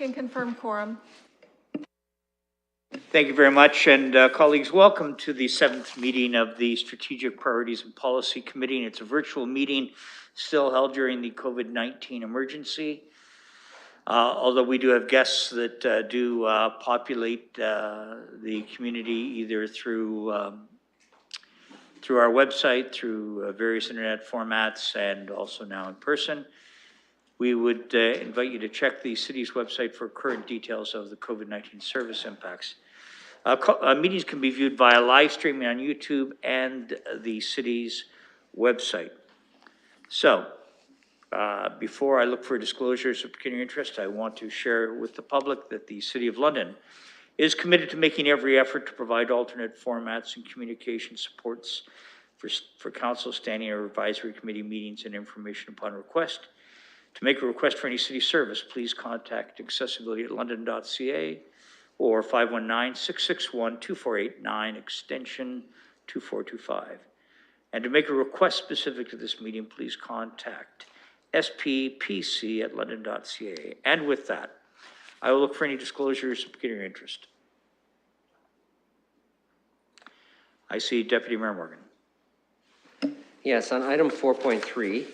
Can confirm quorum. Thank you very much. And colleagues, welcome to the 7th meeting of the Strategic Priorities and Policy Committee. And it's a virtual meeting still held during the COVID-19 emergency. Although we do have guests that do populate the community either through our website, through various internet formats, and also now in person. We would invite you to check the city's website for current details of the COVID-19 service impacts. Meetings can be viewed via live streaming on YouTube and the city's website. So, before I look for disclosures of pecuniary interest, I want to share with the public that the City of London is committed to making every effort to provide alternate formats and communication supports for council, standing or advisory committee meetings and information upon request. To make a request for any city service, please contact accessibility@london.ca or 519-661-2489, extension 2425. And to make a request specific to this meeting, please contact sppc@london.ca. And with that, I will look for any disclosures of pecuniary interest. I see Deputy Mayor Morgan. Yes, on item 4.3,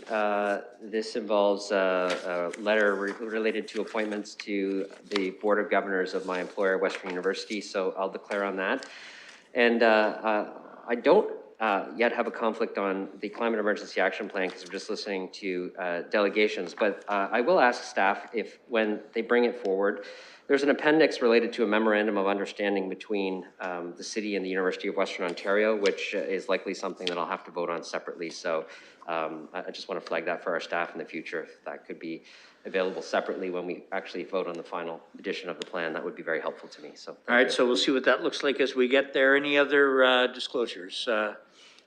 this involves a letter related to appointments to the Board of Governors of my employer, Western University, so I'll declare on that. And I don't yet have a conflict on the Climate Emergency Action Plan because we're just listening to delegations, but I will ask staff if when they bring it forward, there's an appendix related to a memorandum of understanding between the city and the University of Western Ontario, which is likely something that I'll have to vote on separately. So I just want to flag that for our staff in the future. If that could be available separately when we actually vote on the final edition of the plan, that would be very helpful to me. So all right, so we'll see what that looks like as we get there. Any other disclosures?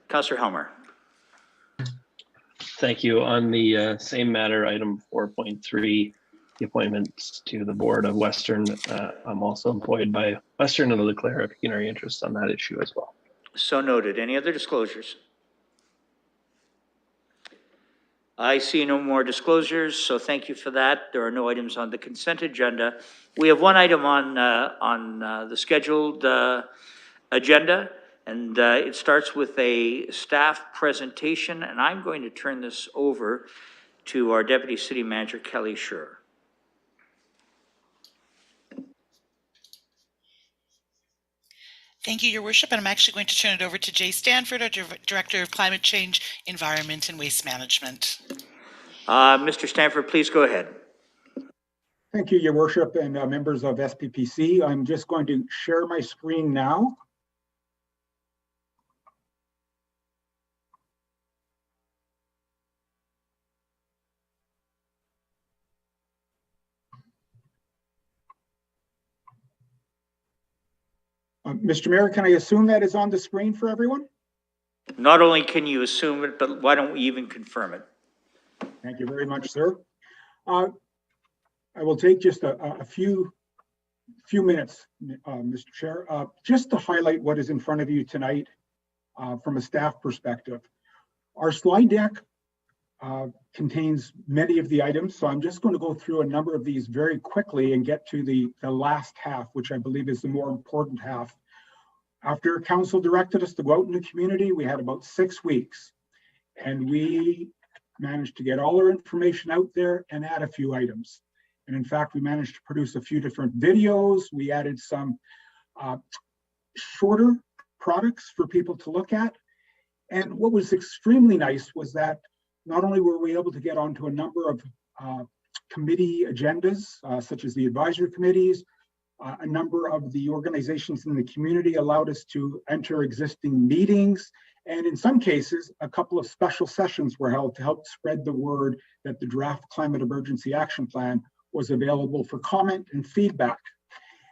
Councillor Helmer. Thank you. On the same matter, item 4.3, the appointments to the board of Western. I'm also employed by Western and will declare a pecuniary interest on that issue as well. So noted. Any other disclosures? I see no more disclosures, so thank you for that. There are no items on the consent agenda. We have one item on the scheduled agenda, and it starts with a staff presentation, and I'm going to turn this over to our Deputy City Manager, Kelly Schur. Thank you, Your Worship, and I'm actually going to turn it over to Jay Stanford, our Director of Climate Change, Environment and Waste Management. Mr. Stanford, please go ahead. Thank you, Your Worship, and members of SPPC. I'm just going to share my screen now. Mr. Mayor, can I assume that is on the screen for everyone? Not only can you assume it, but why don't we even confirm it? Thank you very much, sir. I will take just a few minutes, Mr. Chair, just to highlight what is in front of you tonight from a staff perspective. Our slide deck contains many of the items, so I'm just going to go through a number of these very quickly and get to the last half, which I believe is the more important half. After council directed us to go out in the community, we had about 6 weeks, and we managed to get all our information out there and add a few items. And in fact, we managed to produce a few different videos. We added some shorter products for people to look at. And what was extremely nice was that not only were we able to get onto a number of committee agendas, such as the advisory committees, a number of the organizations in the community allowed us to enter existing meetings. And in some cases, a couple of special sessions were held to help spread the word that the draft Climate Emergency Action Plan was available for comment and feedback.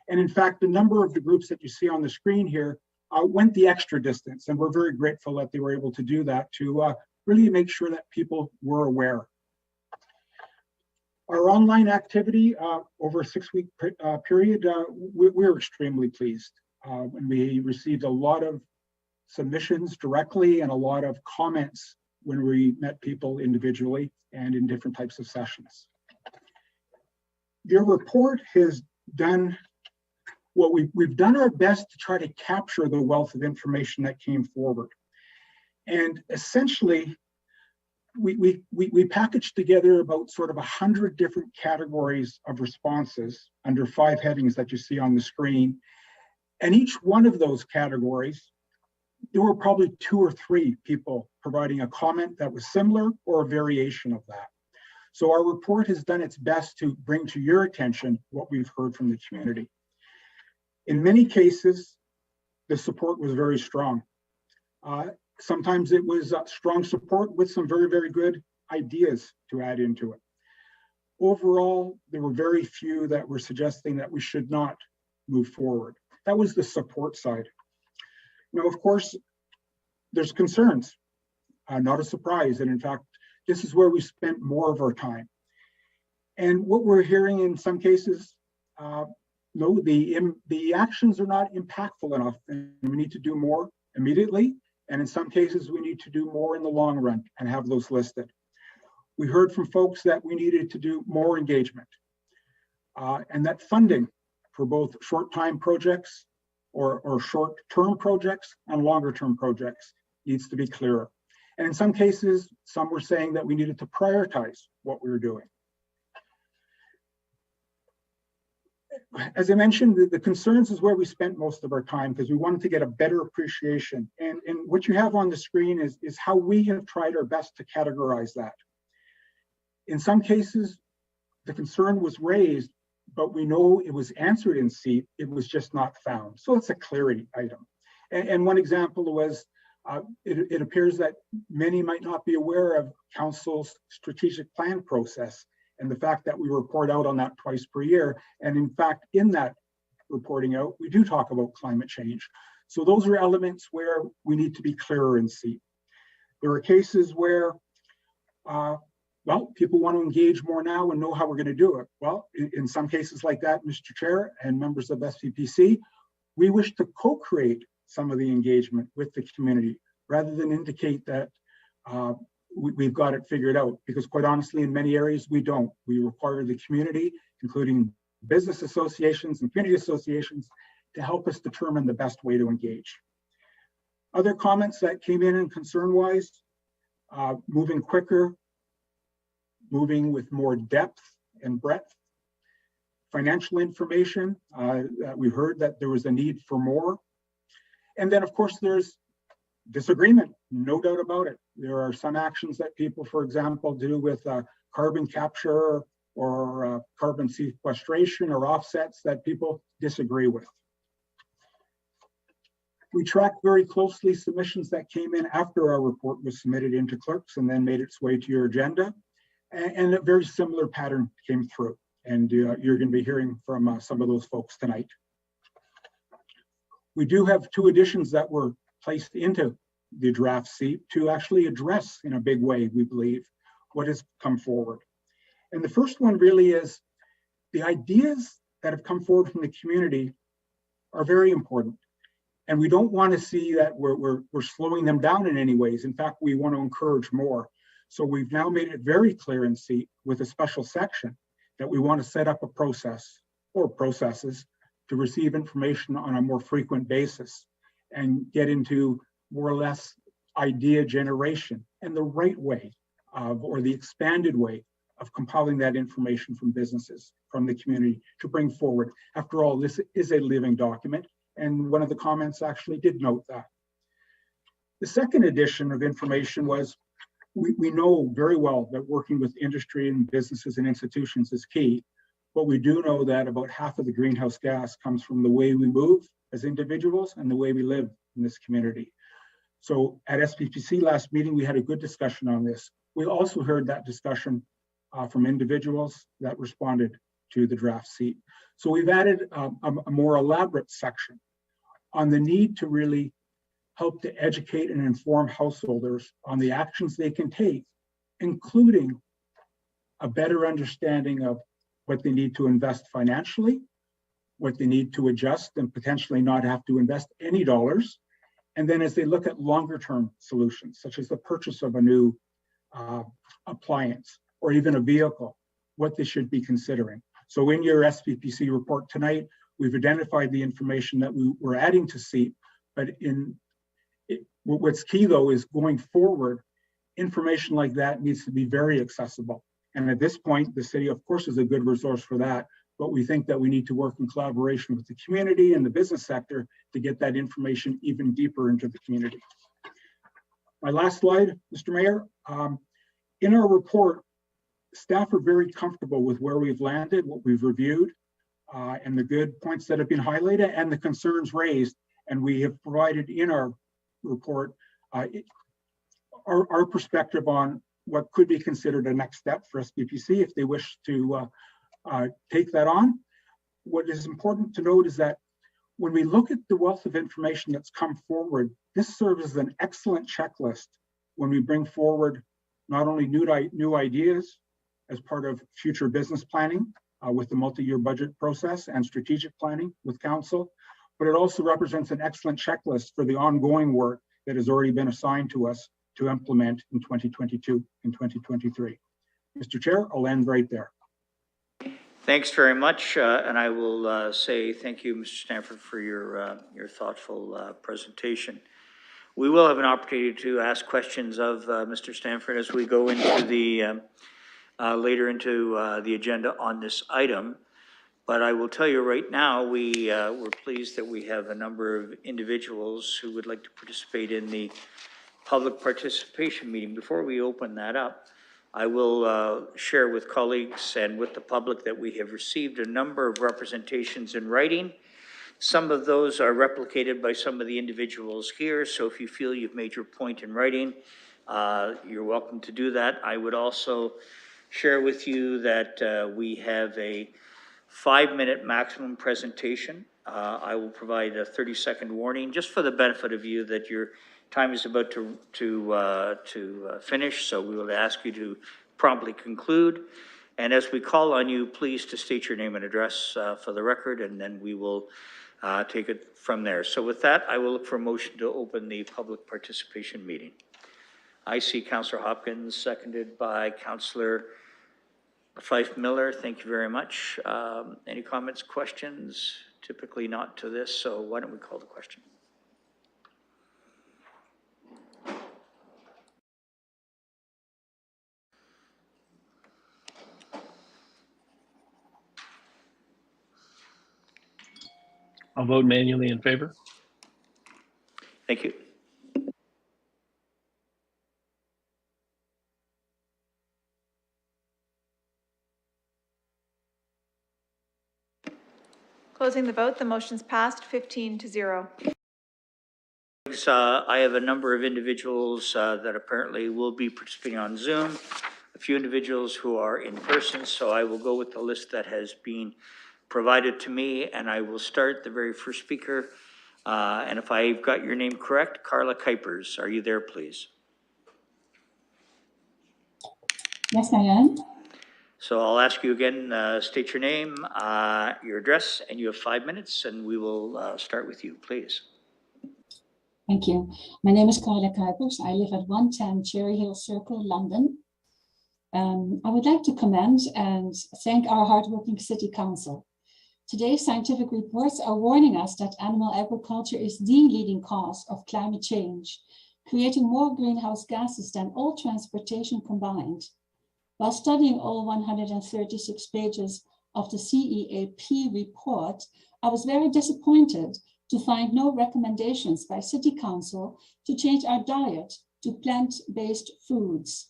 And in fact, a number of the groups that you see on the screen here went the extra distance. And we're very grateful that they were able to do that to really make sure that people were aware. Our online activity over a 6-week period, we're extremely pleased. And we received a lot of submissions directly and a lot of comments when we met people individually and in different types of sessions. Your report has done what we've done our best to try to capture the wealth of information that came forward. And essentially, we packaged together about sort of 100 different categories of responses under 5 headings that you see on the screen. And each one of those categories, there were probably 2 or 3 people providing a comment that was similar or a variation of that. So our report has done its best to bring to your attention what we've heard from the community. In many cases, the support was very strong. Sometimes it was strong support with some very, very good ideas to add into it. Overall, there were very few that were suggesting that we should not move forward. That was the support side. Now, of course, there's concerns, not a surprise. And in fact, this is where we spent more of our time. And what we're hearing in some cases, no, the actions are not impactful enough, and we need to do more immediately. And in some cases, we need to do more in the long run and have those listed. We heard from folks that we needed to do more engagement, and that funding for both short-time projects or short-term projects and longer-term projects needs to be clearer. And in some cases, some were saying that we needed to prioritize what we were doing. As I mentioned, the concerns is where we spent most of our time because we wanted to get a better appreciation. And what you have on the screen is how we have tried our best to categorize that. In some cases, the concern was raised, but we know it was answered in SEEP, it was just not found. So it's a clarity item. And one example was, it appears that many might not be aware of Council's strategic plan process and the fact that we report out on that twice per year. And in fact, in that reporting out, we do talk about climate change. So those are elements where we need to be clearer in SEEP. There are cases where, well, people want to engage more now and know how we're going to do it. Well, in some cases like that, Mr. Chair and members of SPPC, we wish to co-create some of the engagement with the community rather than indicate that we've got it figured out, because quite honestly, in many areas, we don't. We require the community, including business associations and community associations, to help us determine the best way to engage. Other comments that came in and concern-wise, moving quicker, moving with more depth and breadth. Financial information, we heard that there was a need for more. And then of course there's disagreement, no doubt about it. There are some actions that people, for example, do with carbon capture or carbon sequestration or offsets that people disagree with. We tracked very closely submissions that came in after our report was submitted into clerks and then made its way to your agenda. And a very similar pattern came through. And you're going to be hearing from some of those folks tonight. We do have 2 additions that were placed into the draft SEEP to actually address in a big way, we believe, what has come forward. And the first one really is the ideas that have come forward from the community are very important. And we don't want to see that we're slowing them down in any ways. In fact, we want to encourage more. So we've now made it very clear in SEEP with a special section that we want to set up a process or processes to receive information on a more frequent basis and get into more or less idea generation and the right way of, or the expanded way of compiling that information from businesses, from the community to bring forward. After all, this is a living document, and one of the comments actually did note that. The second edition of information was, we know very well that working with industry and businesses and institutions is key, but we do know that about half of the greenhouse gas comes from the way we move as individuals and the way we live in this community. So at SPPC last meeting, we had a good discussion on this. We also heard that discussion from individuals that responded to the draft SEEP. So we've added a more elaborate section on the need to really help to educate and inform householders on the actions they can take, including a better understanding of what they need to invest financially, what they need to adjust and potentially not have to invest any dollars. And then as they look at longer term solutions, such as the purchase of a new appliance or even a vehicle, what they should be considering. So in your SPPC report tonight, we've identified the information that we're adding to SEEP, but what's key though is going forward, information like that needs to be very accessible. And at this point, the city, of course, is a good resource for that, but we think that we need to work in collaboration with the community and the business sector to get that information even deeper into the community. My last slide, Mr. Mayor. In our report, staff are very comfortable with where we've landed, what we've reviewed, and the good points that have been highlighted and the concerns raised. And we have provided in our report our perspective on what could be considered a next step for SPPC if they wish to take that on. What is important to note is that when we look at the wealth of information that's come forward, this serves as an excellent checklist when we bring forward not only new ideas as part of future business planning with the multi-year budget process and strategic planning with council, but it also represents an excellent checklist for the ongoing work that has already been assigned to us to implement in 2022 and 2023. Mr. Chair, I'll end right there. Thanks very much, and I will say thank you, Mr. Stanford, for your thoughtful presentation. We will have an opportunity to ask questions of Mr. Stanford as we go into the later into the agenda on this item. But I will tell you right now, we're pleased that we have a number of individuals who would like to participate in the public participation meeting. Before we open that up, I will share with colleagues and with the public that we have received a number of representations in writing. Some of those are replicated by some of the individuals here, so if you feel you've made your point in writing, you're welcome to do that. I would also share with you that we have a 5-minute maximum presentation. I will provide a 30-second warning just for the benefit of you that your time is about to finish, so we will ask you to promptly conclude. And as we call on you, please to state your name and address for the record, and then we will take it from there. So with that, I will look for a motion to open the public participation meeting. I see Councillor Hopkins, seconded by Councillor Fife Millar. Thank you very much. Any comments, questions? Typically not to this, so why don't we call the question? I'll vote manually in favor. Thank you. Closing the vote, the motion's passed 15-0. I have a number of individuals that apparently will be participating on Zoom, a few individuals who are in person, so I will go with the list that has been provided to me, and I will start the very first speaker. And if I've got your name correct, Carla Kuipers, are you there, please? Yes, I am. So I'll ask you again, state your name, your address, and you have 5 minutes, and we will start with you, please. Thank you. My name is Claudia Carrers. I live at 110 Cherry Hill Circle, London. I would like to commend and thank our hardworking City Council. Today's scientific reports are warning us that animal agriculture is the leading cause of climate change, creating more greenhouse gases than all transportation combined. While studying all 136 pages of the CEAP report, I was very disappointed to find no recommendations by City Council to change our diet to plant-based foods,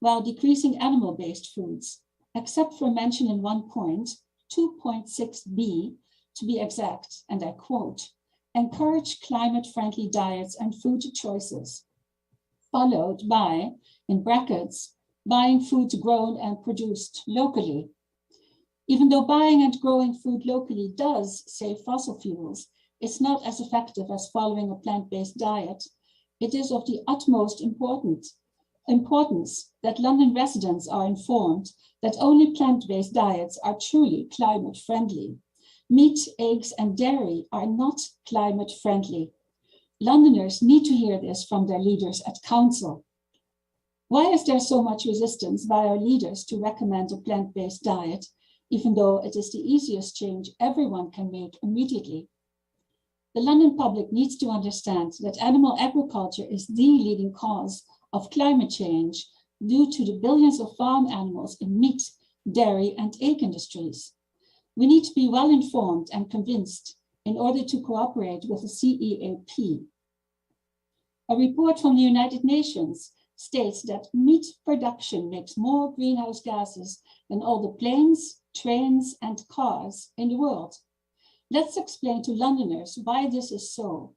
while decreasing animal-based foods, except for mention in one point, 2.6b, to be exact, and I quote, encourage climate-friendly diets and food choices, followed by, in brackets, buying foods grown and produced locally. Even though buying and growing food locally does save fossil fuels, it's not as effective as following a plant-based diet. It is of the utmost importance that London residents are informed that only plant-based diets are truly climate-friendly. Meat, eggs, and dairy are not climate-friendly. Londoners need to hear this from their leaders at council. Why is there so much resistance by our leaders to recommend a plant-based diet? even though it is the easiest change everyone can make immediately. The London public needs to understand that animal agriculture is the leading cause of climate change due to the billions of farm animals in meat, dairy, and egg industries. We need to be well informed and convinced in order to cooperate with the CEAP. A report from the United Nations states that meat production makes more greenhouse gases than all the planes, trains, and cars in the world. Let's explain to Londoners why this is so.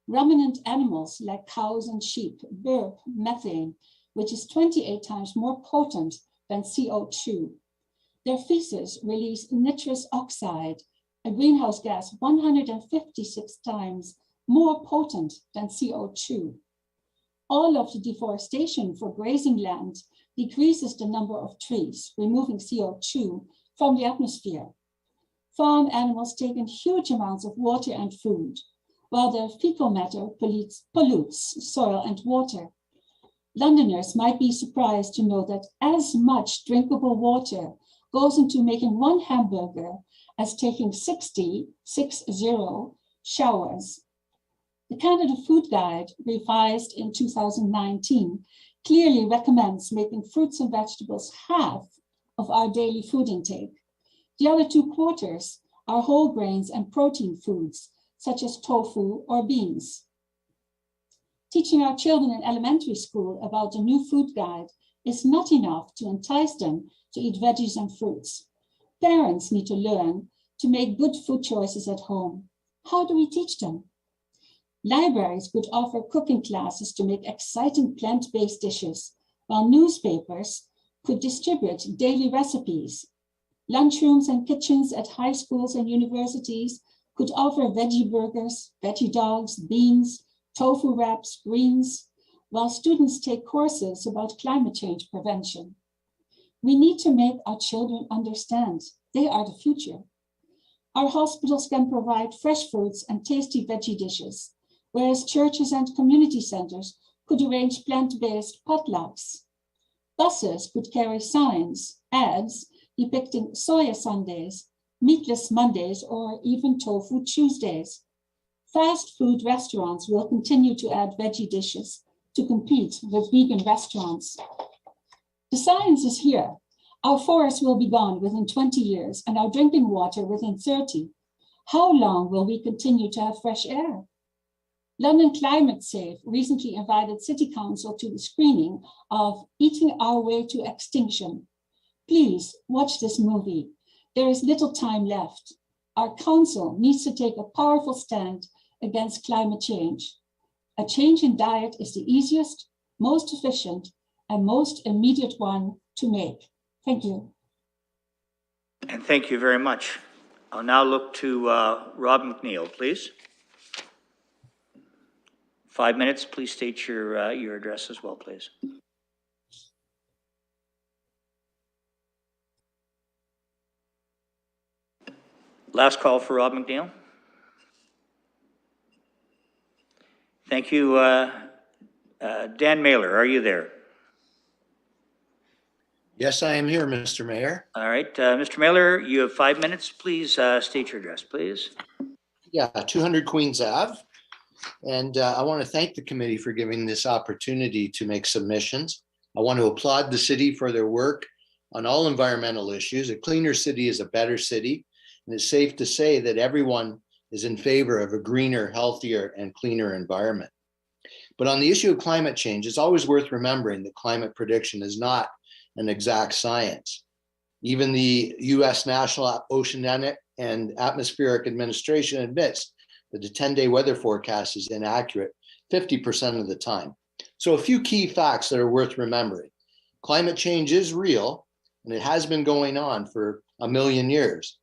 Ruminant animals like cows and sheep burp methane, which is 28 times more potent than CO2. Their feces release nitrous oxide, a greenhouse gas 156 times more potent than CO2. All of the deforestation for grazing land decreases the number of trees, removing CO2 from the atmosphere. Farm animals take in huge amounts of water and food, while their fecal matter pollutes soil and water. Londoners might be surprised to know that as much drinkable water goes into making one hamburger as taking 60 showers. The Canada Food Guide, revised in 2019, clearly recommends making fruits and vegetables half of our daily food intake. The other 2/4 are whole grains and protein foods, such as tofu or beans. Teaching our children in elementary school about the new food guide is not enough to entice them to eat veggies and fruits. Parents need to learn to make good food choices at home. How do we teach them? Libraries could offer cooking classes to make exciting plant-based dishes, while newspapers could distribute daily recipes. Lunchrooms and kitchens at high schools and universities could offer veggie burgers, veggie dogs, beans, tofu wraps, greens, while students take courses about climate change prevention. We need to make our children understand they are the future. Our hospitals can provide fresh fruits and tasty veggie dishes, whereas churches and community centers could arrange plant-based potlucks. Buses could carry signs, ads depicting soya Sundays, meatless Mondays, or even tofu Tuesdays. Fast food restaurants will continue to add veggie dishes to compete with vegan restaurants. The science is here. Our forests will be gone within 20 years and our drinking water within 30. How long will we continue to have fresh air? London Climate Safe recently invited City Council to the screening of Eating Our Way to Extinction. Please watch this movie. There is little time left. Our council needs to take a powerful stand against climate change. A change in diet is the easiest, most efficient, and most immediate one to make. Thank you. And thank you very much. I'll now look to Rob McNeil, please. 5 minutes. Please state your address as well, please. Last call for Rob McNeil. Thank you. Dan Mailer, are you there? Yes, I am here, Mr. Mayor. All right. Mr. Mailer, you have 5 minutes. Please state your address, please. Yeah, 200 Queens Ave. And I want to thank the committee for giving this opportunity to make submissions. I want to applaud the city for their work on all environmental issues. A cleaner city is a better city. And it's safe to say that everyone is in favor of a greener, healthier, and cleaner environment. But on the issue of climate change, it's always worth remembering that climate prediction is not an exact science. Even the US National Oceanic and Atmospheric Administration admits that the 10-day weather forecast is inaccurate 50% of the time. So a few key facts that are worth remembering. Climate change is real, and it has been going on for 1 million years,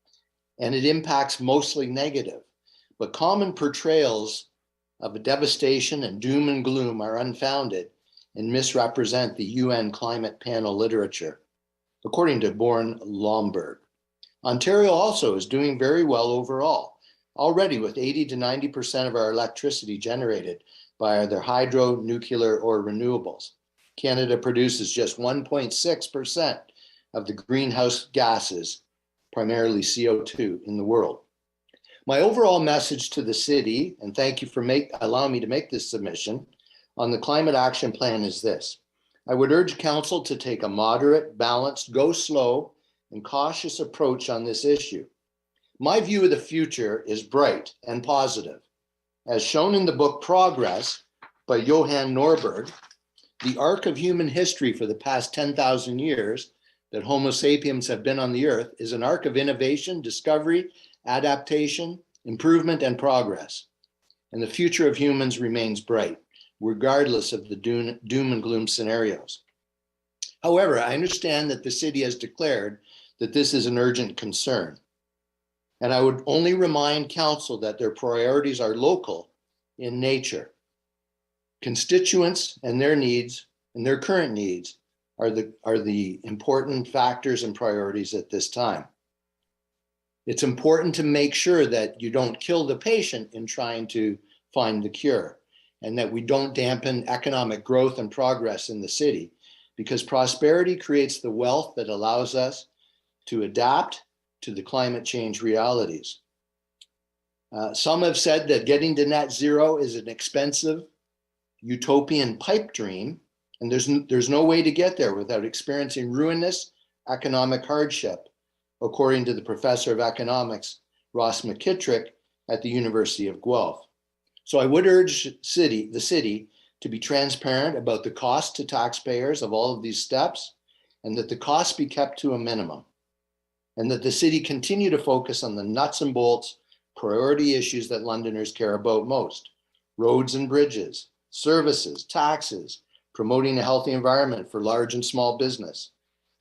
and it impacts mostly negative. But common portrayals of a devastation and doom and gloom are unfounded and misrepresent the UN climate panel literature, according to Born Lomberg. Ontario also is doing very well overall, already with 80 to 90% of our electricity generated by either hydro, nuclear, or renewables. Canada produces just 1.6% of the greenhouse gases primarily CO2, in the world. My overall message to the city, and thank you for allowing me to make this submission, on the climate action plan is this. I would urge council to take a moderate, balanced, go slow, and cautious approach on this issue. My view of the future is bright and positive. As shown in the book Progress by Johan Norberg, the arc of human history for the past 10,000 years that Homo sapiens have been on the earth is an arc of innovation, discovery, adaptation, improvement, and progress. And the future of humans remains bright, regardless of the doom and gloom scenarios. However, I understand that the city has declared that this is an urgent concern. And I would only remind council that their priorities are local in nature. Constituents and their needs and their current needs are the important factors and priorities at this time. It's important to make sure that you don't kill the patient in trying to find the cure, and that we don't dampen economic growth and progress in the city, because prosperity creates the wealth that allows us to adapt to the climate change realities. Some have said that getting to net zero is an expensive utopian pipe dream, and there's no way to get there without experiencing ruinous economic hardship, according to the professor of economics, Ross McKittrick at the University of Guelph. So I would urge the city to be transparent about the cost to taxpayers of all of these steps, and that the costs be kept to a minimum, and that the city continue to focus on the nuts and bolts priority issues that Londoners care about most: roads and bridges, services, taxes, promoting a healthy environment for large and small business,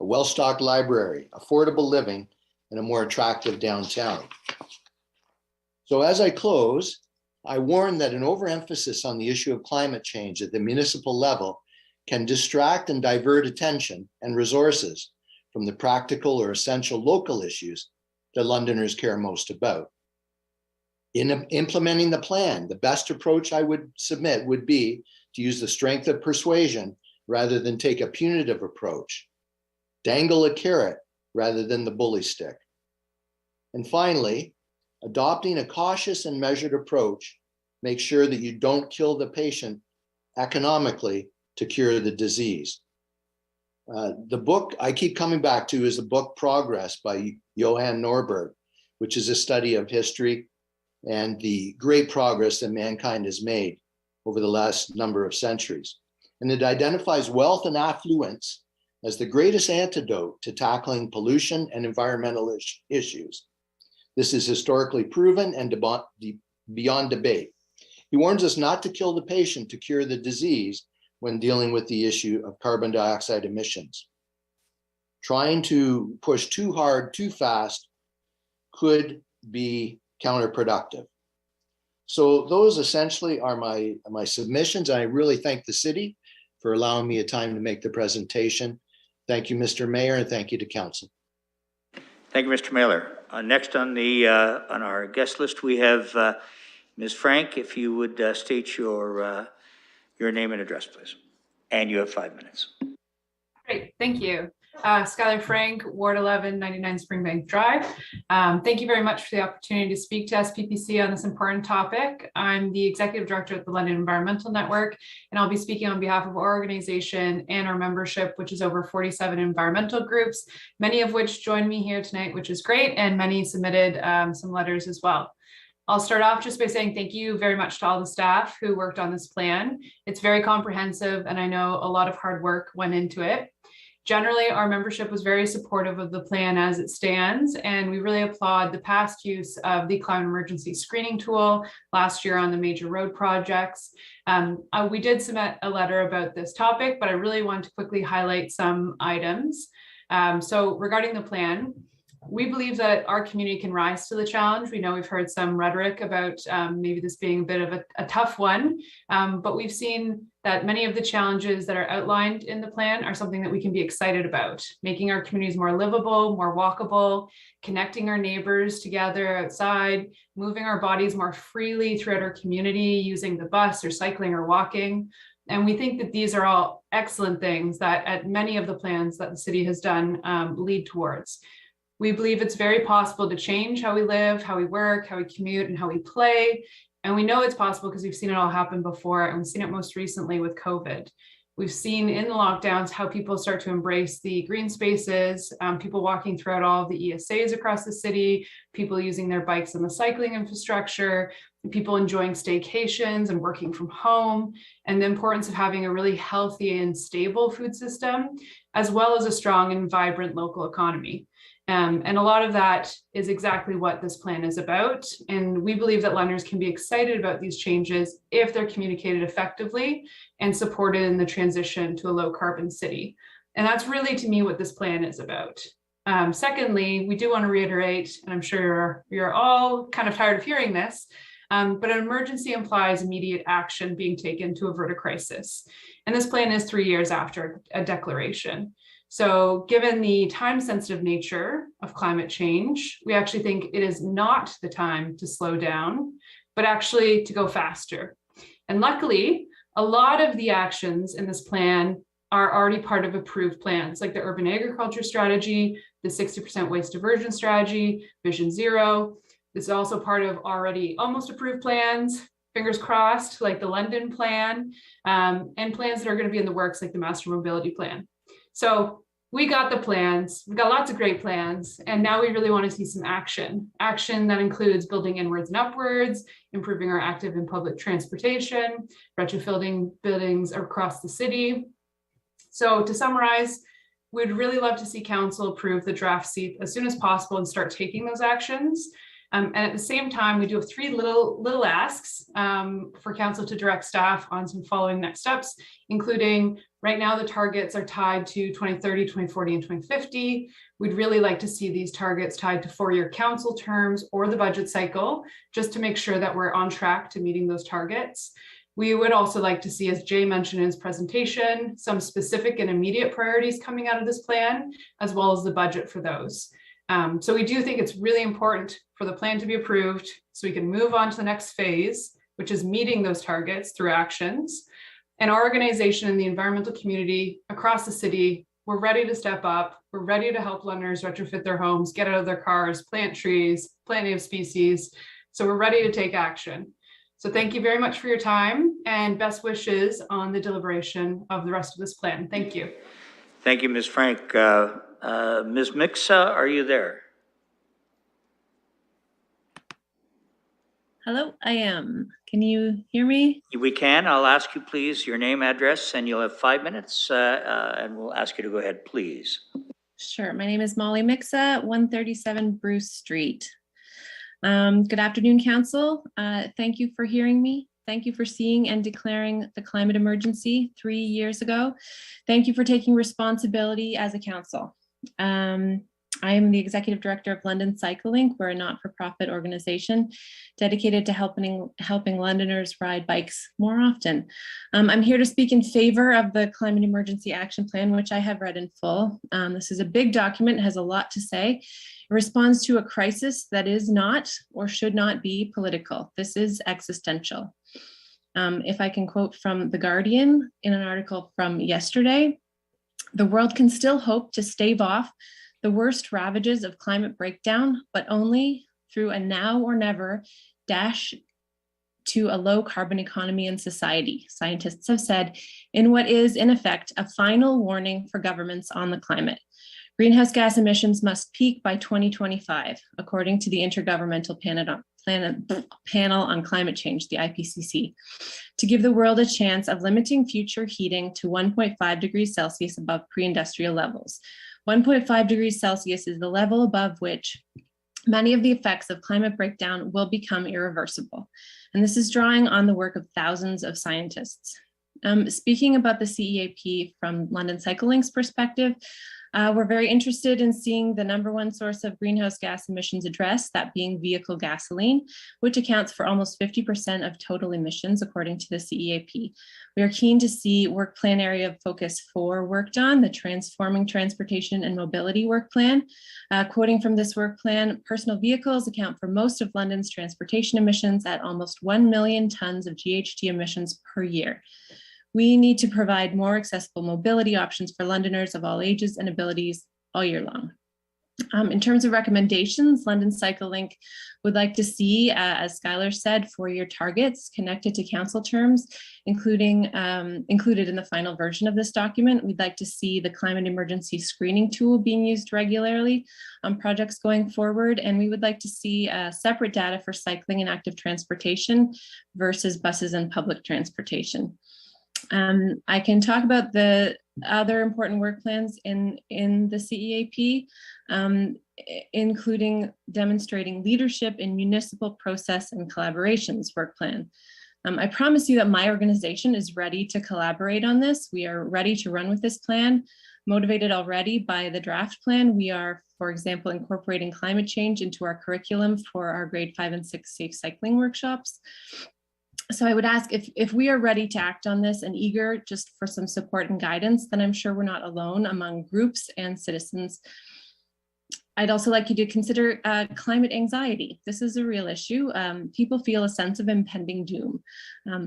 a well-stocked library, affordable living, and a more attractive downtown. So as I close, I warn that an overemphasis on the issue of climate change at the municipal level can distract and divert attention and resources from the practical or essential local issues that Londoners care most about. In implementing the plan, the best approach I would submit would be to use the strength of persuasion rather than take a punitive approach. Dangle a carrot rather than the bully stick. And finally, adopting a cautious and measured approach makes sure that you don't kill the patient economically to cure the disease. The book I keep coming back to is the book Progress by Johan Norberg, which is a study of history and the great progress that mankind has made over the last number of centuries. And it identifies wealth and affluence as the greatest antidote to tackling pollution and environmental issues. This is historically proven and beyond debate. He warns us not to kill the patient to cure the disease when dealing with the issue of carbon dioxide emissions. Trying to push too hard, too fast could be counterproductive. So those essentially are my submissions. I really thank the city for allowing me a time to make the presentation. Thank you, Mr. Mayor, and thank you to council. Thank you, Mr. Mailer. Next on our guest list, we have Ms. Frank. If you would state your name and address, please. And you have 5 minutes. Great, thank you. Skylar Frank, Ward 11, 99 Springbank Drive. Thank you very much for the opportunity to speak to SPPC on this important topic. I'm the Executive Director at the London Environmental Network, and I'll be speaking on behalf of our organization and our membership, which is over 47 environmental groups, many of which joined me here tonight, which is great, and many submitted some letters as well. I'll start off just by saying thank you very much to all the staff who worked on this plan. It's very comprehensive, and I know a lot of hard work went into it. Generally, our membership was very supportive of the plan as it stands, and we really applaud the past use of the climate emergency screening tool last year on the major road projects. We did submit a letter about this topic, but I really want to quickly highlight some items. So regarding the plan, we believe that our community can rise to the challenge. We know we've heard some rhetoric about maybe this being a bit of a tough one, but we've seen that many of the challenges that are outlined in the plan are something that we can be excited about, making our communities more livable, more walkable, connecting our neighbors together outside, moving our bodies more freely throughout our community, using the bus or cycling or walking. And we think that these are all excellent things that at many of the plans that the city has done lead towards. We believe it's very possible to change how we live, how we work, how we commute, and how we play. And we know it's possible because we've seen it all happen before, and we've seen it most recently with COVID. We've seen in the lockdowns how people start to embrace the green spaces, people walking throughout all of the ESAs across the city, people using their bikes in the cycling infrastructure, people enjoying staycations and working from home, and the importance of having a really healthy and stable food system, as well as a strong and vibrant local economy. And a lot of that is exactly what this plan is about. And we believe that Londoners can be excited about these changes if they're communicated effectively and supported in the transition to a low carbon city. And that's really, to me, what this plan is about. Secondly, we do want to reiterate, and I'm sure you're all kind of tired of hearing this, but an emergency implies immediate action being taken to avert a crisis. And this plan is 3 years after a declaration. So given the time-sensitive nature of climate change, we actually think it is not the time to slow down, but actually to go faster. And luckily, a lot of the actions in this plan are already part of approved plans, like the urban agriculture strategy, the 60% waste diversion strategy, Vision Zero. This is also part of already almost approved plans, fingers crossed, like the London plan, and plans that are going to be in the works, like the Master Mobility Plan. So we got the plans, we've got lots of great plans, and now we really want to see some action. Action that includes building inwards and upwards, improving our active and public transportation, retrofitting buildings across the city. So to summarize, we'd really love to see council approve the draft SEEP as soon as possible and start taking those actions. And at the same time, we do have three little asks for council to direct staff on some following next steps, including right now the targets are tied to 2030, 2040, and 2050. We'd really like to see these targets tied to 4-year council terms or the budget cycle, just to make sure that we're on track to meeting those targets. We would also like to see, as Jay mentioned in his presentation, some specific and immediate priorities coming out of this plan, as well as the budget for those. So we do think it's really important for the plan to be approved so we can move on to the next phase, which is meeting those targets through actions. And our organization and the environmental community across the city, we're ready to step up. We're ready to help Londoners retrofit their homes, get out of their cars, plant trees, plant native species. So we're ready to take action. So thank you very much for your time and best wishes on the deliberation of the rest of this plan. Thank you. Thank you, Ms. Frank. Ms. Mixa, are you there? Hello, I am. Can you hear me? We can. I'll ask you, please, your name, address, and you'll have 5 minutes, and we'll ask you to go ahead, please. Sure. My name is Molly Mixa, 137 Bruce Street. Good afternoon, Council. Thank you for hearing me. Thank you for seeing and declaring the climate emergency 3 years ago. Thank you for taking responsibility as a council. I am the Executive Director of London Cycling. We're a not-for-profit organization dedicated to helping Londoners ride bikes more often. I'm here to speak in favor of the Climate Emergency Action Plan, which I have read in full. This is a big document, has a lot to say. It responds to a crisis that is not or should not be political. This is existential. If I can quote from The Guardian in an article from yesterday, the world can still hope to stave off the worst ravages of climate breakdown, but only through a now or never dash to a low carbon economy and society, scientists have said, in what is, in effect, a final warning for governments on the climate. Greenhouse gas emissions must peak by 2025, according to the Intergovernmental Panel on Climate Change, the IPCC, to give the world a chance of limiting future heating to 1.5 degrees Celsius above pre-industrial levels. 1.5 degrees Celsius is the level above which many of the effects of climate breakdown will become irreversible. And this is drawing on the work of thousands of scientists. Speaking about the CEAP from London Cycling's perspective, we're very interested in seeing the #1 source of greenhouse gas emissions addressed, that being vehicle gasoline, which accounts for almost 50% of total emissions, according to the CEAP. We are keen to see work plan area of focus 4 worked on, the Transforming Transportation and Mobility Work Plan. Quoting from this work plan, personal vehicles account for most of London's transportation emissions at almost 1 million tons of GHG emissions per year. We need to provide more accessible mobility options for Londoners of all ages and abilities all year long. In terms of recommendations, London Cycle Link would like to see, as Skylar said, 4-year targets connected to council terms, including included in the final version of this document. We'd like to see the climate emergency screening tool being used regularly on projects going forward. And we would like to see separate data for cycling and active transportation versus buses and public transportation. I can talk about the other important work plans in the CEAP, including demonstrating leadership in municipal process and collaborations work plan. I promise you that my organization is ready to collaborate on this. We are ready to run with this plan, motivated already by the draft plan. We are, for example, incorporating climate change into our curriculum for our grade 5 and 6 safe cycling workshops. So I would ask if we are ready to act on this and eager just for some support and guidance, then I'm sure we're not alone among groups and citizens. I'd also like you to consider climate anxiety. This is a real issue. People feel a sense of impending doom,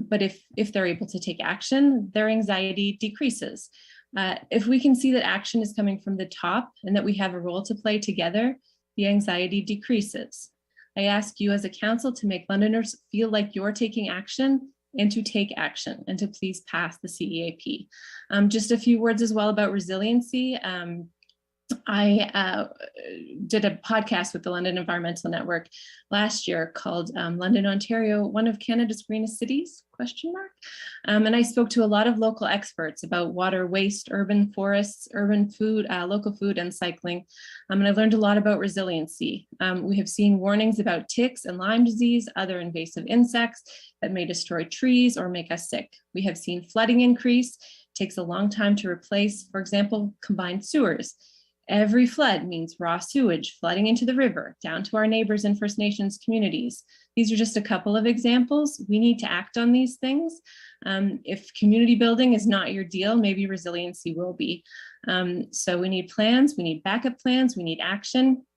but if they're able to take action, their anxiety decreases. If we can see that action is coming from the top and that we have a role to play together, the anxiety decreases. I ask you as a council to make Londoners feel like you're taking action and to take action and to please pass the CEAP. Just a few words as well about resiliency. I did a podcast with the London Environmental Network last year called London, Ontario, one of Canada's greenest cities, ? And I spoke to a lot of local experts about water waste, urban forests, urban food, local food and cycling. And I learned a lot about resiliency. We have seen warnings about ticks and Lyme disease, other invasive insects that may destroy trees or make us sick. We have seen flooding increase. It takes a long time to replace, for example, combined sewers. Every flood means raw sewage flooding into the river, down to our neighbors and First Nations communities. These are just a couple of examples. We need to act on these things. If community building is not your deal, maybe resiliency will be. So we need plans, we need backup plans, we need action,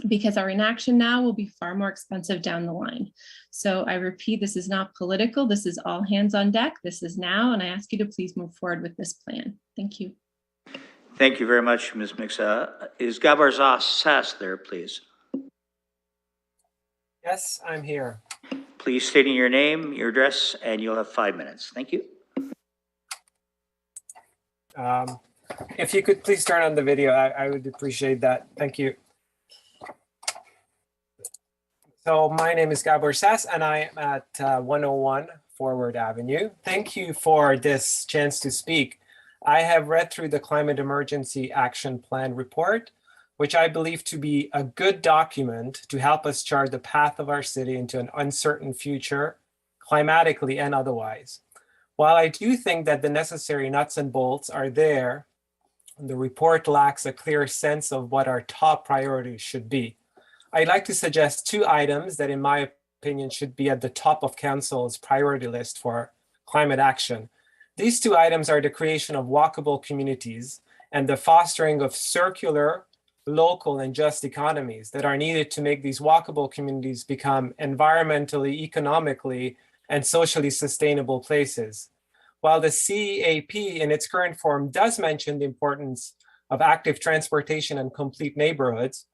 because our inaction now will be far more expensive down the line. So I repeat, this is not political. This is all hands on deck. This is now, and I ask you to please move forward with this plan. Thank you. Thank you very much, Ms. Mixa. Is Gabriel Sass there, please? Yes, I'm here. Please state your name, your address, and you'll have 5 minutes. Thank you. If you could please turn on the video, I would appreciate that. Thank you. So my name is Gabriel Sass, and I am at 101 Forward Avenue. Thank you for this chance to speak. I have read through the Climate Emergency Action Plan report, which I believe to be a good document to help us chart the path of our city into an uncertain future, climatically and otherwise. While I do think that the necessary nuts and bolts are there, the report lacks a clear sense of what our top priorities should be. I'd like to suggest 2 items that, in my opinion, should be at the top of Council's priority list for climate action. These 2 items are the creation of walkable communities and the fostering of circular, local, and just economies that are needed to make these walkable communities become environmentally, economically, and socially sustainable places. While the CEAP in its current form does mention the importance of active transportation and complete neighborhoods,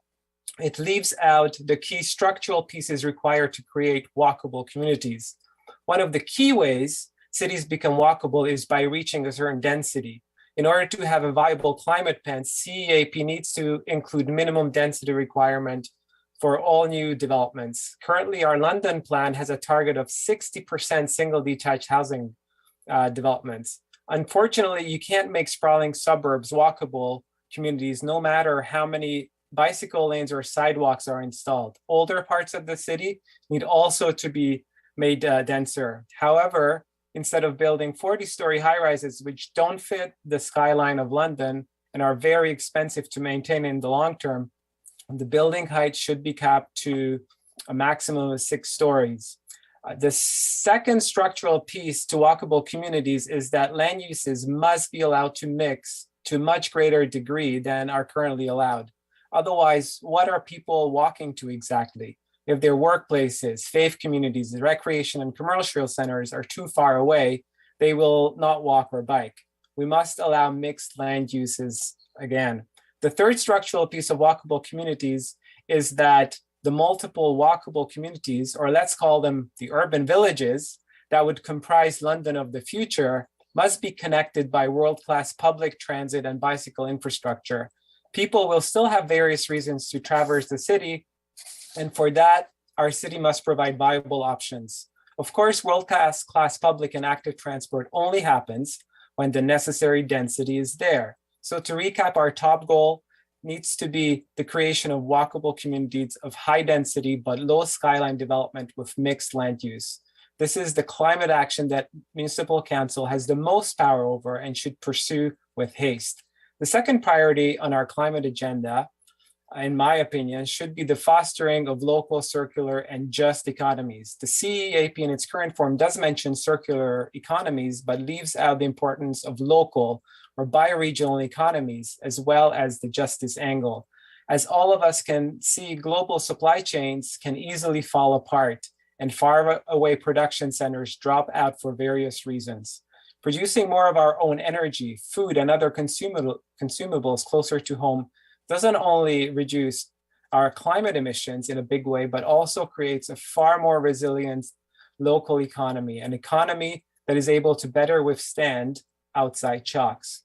it leaves out the key structural pieces required to create walkable communities. One of the key ways cities become walkable is by reaching a certain density. In order to have a viable climate plan, CEAP needs to include minimum density requirement for all new developments. Currently, our London plan has a target of 60% single detached housing developments. Unfortunately, you can't make sprawling suburbs walkable communities, no matter how many bicycle lanes or sidewalks are installed. Older parts of the city need also to be made denser. However, instead of building 40-story high-rises, which don't fit the skyline of London and are very expensive to maintain in the long term, the building height should be capped to a maximum of 6 stories. The second structural piece to walkable communities is that land uses must be allowed to mix to a much greater degree than are currently allowed. Otherwise, what are people walking to exactly? If their workplaces, faith communities, recreation and commercial centers are too far away, they will not walk or bike. We must allow mixed land uses again. The third structural piece of walkable communities is that the multiple walkable communities, or let's call them the urban villages, that would comprise London of the future must be connected by world-class public transit and bicycle infrastructure. People will still have various reasons to traverse the city, and for that, our city must provide viable options. Of course, world-class public and active transport only happens when the necessary density is there. So to recap, our top goal needs to be the creation of walkable communities of high density but low skyline development with mixed land use. This is the climate action that Municipal Council has the most power over and should pursue with haste. The second priority on our climate agenda, in my opinion, should be the fostering of local, circular, and just economies. The CEAP in its current form does mention circular economies, but leaves out the importance of local or bioregional economies, as well as the justice angle. As all of us can see, global supply chains can easily fall apart, and far away production centers drop out for various reasons. Producing more of our own energy, food, and other consumables closer to home doesn't only reduce our climate emissions in a big way, but also creates a far more resilient local economy, an economy that is able to better withstand outside shocks.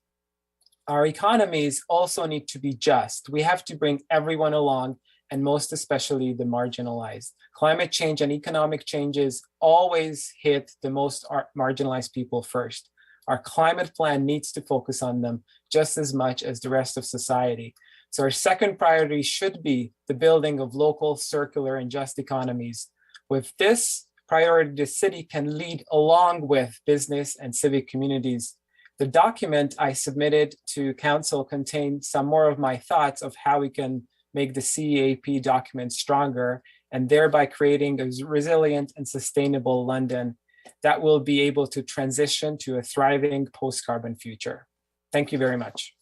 Our economies also need to be just. We have to bring everyone along, and most especially the marginalized. Climate change and economic changes always hit the most marginalized people first. Our climate plan needs to focus on them just as much as the rest of society. So our second priority should be the building of local, circular, and just economies. With this priority, the city can lead along with business and civic communities. The document I submitted to council contained some more of my thoughts of how we can make the CEAP document stronger and thereby creating a resilient and sustainable London that will be able to transition to a thriving post-carbon future. Thank you very much.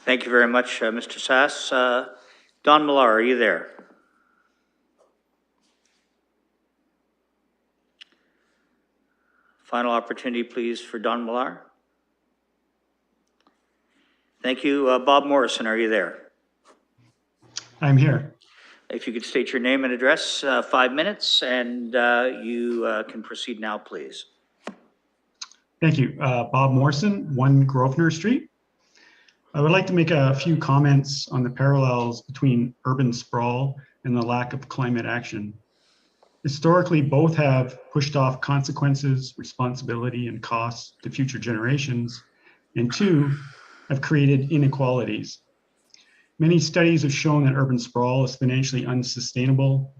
Thank you very much, Mr. Sass. Don Millar, are you there? Final opportunity, please, for Don Millar. Thank you. Bob Morrison, are you there? I'm here. If you could state your name and address, 5 minutes, and you can proceed now, please. Thank you. Bob Morrison, 1 Grosvenor Street. I would like to make a few comments on the parallels between urban sprawl and the lack of climate action. Historically, both have pushed off consequences, responsibility, and costs to future generations, and 2, have created inequalities. Many studies have shown that urban sprawl is financially unsustainable.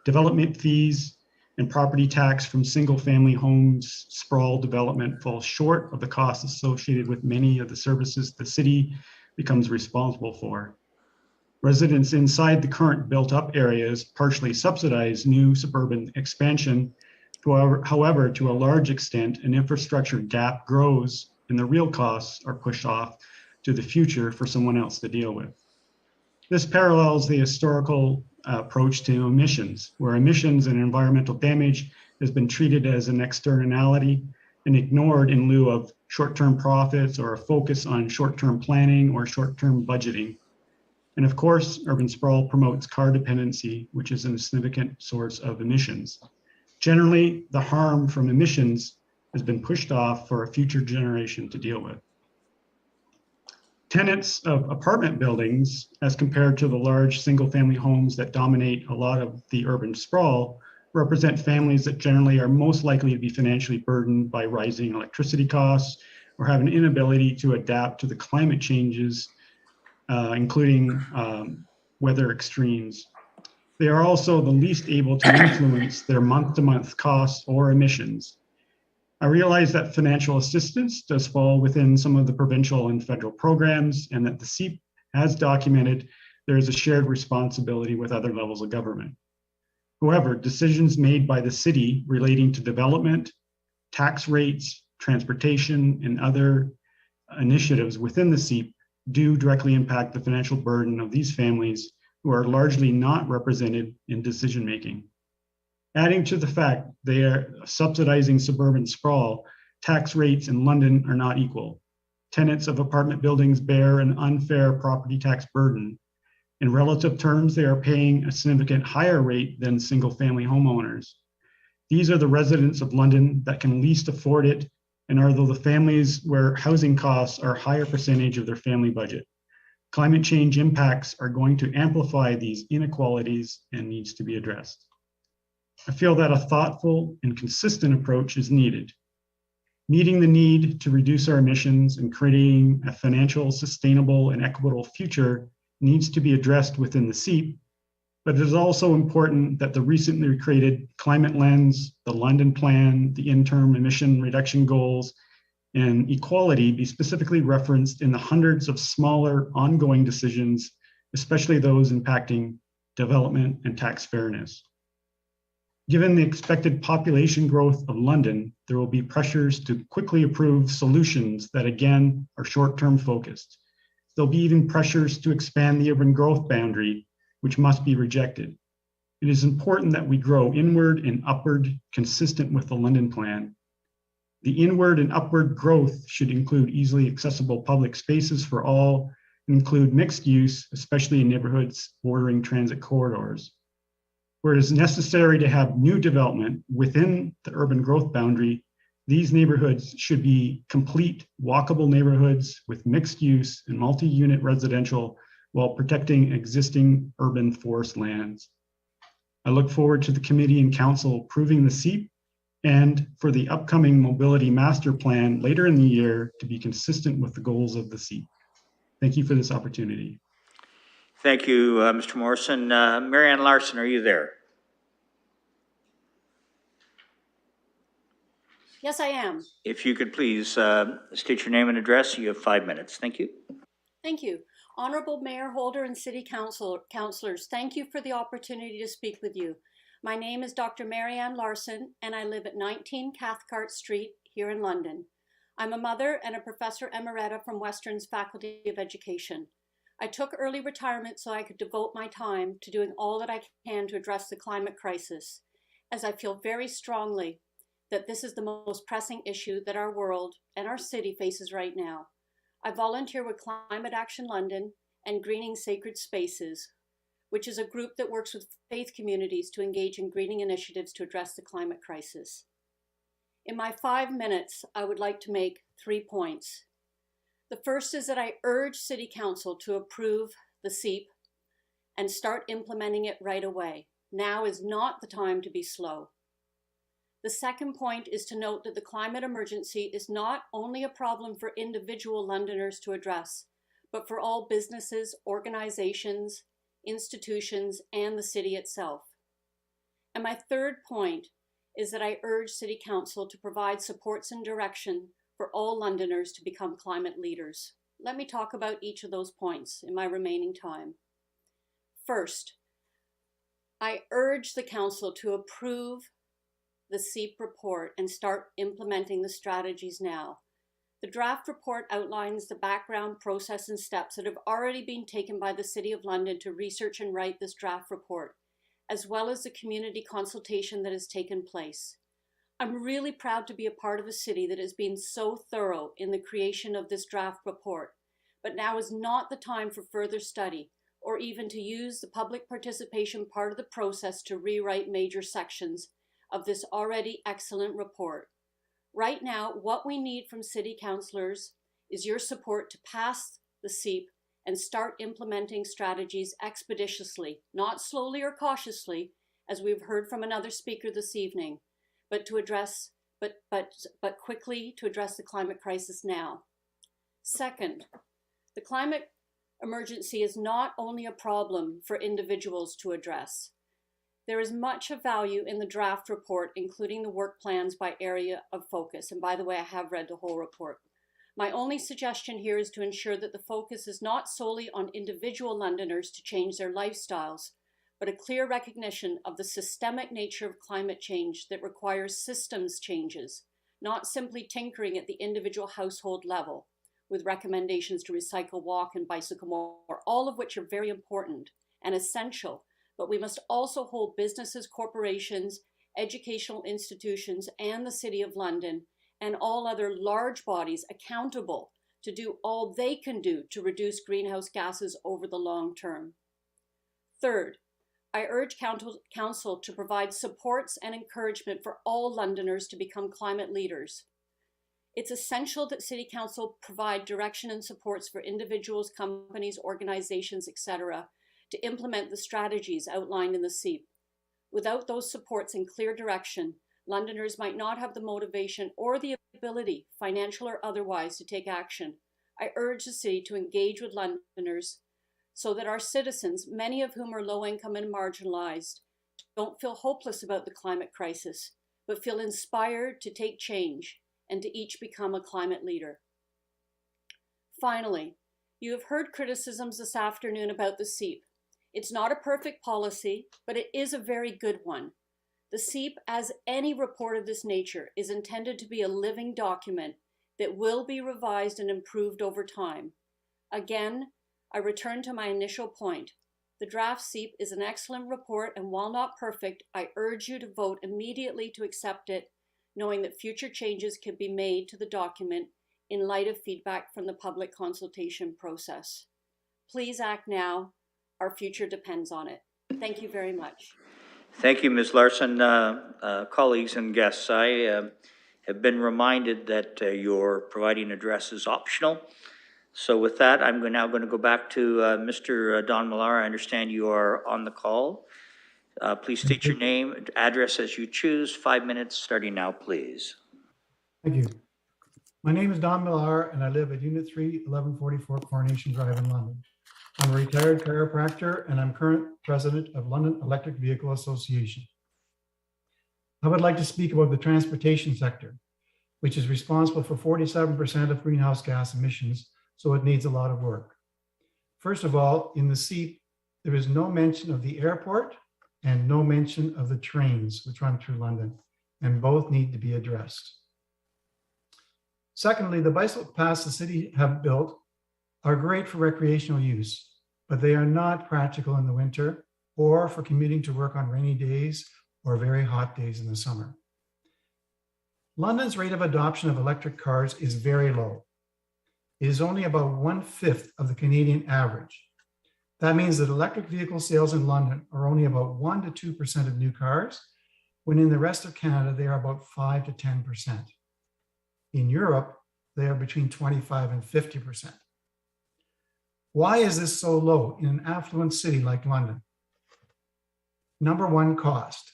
Development fees and property tax from single-family homes sprawl development falls short of the costs associated with many of the services the city becomes responsible for. Residents inside the current built-up areas partially subsidize new suburban expansion. However, to a large extent, an infrastructure gap grows and the real costs are pushed off to the future for someone else to deal with. This parallels the historical approach to emissions, where emissions and environmental damage has been treated as an externality and ignored in lieu of short-term profits or a focus on short-term planning or short-term budgeting. And of course, urban sprawl promotes car dependency, which is a significant source of emissions. Generally, the harm from emissions has been pushed off for a future generation to deal with. Tenants of apartment buildings, as compared to the large single-family homes that dominate a lot of the urban sprawl, represent families that generally are most likely to be financially burdened by rising electricity costs or have an inability to adapt to the climate changes, including weather extremes. They are also the least able to influence their month-to-month costs or emissions. I realize that financial assistance does fall within some of the provincial and federal programs, and that the CEAP has documented there is a shared responsibility with other levels of government. However, decisions made by the city relating to development, tax rates, transportation, and other initiatives within the CEAP do directly impact the financial burden of these families who are largely not represented in decision-making. Adding to the fact they are subsidizing suburban sprawl, tax rates in London are not equal. tenants of apartment buildings bear an unfair property tax burden. In relative terms, they are paying a significant higher rate than single-family homeowners. These are the residents of London that can least afford it and are the families where housing costs are a higher percentage of their family budget. Climate change impacts are going to amplify these inequalities and needs to be addressed. I feel that a thoughtful and consistent approach is needed. Meeting the need to reduce our emissions and creating a financial, sustainable, and equitable future needs to be addressed within the SEEP, but it is also important that the recently created Climate Lens, the London Plan, the interim emission reduction goals, and equality be specifically referenced in the hundreds of smaller ongoing decisions, especially those impacting development and tax fairness. Given the expected population growth of London, there will be pressures to quickly approve solutions that again are short-term focused. There'll be even pressures to expand the urban growth boundary, which must be rejected. It is important that we grow inward and upward consistent with the London Plan. The inward and upward growth should include easily accessible public spaces for all, and include mixed use, especially in neighborhoods bordering transit corridors. Where it is necessary to have new development within the urban growth boundary, these neighborhoods should be complete walkable neighborhoods with mixed use and multi-unit residential while protecting existing urban forest lands. I look forward to the committee and council approving the SEEP and for the upcoming mobility master plan later in the year to be consistent with the goals of the SEEP. Thank you for this opportunity. Thank you, Mr. Morrison. Marianne Larson, are you there? Yes, I am. If you could please state your name and address, you have 5 minutes. Thank you. Thank you. Honorable Mayor Holder and City Councilors, thank you for the opportunity to speak with you. My name is Dr. Marianne Larson, and I live at 19 Cathcart Street here in London. I'm a mother and a professor emerita from Western's Faculty of Education. I took early retirement so I could devote my time to doing all that I can to address the climate crisis, as I feel very strongly that this is the most pressing issue that our world and our city faces right now. I volunteer with Climate Action London and Greening Sacred Spaces, which is a group that works with faith communities to engage in greening initiatives to address the climate crisis. In my 5 minutes, I would like to make 3 points. The first is that I urge City Council to approve the SEEP and start implementing it right away. Now is not the time to be slow. The second point is to note that the climate emergency is not only a problem for individual Londoners to address, but for all businesses, organizations, institutions, and the city itself. And my third point is that I urge City Council to provide supports and direction for all Londoners to become climate leaders. Let me talk about each of those points in my remaining time. First, I urge the Council to approve the SEEP report and start implementing the strategies now. The draft report outlines the background, process, and steps that have already been taken by the City of London to research and write this draft report, as well as the community consultation that has taken place. I'm really proud to be a part of a city that has been so thorough in the creation of this draft report, but now is not the time for further study or even to use the public participation part of the process to rewrite major sections of this already excellent report. Right now, what we need from City Councillors is your support to pass the SEEP and start implementing strategies expeditiously, not slowly or cautiously, as we've heard from another speaker this evening, but to address, but quickly to address the climate crisis now. Second, the climate emergency is not only a problem for individuals to address. There is much of value in the draft report, including the work plans by area of focus. And by the way, I have read the whole report. My only suggestion here is to ensure that the focus is not solely on individual Londoners to change their lifestyles, but a clear recognition of the systemic nature of climate change that requires systems changes, not simply tinkering at the individual household level with recommendations to recycle, walk, and bicycle more, all of which are very important and essential. But we must also hold businesses, corporations, educational institutions, and the City of London and all other large bodies accountable to do all they can do to reduce greenhouse gases over the long term. Third, I urge Council to provide supports and encouragement for all Londoners to become climate leaders. It's essential that City Council provide direction and supports for individuals, companies, organizations, etc., to implement the strategies outlined in the CEEP. Without those supports and clear direction, Londoners might not have the motivation or the ability, financial or otherwise, to take action. I urge the City to engage with Londoners so that our citizens, many of whom are low income and marginalized, don't feel hopeless about the climate crisis, but feel inspired to take change and to each become a climate leader. Finally, you have heard criticisms this afternoon about the CEEP. It's not a perfect policy, but it is a very good one. The CEEP, as any report of this nature, is intended to be a living document that will be revised and improved over time. Again, I return to my initial point. The draft CEEP is an excellent report, and while not perfect, I urge you to vote immediately to accept it, knowing that future changes can be made to the document in light of feedback from the public consultation process. Please act now. Our future depends on it. Thank you very much. Thank you, Ms. Larson. Colleagues and guests, I have been reminded that your providing address is optional. So with that, I'm now going to go back to Mr. Don Millar. I understand you are on the call. Please state your name and address as you choose. 5 minutes starting now, please. Thank you. My name is Don Millar, and I live at Unit 3, 1144 Coronation Drive in London. I'm a retired chiropractor, and I'm current president of London Electric Vehicle Association. I would like to speak about the transportation sector, which is responsible for 47% of greenhouse gas emissions, so it needs a lot of work. First of all, in the CEEP, there is no mention of the airport and no mention of the trains which run through London, and both need to be addressed. Secondly, the bicycle paths the city have built are great for recreational use, but they are not practical in the winter or for commuting to work on rainy days or very hot days in the summer. London's rate of adoption of electric cars is very low. It is only about 1/5 of the Canadian average. That means that electric vehicle sales in London are only about 1 to 2% of new cars, when in the rest of Canada, they are about 5 to 10%. In Europe, they are between 25 and 50%. Why is this so low in an affluent city like London? Number one, cost.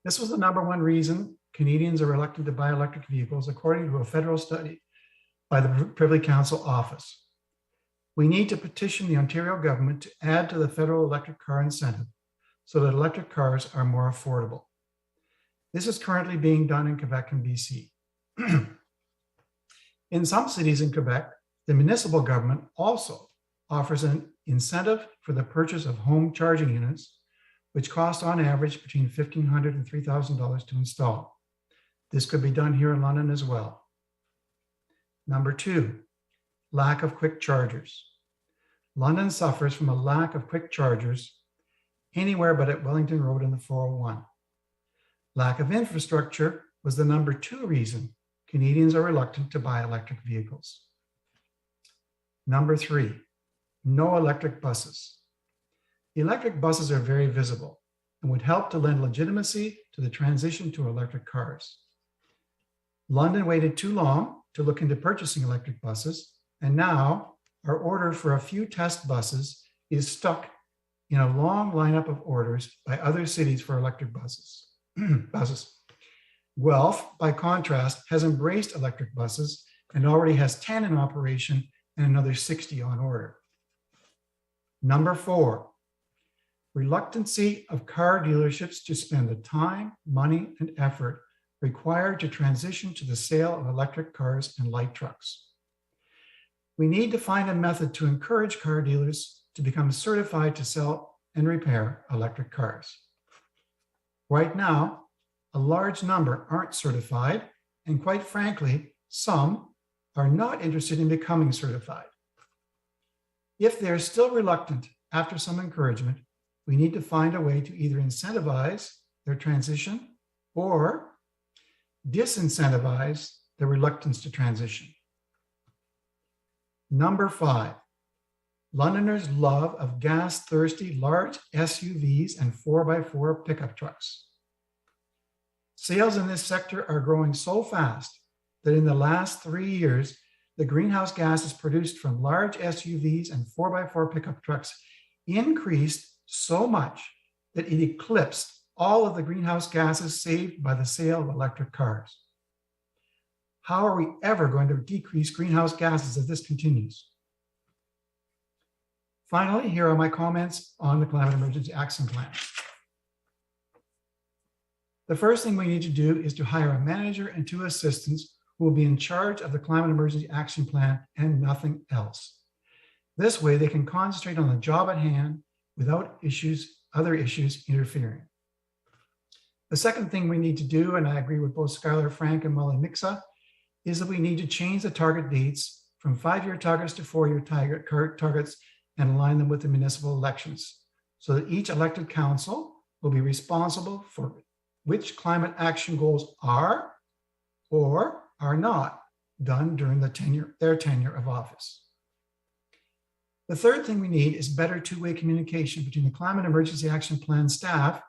This was the number one reason Canadians are reluctant to buy electric vehicles, according to a federal study by the Privy Council office. We need to petition the Ontario government to add to the federal electric car incentive so that electric cars are more affordable. This is currently being done in Quebec and BC. In some cities in Quebec, the municipal government also offers an incentive for the purchase of home charging units, which cost on average between $1,500 and $3,000 to install. This could be done here in London as well. Number two, lack of quick chargers. London suffers from a lack of quick chargers anywhere but at Wellington Road and the 401. Lack of infrastructure was the number two reason Canadians are reluctant to buy electric vehicles. Number three, no electric buses. Electric buses are very visible and would help to lend legitimacy to the transition to electric cars. London waited too long to look into purchasing electric buses, and now our order for a few test buses is stuck in a long lineup of orders by other cities for electric buses. Guelph, by contrast, has embraced electric buses and already has 10 in operation and another 60 on order. Number four, reluctancy of car dealerships to spend the time, money, and effort required to transition to the sale of electric cars and light trucks. We need to find a method to encourage car dealers to become certified to sell and repair electric cars. Right now, a large number aren't certified, and quite frankly, some are not interested in becoming certified. If they're still reluctant after some encouragement, we need to find a way to either incentivize their transition or disincentivize their reluctance to transition. Number 5, Londoners' love of gas-thirsty large SUVs and 4x4 pickup trucks. Sales in this sector are growing so fast that in the last 3 years, the greenhouse gases produced from large SUVs and 4x4 pickup trucks increased so much that it eclipsed all of the greenhouse gases saved by the sale of electric cars. How are we ever going to decrease greenhouse gases if this continues? Finally, here are my comments on the Climate Emergency Action Plan. The first thing we need to do is to hire a manager and 2 assistants who will be in charge of the Climate Emergency Action Plan and nothing else. This way, they can concentrate on the job at hand without other issues interfering. The second thing we need to do, and I agree with both Skylar Frank and Molly Mixa, is that we need to change the target dates from 5-year targets to 4-year targets and align them with the municipal elections so that each elected council will be responsible for which climate action goals are or are not done during their tenure of office. The third thing we need is better two-way communication between the Climate Emergency Action Plan staff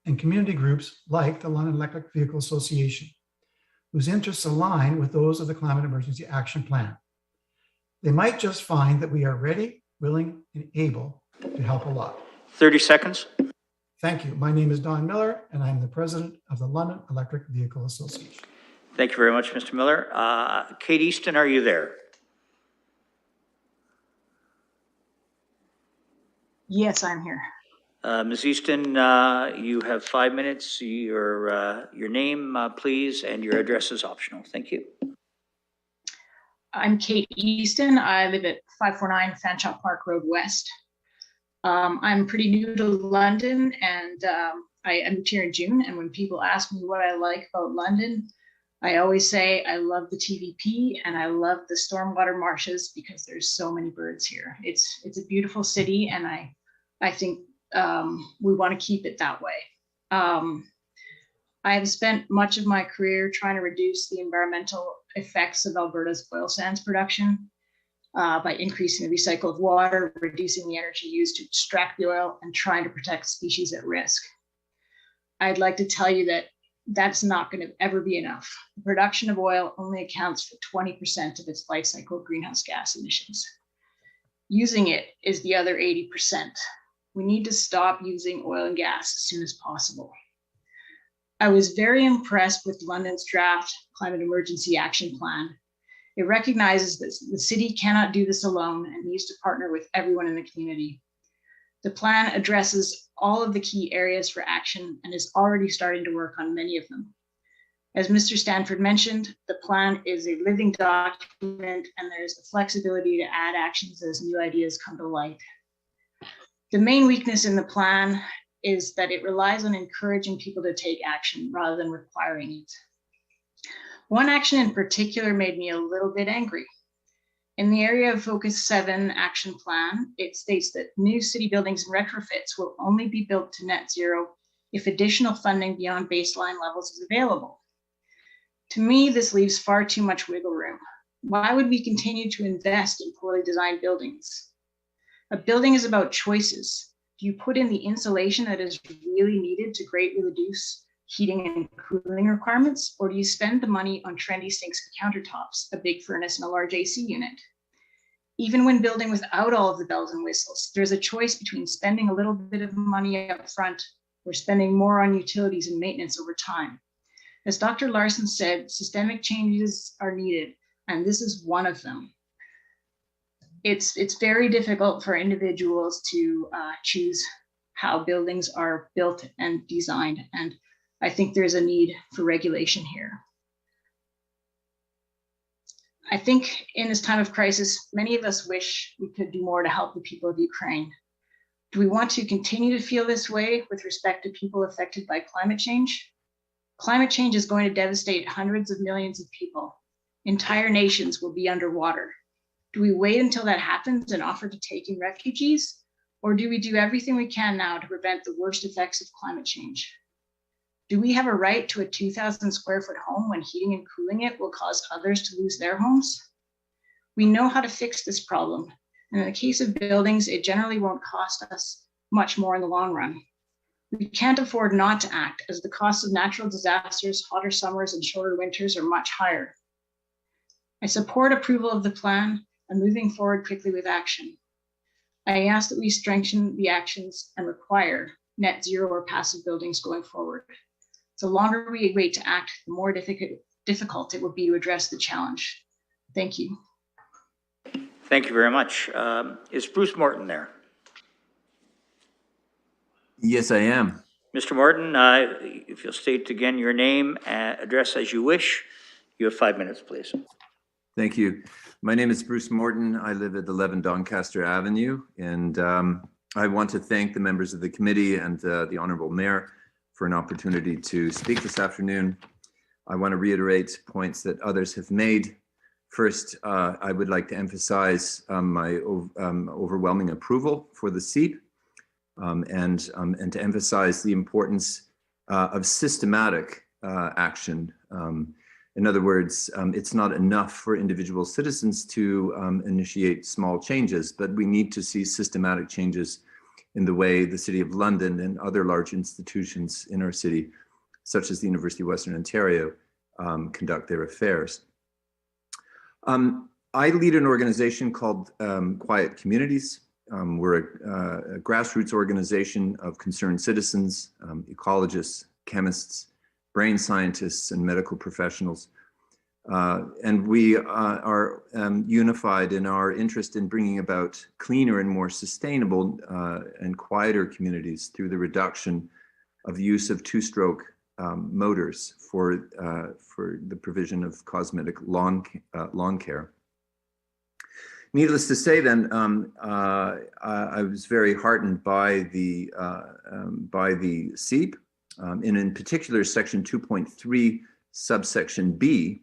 and community groups like the London Electric Vehicle Association, whose interests align with those of the Climate Emergency Action Plan. They might just find that we are ready, willing, and able to help a lot. 30 seconds. Thank you. My name is Don Millar, and I'm the president of the London Electric Vehicle Association. Thank you very much, Mr. Millar. Kate Easton, are you there? Yes, I'm here. Ms. Easton, you have 5 minutes. Your name, please, and your address is optional. Thank you. I'm Kate Easton. I live at 549 Fanshawe Park Road West. I'm pretty new to London, and I moved here in June. And when people ask me what I like about London, I always say I love the TVP and I love the stormwater marshes because there's so many birds here. It's a beautiful city, and I think we want to keep it that way. I have spent much of my career trying to reduce the environmental effects of Alberta's oil sands production by increasing the recycled water, reducing the energy used to extract the oil, and trying to protect species at risk. I'd like to tell you that that's not going to ever be enough. The production of oil only accounts for 20% of its life cycle greenhouse gas emissions. Using it is the other 80%. We need to stop using oil and gas as soon as possible. I was very impressed with London's draft Climate Emergency Action Plan. It recognizes that the city cannot do this alone and needs to partner with everyone in the community. The plan addresses all of the key areas for action and is already starting to work on many of them. As Mr. Stanford mentioned, the plan is a living document, and there's the flexibility to add actions as new ideas come to light. The main weakness in the plan is that it relies on encouraging people to take action rather than requiring it. One action in particular made me a little bit angry. In the area of Focus 7 action plan, it states that new city buildings and retrofits will only be built to net zero if additional funding beyond baseline levels is available. To me, this leaves far too much wiggle room. Why would we continue to invest in poorly designed buildings? A building is about choices. Do you put in the insulation that is really needed to greatly reduce heating and cooling requirements, or do you spend the money on trendy sinks and countertops, a big furnace, and a large AC unit? Even when building without all of the bells and whistles, there's a choice between spending a little bit of money up front or spending more on utilities and maintenance over time. As Dr. Larson said, systemic changes are needed, and this is one of them. It's very difficult for individuals to choose how buildings are built and designed, and I think there's a need for regulation here. I think in this time of crisis, many of us wish we could do more to help the people of Ukraine. Do we want to continue to feel this way with respect to people affected by climate change? Climate change is going to devastate hundreds of millions of people. Entire nations will be underwater. Do we wait until that happens and offer to take in refugees? Or do we do everything we can now to prevent the worst effects of climate change? Do we have a right to a 2,000 square foot home when heating and cooling it will cause others to lose their homes? We know how to fix this problem. And in the case of buildings, it generally won't cost us much more in the long run. We can't afford not to act, as the costs of natural disasters, hotter summers, and shorter winters are much higher. I support approval of the plan and moving forward quickly with action. I ask that we strengthen the actions and require net zero or passive buildings going forward. The longer we wait to act, the more difficult it will be to address the challenge. Thank you. Thank you very much. Is Bruce Morton there? Yes, I am. Mr. Morton, if you'll state again your name and address as you wish, you have 5 minutes, please. Thank you. My name is Bruce Morton. I live at 11 Doncaster Avenue, and I want to thank the members of the committee and the Honourable Mayor for an opportunity to speak this afternoon. I want to reiterate points that others have made. First, I would like to emphasize my overwhelming approval for the SEEP. And to emphasize the importance of systematic action. In other words, it's not enough for individual citizens to initiate small changes, but we need to see systematic changes in the way the City of London and other large institutions in our city, such as the University of Western Ontario, conduct their affairs. I lead an organization called Quiet Communities. We're a grassroots organization of concerned citizens, ecologists, chemists, brain scientists, and medical professionals. And we are unified in our interest in bringing about cleaner and more sustainable and quieter communities through the reduction of the use of two-stroke motors for the provision of cosmetic lawn care. Needless to say, then, I was very heartened by the SEEP, and in particular, Section 2.3, subsection B,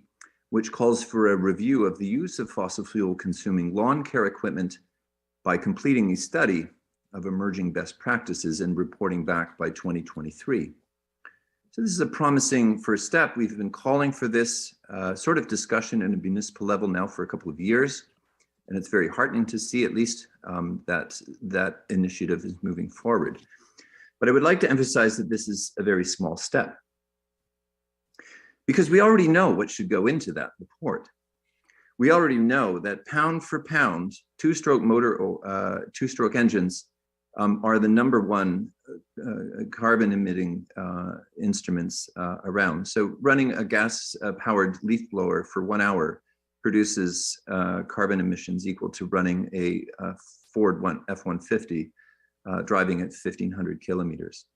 which calls for a review of the use of fossil fuel-consuming lawn care equipment by completing a study of emerging best practices and reporting back by 2023. So this is a promising first step. We've been calling for this sort of discussion at a municipal level now for a couple of years. And it's very heartening to see at least that initiative is moving forward. But I would like to emphasize that this is a very small step, because we already know what should go into that report. We already know that pound for pound, two-stroke engines are the #1 carbon emitting instruments around. So running a gas powered leaf blower for 1 hour produces carbon emissions equal to running a Ford F-150 driving at 1,500 kilometers.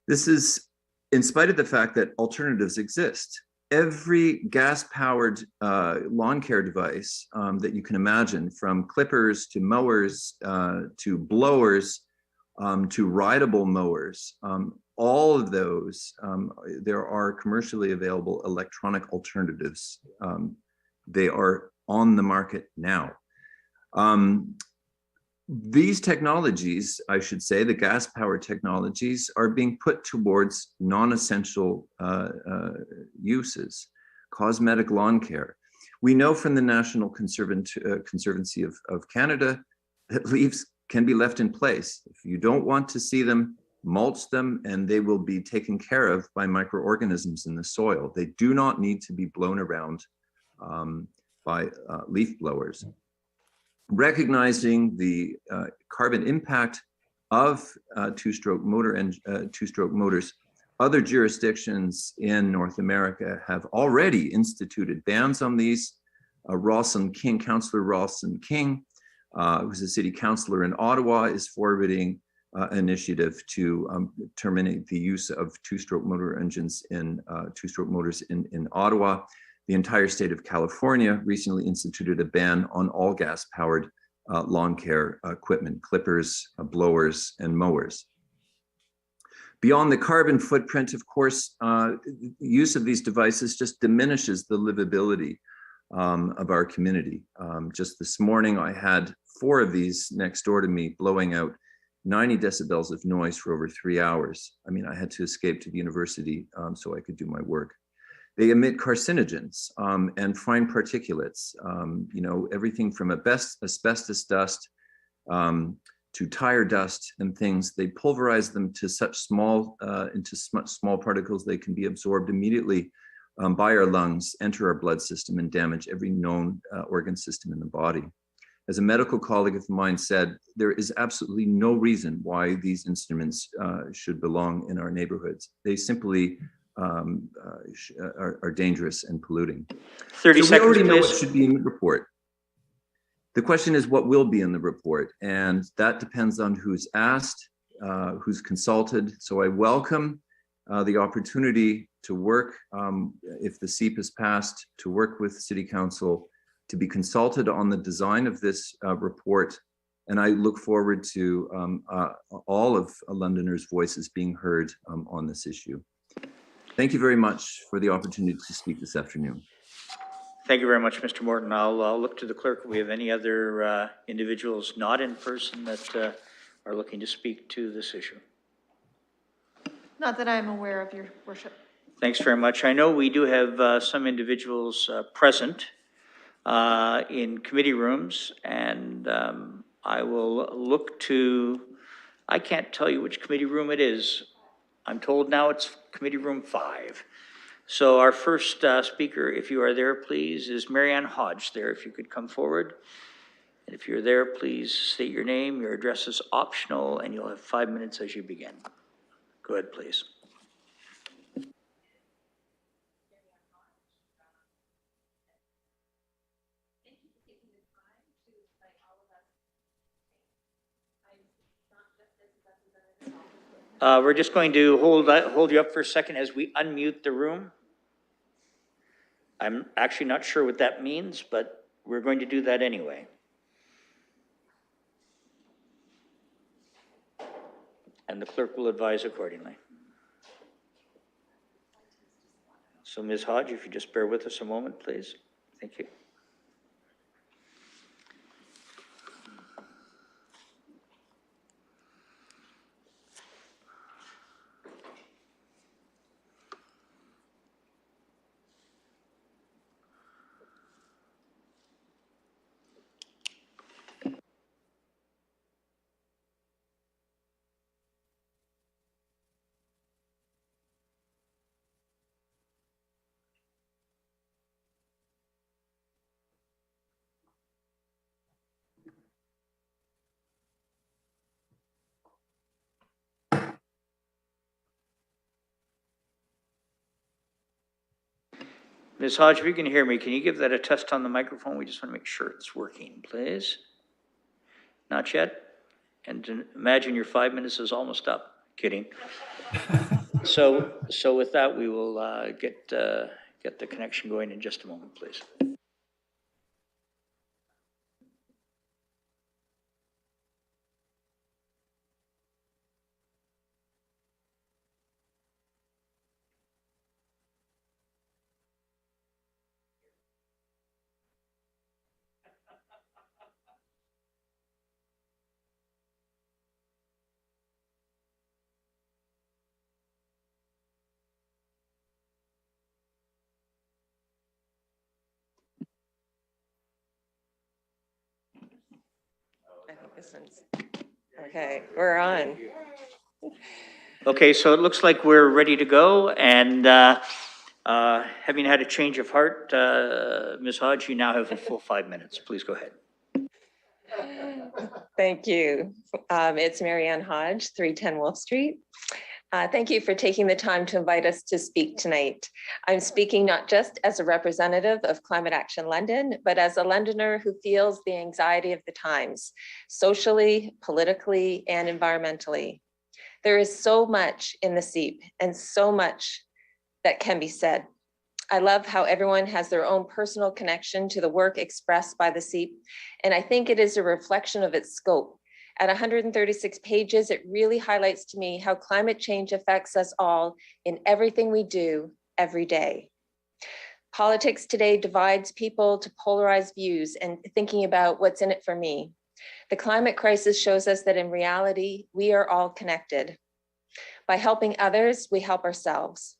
This is in spite of the fact that alternatives exist. Every gas-powered lawn care device that you can imagine, from clippers to mowers to blowers to rideable mowers, all of those, there are commercially available electronic alternatives. They are on the market now. These technologies, I should say, the gas-powered technologies, are being put towards non-essential uses, cosmetic lawn care. We know from the National Conservancy of Canada that leaves can be left in place. If you don't want to see them, mulch them, and they will be taken care of by microorganisms in the soil. They do not need to be blown around by leaf blowers. Recognizing the carbon impact of two-stroke motors, other jurisdictions in North America have already instituted bans on these. Councillor Rawson King, who's a city councillor in Ottawa, is forwarding an initiative to terminate the use of two-stroke motor engines in two-stroke motors in Ottawa. The entire state of California recently instituted a ban on all gas-powered lawn care equipment, clippers, blowers, and mowers. Beyond the carbon footprint, of course, use of these devices just diminishes the livability of our community. Just this morning, I had 4 of these next door to me blowing out 90 decibels of noise for over 3 hours. I mean, I had to escape to the university so I could do my work. They emit carcinogens and fine particulates, everything from asbestos dust to tire dust and things. They pulverize them to such small particles they can be absorbed immediately by our lungs, enter our blood system, and damage every known organ system in the body. As a medical colleague of mine said, there is absolutely no reason why these instruments should belong in our neighborhoods. They simply are dangerous and polluting. 30 so seconds, we already know please. what should be in the report. The question is what will be in the report, and that depends on who's asked, who's consulted. So I welcome the opportunity to work, if the SEEP is passed, to work with City Council, to be consulted on the design of this report. And I look forward to all of Londoners' voices being heard on this issue. Thank you very much for the opportunity to speak this afternoon. Thank you very much, Mr. Morton. I'll look to the clerk if we have any other individuals not in person that are looking to speak to this issue. Not that I'm aware of, Your Worship. Thanks very much. I know we do have some individuals present in committee rooms, and I will look to, I can't tell you which committee room it is. I'm told now it's committee room 5. So our first speaker, if you are there, please, is Marianne Hodge there. If you could come forward. And if you're there, please state your name. Your address is optional, and you'll have 5 minutes as you begin. Go ahead, please. We're just going to hold you up for a second as we unmute the room. I'm actually not sure what that means, but we're going to do that anyway. And the clerk will advise accordingly. So Ms. Hodge, if you just bear with us a moment, please. Thank you. Ms. Hodge, if you can hear me, can you give that a test on the microphone? We just want to make sure it's working, please. Not yet? And imagine your 5 minutes is almost up. Kidding. So with that, we will get the connection going in just a moment, please. I think this one's, okay, we're on. Okay, so it looks like we're ready to go, and having had a change of heart, Ms. Hodge, you now have a full 5 minutes. Please go ahead. Thank you. It's Marianne Hodge, 310 Wolf Street. Thank you for taking the time to invite us to speak tonight. I'm speaking not just as a representative of Climate Action London, but as a Londoner who feels the anxiety of the times, socially, politically, and environmentally. There is so much in the SEEP and so much that can be said. I love how everyone has their own personal connection to the work expressed by the SEEP, and I think it is a reflection of its scope. At 136 pages, it really highlights to me how climate change affects us all in everything we do every day. Politics today divides people to polarized views and thinking about what's in it for me. The climate crisis shows us that in reality, we are all connected. By helping others, we help ourselves.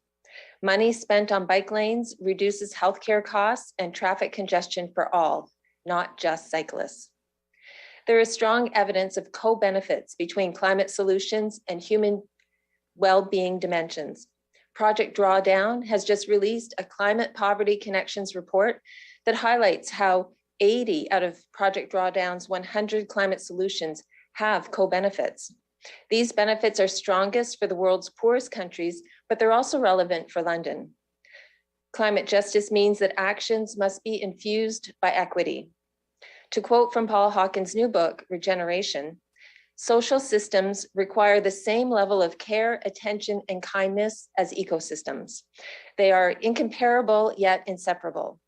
Money spent on bike lanes reduces healthcare costs and traffic congestion for all, not just cyclists. There is strong evidence of co-benefits between climate solutions and human well-being dimensions. Project Drawdown has just released a Climate Poverty Connections report that highlights how 80 out of Project Drawdown's 100 climate solutions have co-benefits. These benefits are strongest for the world's poorest countries, but they're also relevant for London. Climate justice means that actions must be infused by equity. To quote from Paul Hawkins' new book, Regeneration, social systems require the same level of care, attention, and kindness as ecosystems. They are incomparable yet inseparable.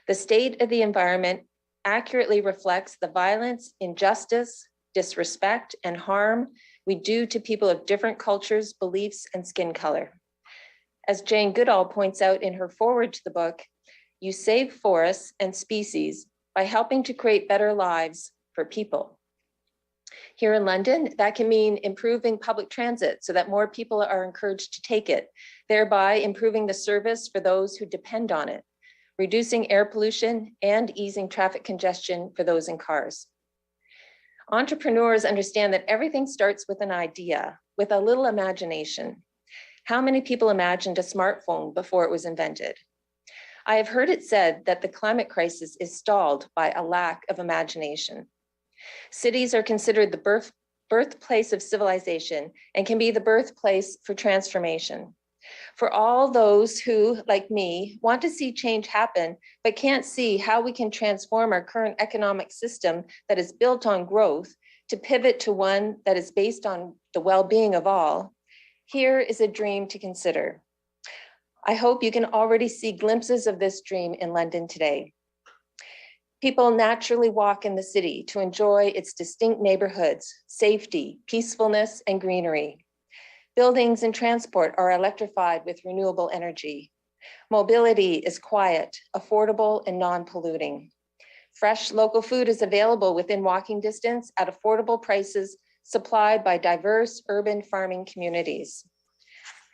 The state of the environment accurately reflects the violence, injustice, disrespect, and harm we do to people of different cultures, beliefs, and skin color. As Jane Goodall points out in her foreword to the book, you save forests and species by helping to create better lives for people. Here in London, that can mean improving public transit so that more people are encouraged to take it, thereby improving the service for those who depend on it, reducing air pollution and easing traffic congestion for those in cars. Entrepreneurs understand that everything starts with an idea, with a little imagination. How many people imagined a smartphone before it was invented? I have heard it said that the climate crisis is stalled by a lack of imagination. Cities are considered the birthplace of civilization and can be the birthplace for transformation. For all those who, like me, want to see change happen, but can't see how we can transform our current economic system that is built on growth to pivot to one that is based on the well-being of all, here is a dream to consider. I hope you can already see glimpses of this dream in London today. People naturally walk in the city to enjoy its distinct neighborhoods, safety, peacefulness, and greenery. Buildings and transport are electrified with renewable energy. Mobility is quiet, affordable, and non-polluting. Fresh local food is available within walking distance at affordable prices supplied by diverse urban farming communities.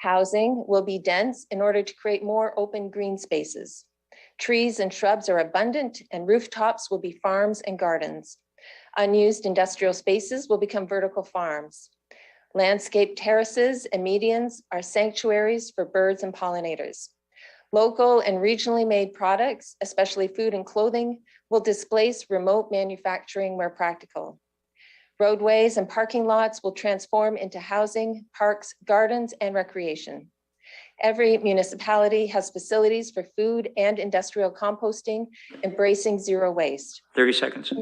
Housing will be dense in order to create more open green spaces. Trees and shrubs are abundant, and rooftops will be farms and gardens. Unused industrial spaces will become vertical farms. Landscape terraces and medians are sanctuaries for birds and pollinators. Local and regionally made products, especially food and clothing, will displace remote manufacturing where practical. Roadways and parking lots will transform into housing, parks, gardens, and recreation. Every municipality has facilities for food and industrial composting, embracing zero waste. 30 seconds.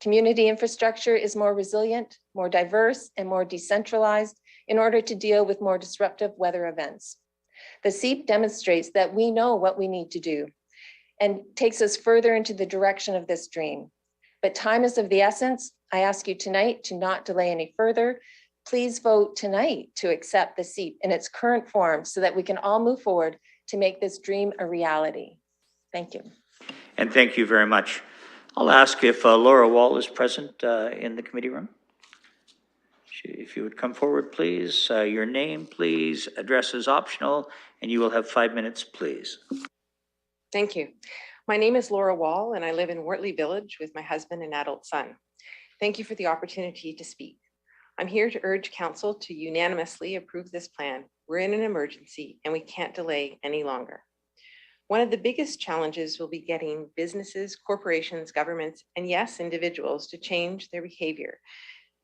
Community infrastructure is more resilient, more diverse, and more decentralized in order to deal with more disruptive weather events. The SEEP demonstrates that we know what we need to do and takes us further into the direction of this dream. But time is of the essence. I ask you tonight to not delay any further. Please vote tonight to accept the SEEP in its current form so that we can all move forward to make this dream a reality. Thank you. And thank you very much. I'll ask if Laura Wall is present in the committee room. If you would come forward, please. Your name, please. Address is optional, and you will have 5 minutes, please. Thank you. My name is Laura Wall, and I live in Wortley Village with my husband and adult son. Thank you for the opportunity to speak. I'm here to urge council to unanimously approve this plan. We're in an emergency, and we can't delay any longer. One of the biggest challenges will be getting businesses, corporations, governments, and yes, individuals to change their behavior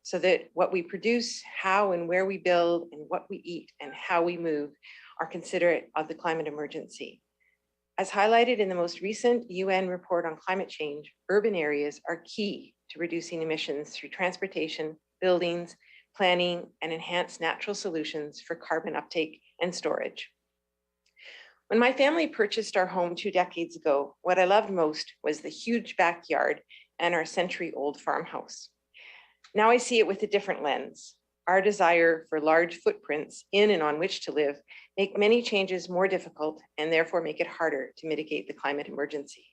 so that what we produce, how and where we build, and what we eat and how we move are considerate of the climate emergency. As highlighted in the most recent UN report on climate change, urban areas are key to reducing emissions through transportation, buildings, planning, and enhanced natural solutions for carbon uptake and storage. When my family purchased our home 2 decades ago, what I loved most was the huge backyard and our century-old farmhouse. Now I see it with a different lens. Our desire for large footprints in and on which to live make many changes more difficult and therefore make it harder to mitigate the climate emergency.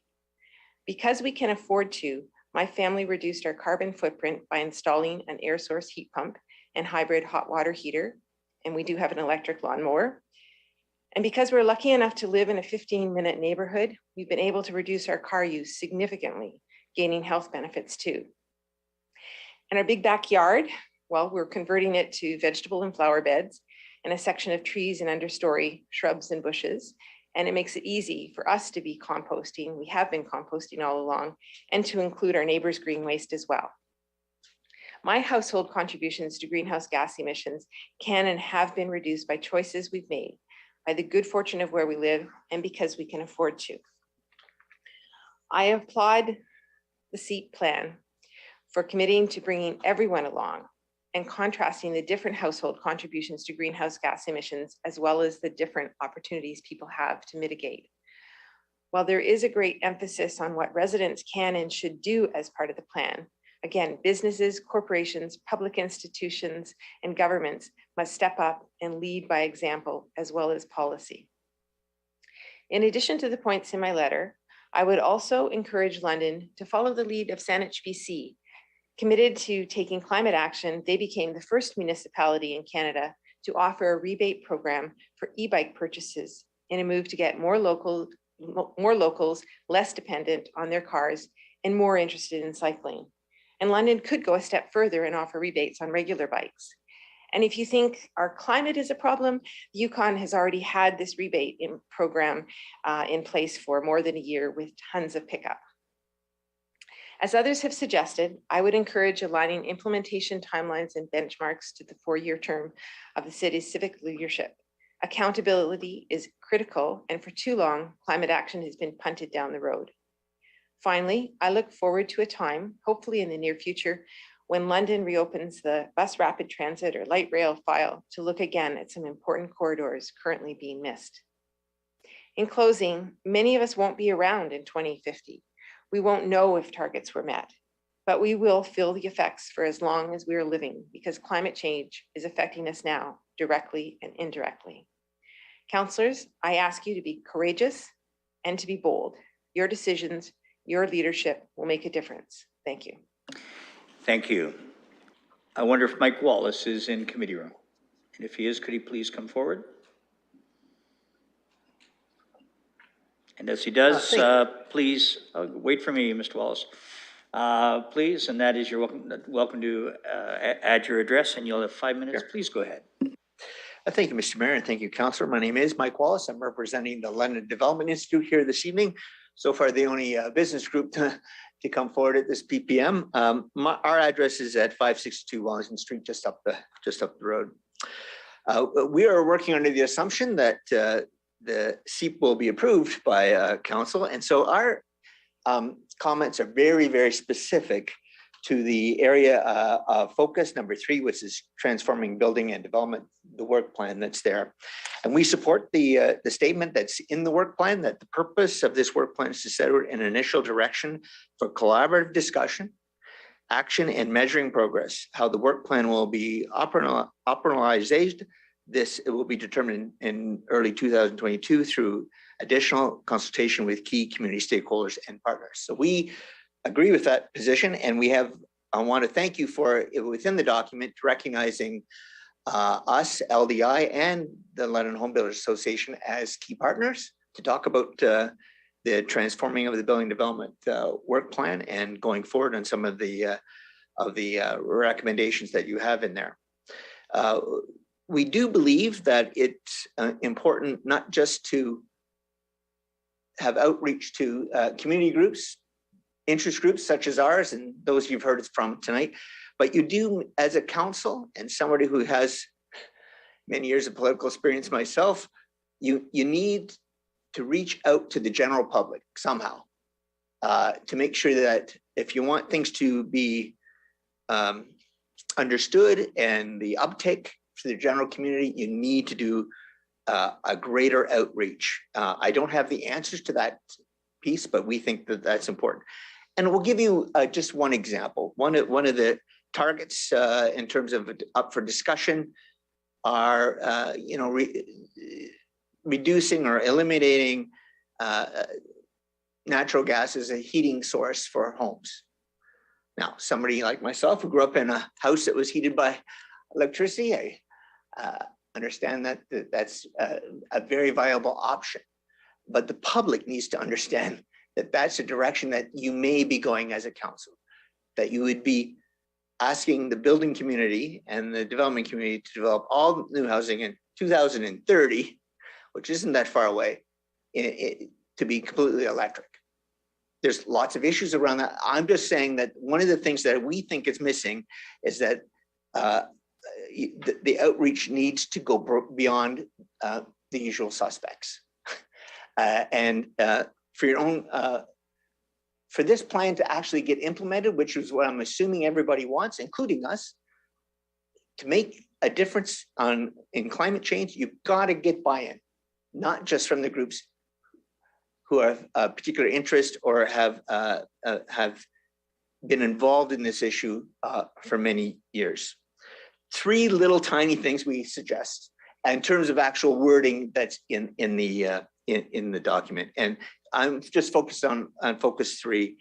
Because we can afford to, my family reduced our carbon footprint by installing an air source heat pump and hybrid hot water heater, and we do have an electric lawnmower. And because we're lucky enough to live in a 15-minute neighborhood, we've been able to reduce our car use significantly, gaining health benefits too. And our big backyard, well, we're converting it to vegetable and flower beds and a section of trees and understory shrubs and bushes. And it makes it easy for us to be composting. We have been composting all along, and to include our neighbors' green waste as well. My household contributions to greenhouse gas emissions can and have been reduced by choices we've made, by the good fortune of where we live, and because we can afford to. I applaud the SEAT plan for committing to bringing everyone along and contrasting the different household contributions to greenhouse gas emissions, as well as the different opportunities people have to mitigate. While there is a great emphasis on what residents can and should do as part of the plan, again, businesses, corporations, public institutions, and governments must step up and lead by example, as well as policy. In addition to the points in my letter, I would also encourage London to follow the lead of Saanich, BC. Committed to taking climate action, they became the first municipality in Canada to offer a rebate program for e-bike purchases in a move to get more locals less dependent on their cars and more interested in cycling. And London could go a step further and offer rebates on regular bikes. And if you think our climate is a problem, Yukon has already had this rebate program in place for more than a year with tons of pickup. As others have suggested, I would encourage aligning implementation timelines and benchmarks to the 4-year term of the city's civic leadership. Accountability is critical, and for too long, climate action has been punted down the road. Finally, I look forward to a time, hopefully in the near future, when London reopens the bus rapid transit or light rail file to look again at some important corridors currently being missed. In closing, many of us won't be around in 2050. We won't know if targets were met, but we will feel the effects for as long as we are living, because climate change is affecting us now, directly and indirectly. Councillors, I ask you to be courageous and to be bold. Your decisions, your leadership will make a difference. Thank you. Thank you. I wonder if Mike Wallace is in committee room. And if he is, could he please come forward? And as he does, please wait for me, Mr. Wallace. Please, and that is, you're welcome to add your address, and you'll have 5 minutes. Sure. Please go ahead. Thank you, Mr. Mayor, and thank you, Councillor. My name is Mike Wallace. I'm representing the London Development Institute here this evening. So far, the only business group to come forward at this PPM. Our address is at 562 Wellington Street, just up the road. We are working under the assumption that the SEAP will be approved by council, and so our comments are very, very specific to the area of focus number 3, which is transforming building and development, the work plan that's there. And we support the statement that's in the work plan, that the purpose of this work plan is to set an initial direction for collaborative discussion, action, and measuring progress. How the work plan will be operationalized, it will be determined in early 2022 through additional consultation with key community stakeholders and partners. So we agree with that position, and I want to thank you for within the document recognizing us, LDI, and the London Home Builders Association as key partners to talk about the transforming of the building development work plan and going forward on some of the recommendations that you have in there. We do believe that it's important not just to have outreach to community groups, interest groups such as ours and those you've heard from tonight, but you do, as a council and somebody who has many years of political experience myself, you need to reach out to the general public somehow to make sure that if you want things to be understood and the uptake for the general community, you need to do a greater outreach. I don't have the answers to that piece, but we think that that's important. And we'll give you just one example. One of the targets in terms of up for discussion are, reducing or eliminating natural gas as a heating source for homes. Now, somebody like myself who grew up in a house that was heated by electricity, understand that that's a very viable option. But the public needs to understand that that's a direction that you may be going as a council, that you would be asking the building community and the development community to develop all new housing in 2030, which isn't that far away, to be completely electric. There's lots of issues around that. I'm just saying that one of the things that we think is missing is that the outreach needs to go beyond the usual suspects. For your own, for this plan to actually get implemented, which is what I'm assuming everybody wants, including us, to make a difference in climate change, you've got to get buy-in, not just from the groups who have a particular interest or have been involved in this issue for many years. 3 little tiny things we suggest in terms of actual wording that's in the document, and I'm just focused on focus 3.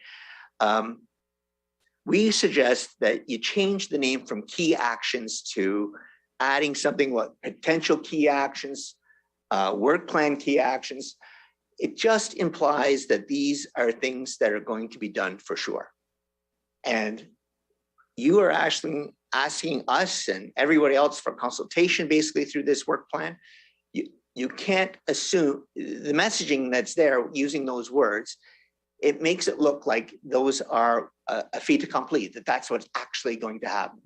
We suggest that you change the name from key actions to adding something like potential key actions, work plan key actions. It just implies that these are things that are going to be done for sure. And you are actually asking us and everybody else for consultation basically through this work plan. You can't assume the messaging that's there using those words, it makes it look like those are a fait accompli, that that's what's actually going to happen.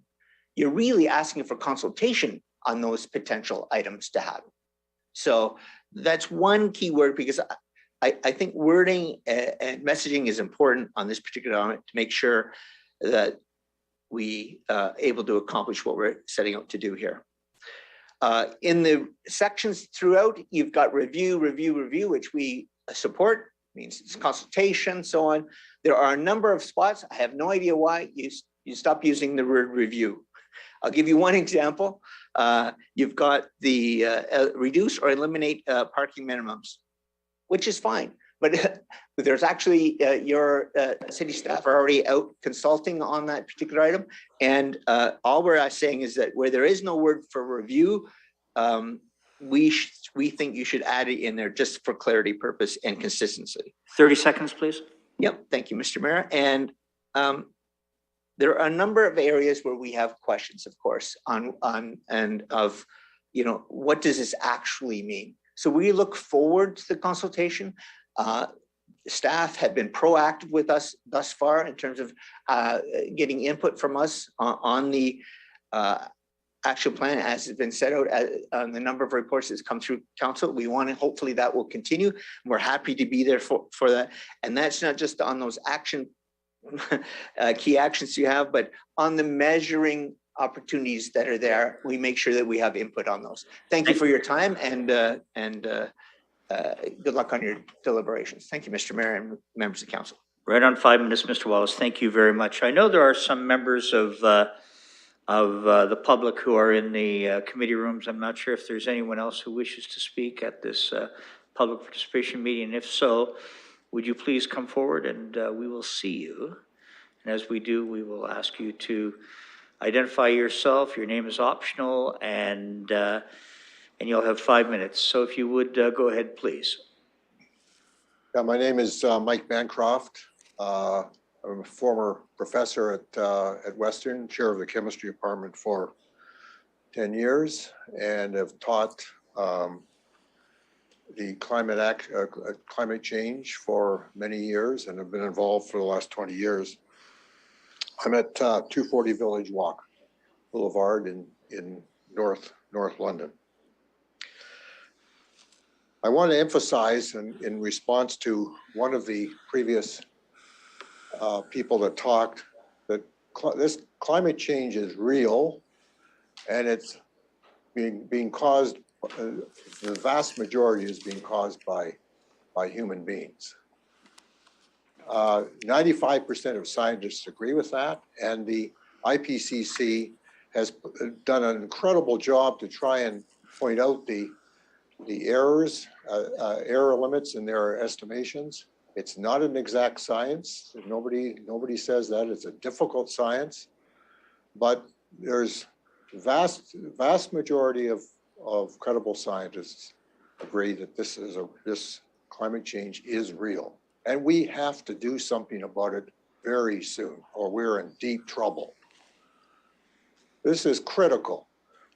You're really asking for consultation on those potential items to happen. So that's one key word, because I think wording and messaging is important on this particular element to make sure that we able to accomplish what we're setting out to do here. In the sections throughout, you've got review, which we support, means it's consultation, so on. There are a number of spots. I have no idea why you stop using the word review. I'll give you one example. You've got the reduce or eliminate parking minimums, which is fine. But there's actually your city staff are already out consulting on that particular item. And all we're saying is that where there is no word for review, we think you should add it in there just for clarity purpose and consistency. 30 seconds, please. Yep, thank you, Mr. Mayor. And there are a number of areas where we have questions, of course, what does this actually mean? So we look forward to the consultation. Staff have been proactive with us thus far in terms of getting input from us on the action plan as has been set out on the number of reports that's come through council. We want to, hopefully that will continue. We're happy to be there for that. And that's not just on those key actions you have, but on the measuring opportunities that are there, we make sure that we have input on those. Thank you for your time and good luck on your deliberations. Thank you, Mr. Mayor and members of council. Right on 5 minutes, Mr. Wallace. Thank you very much. I know there are some members of the public who are in the committee rooms. I'm not sure if there's anyone else who wishes to speak at this public participation meeting. If so, would you please come forward and we will see you. And as we do, we will ask you to identify yourself. Your name is optional, and you'll have 5 minutes. So if you would go ahead, please. Yeah, my name is Mike Bancroft. I'm a former professor at Western, chair of the chemistry department for 10 years, and have taught the climate change for many years, and have been involved for the last 20 years. I'm at 240 Village Walk Boulevard in North London. I want to emphasize in response to one of the previous people that talked that this climate change is real, and it's being caused, the vast majority is being caused by human beings. 95% of scientists agree with that, and the IPCC has done an incredible job to try and point out the error limits in their estimations. It's not an exact science. Nobody says that. It's a difficult science, but there's vast majority of of credible scientists agree that this climate change is real. And we have to do something about it very soon, or we're in deep trouble. This is critical.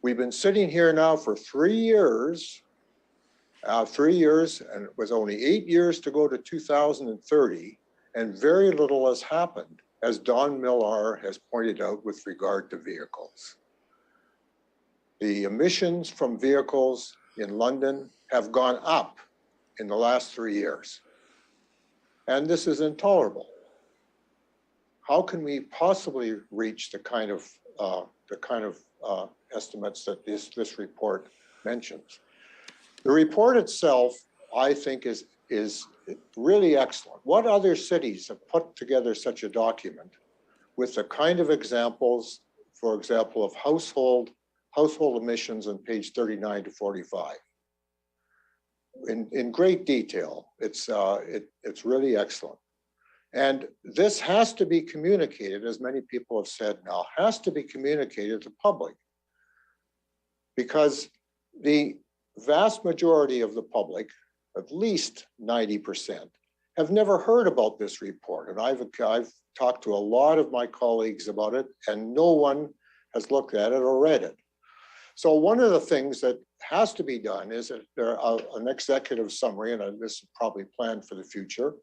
We've been sitting here now for 3 years, and it was only 8 years to go to 2030, and very little has happened, as Don Millar has pointed out with regard to vehicles. The emissions from vehicles in London have gone up in the last 3 years. And this is intolerable. How can we possibly reach the kind of estimates that this report mentions? The report itself, I think, is really excellent. What other cities have put together such a document with the kind of examples, for example, of household emissions on page 39 to 45? In great detail. It's really excellent. And this has to be communicated, as many people have said now, has to be communicated to the public, because the vast majority of the public, at least 90%, have never heard about this report. And I've talked to a lot of my colleagues about it, and no one has looked at it or read it. So one of the things that has to be done is that an executive summary, and this is probably planned for the future,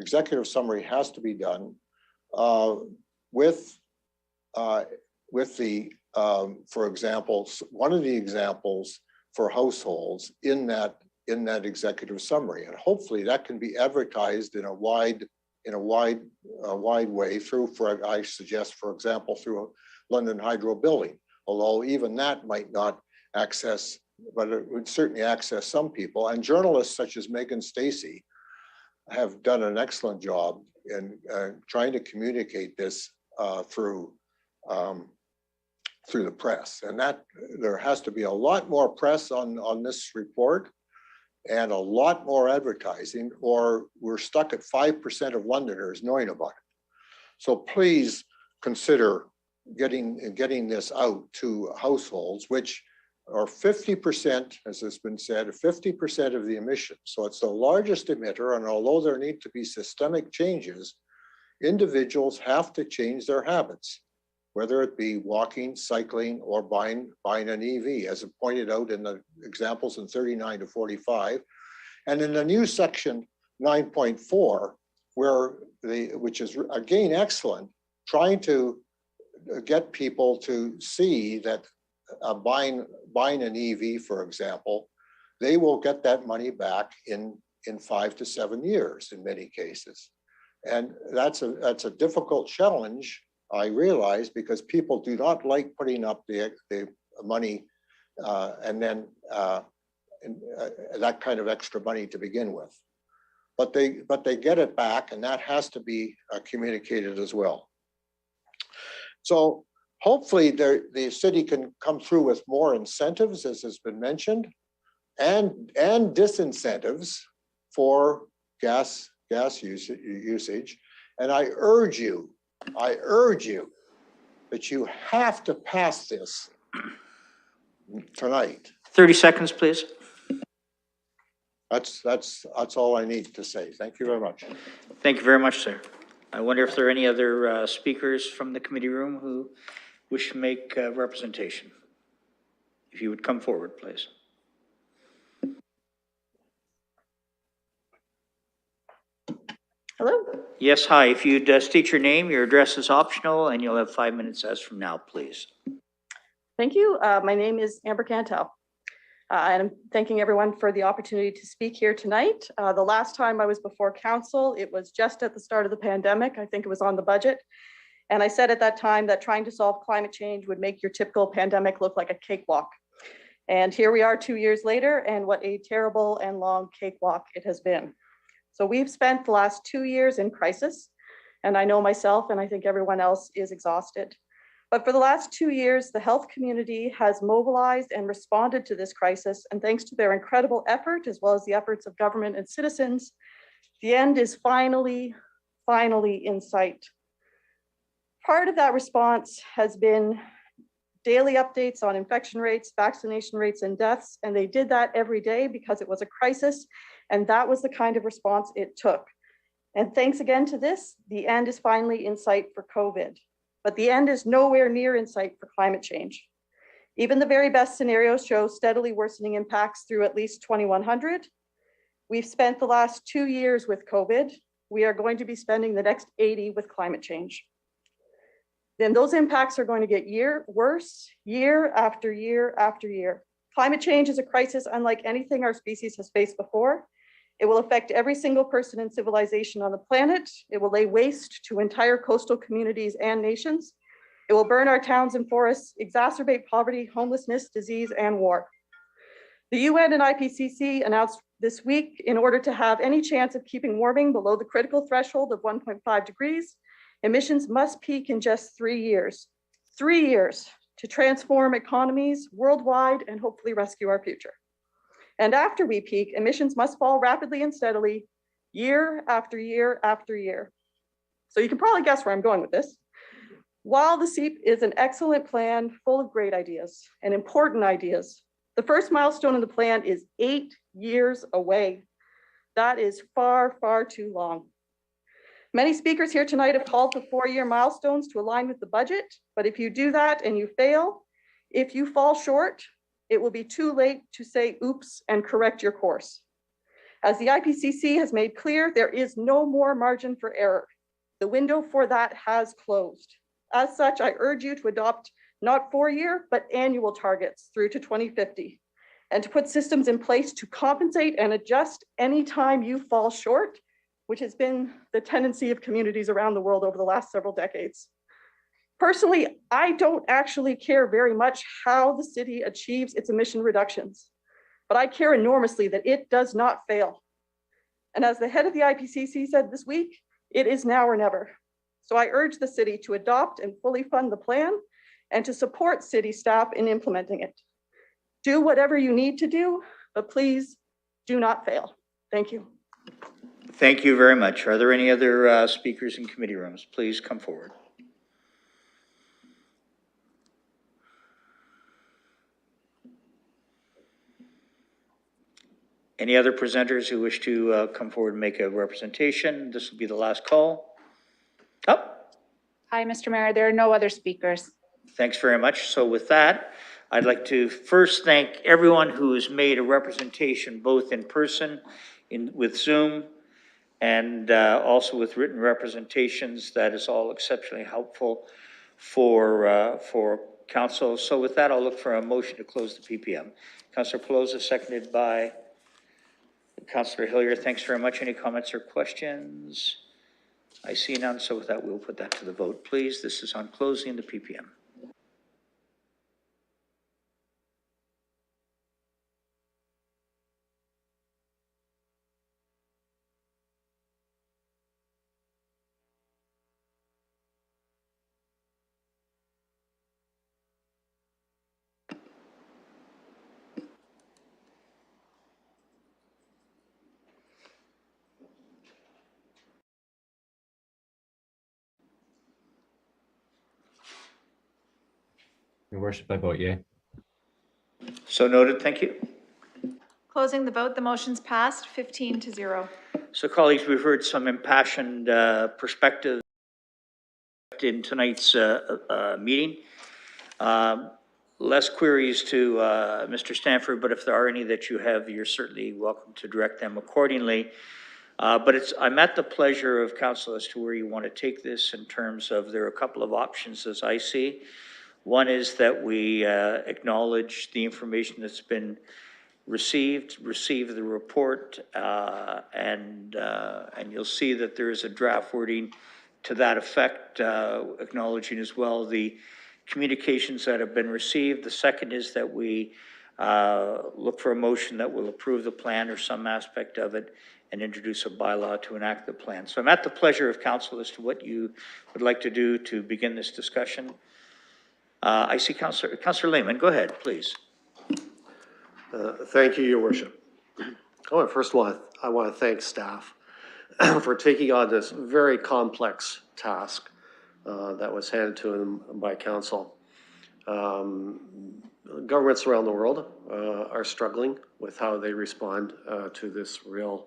executive summary has to be done with the, for example, one of the examples for households in that executive summary, and hopefully that can be advertised in a wide way through, I suggest, for example, through London Hydro Billing. Although even that might not access, but it would certainly access some people. And journalists such as Megan Stacey have done an excellent job in trying to communicate this through the press. And that there has to be a lot more press on this report and a lot more advertising, or we're stuck at 5% of Londoners knowing about it. So please consider getting this out to households, which are 50%, as has been said, 50% of the emissions. So it's the largest emitter, and although there need to be systemic changes, individuals have to change their habits, whether it be walking, cycling, or buying an EV, as pointed out in the examples in 39 to 45. And in the new section 9.4, which is again excellent, trying to get people to see that buying an EV, for example, they will get that money back in 5 to 7 years in many cases. And that's a difficult challenge, I realize, because people do not like putting up the money and then that kind of extra money to begin with. But they get it back, and that has to be communicated as well. So hopefully the city can come through with more incentives, as has been mentioned, and disincentives for gas usage. And I urge you that you have to pass this tonight. 30 seconds, please. That's all I need to say. Thank you very much. Thank you very much, sir. I wonder if there are any other speakers from the committee room who wish to make representation. If you would come forward, please. Hello. Yes, hi. If you'd state your name, your address is optional, and you'll have 5 minutes as from now, please. Thank you. My name is Amber Cantel. And I'm thanking everyone for the opportunity to speak here tonight. The last time I was before council, it was just at the start of the pandemic. I think it was on the budget. And I said at that time that trying to solve climate change would make your typical pandemic look like a cakewalk. And here we are 2 years later, and what a terrible and long cakewalk it has been. So we've spent the last 2 years in crisis, and I know myself, and I think everyone else is exhausted. But for the last 2 years, the health community has mobilized and responded to this crisis, and thanks to their incredible effort, as well as the efforts of government and citizens, the end is finally in sight. Part of that response has been daily updates on infection rates, vaccination rates, and deaths. And they did that every day because it was a crisis. And that was the kind of response it took. And thanks again to this, the end is finally in sight for COVID. But the end is nowhere near in sight for climate change. Even the very best scenarios show steadily worsening impacts through at least 2100. We've spent the last 2 years with COVID. We are going to be spending the next 80 with climate change. Then those impacts are going to get worse year after year after year. Climate change is a crisis unlike anything our species has faced before. It will affect every single person in civilization on the planet. It will lay waste to entire coastal communities and nations. It will burn our towns and forests, exacerbate poverty, homelessness, disease, and war. The UN and IPCC announced this week, in order to have any chance of keeping warming below the critical threshold of 1.5 degrees, emissions must peak in just 3 years. 3 years to transform economies worldwide and hopefully rescue our future. And after we peak, emissions must fall rapidly and steadily, year after year after year. So you can probably guess where I'm going with this. While the SEEP is an excellent plan full of great ideas and important ideas, the first milestone in the plan is 8 years away. That is far, far too long. Many speakers here tonight have called for 4-year milestones to align with the budget, but if you do that and you fail, if you fall short, it will be too late to say oops and correct your course. As the IPCC has made clear, there is no more margin for error. The window for that has closed. As such, I urge you to adopt not 4-year, but annual targets through to 2050, and to put systems in place to compensate and adjust anytime you fall short, which has been the tendency of communities around the world over the last several decades. Personally, I don't actually care very much how the city achieves its emission reductions, but I care enormously that it does not fail. And as the head of the IPCC said this week, it is now or never. So I urge the city to adopt and fully fund the plan and to support city staff in implementing it. Do whatever you need to do, but please do not fail. Thank you. Thank you very much. Are there any other speakers in committee rooms? Please come forward. Any other presenters who wish to come forward and make a representation? This will be the last call. Oh. Hi, Mr. Mayor. There are no other speakers. Thanks very much. So with that, I'd like to first thank everyone who has made a representation both in person with Zoom and also with written representations. That is all exceptionally helpful for council. So with that, I'll look for a motion to close the PPM. Councillor Pelosa, seconded by Councillor Hillier. Thanks very much. Any comments or questions? I see none. So with that, we'll put that to the vote, please. This is on closing the PPM. Your worship, I vote yea. So noted. Thank you. Closing the vote, the motion's passed 15-0. So colleagues, we've heard some impassioned perspectives in tonight's meeting. Less queries to Mr. Stanford, but if there are any that you have, you're certainly welcome to direct them accordingly. But I'm at the pleasure of council as to where you want to take this in terms of, there are a couple of options as I see. One is that we acknowledge the information that's been receive the report, and you'll see that there is a draft wording to that effect, acknowledging as well the communications that have been received. The second is that we look for a motion that will approve the plan or some aspect of it and introduce a bylaw to enact the plan. So I'm at the pleasure of council as to what you would like to do to begin this discussion. I see Councillor Lehman. Go ahead, please. Thank you, Your Worship. First of all, I want to thank staff for taking on this very complex task that was handed to them by council. Governments around the world are struggling with how they respond to this real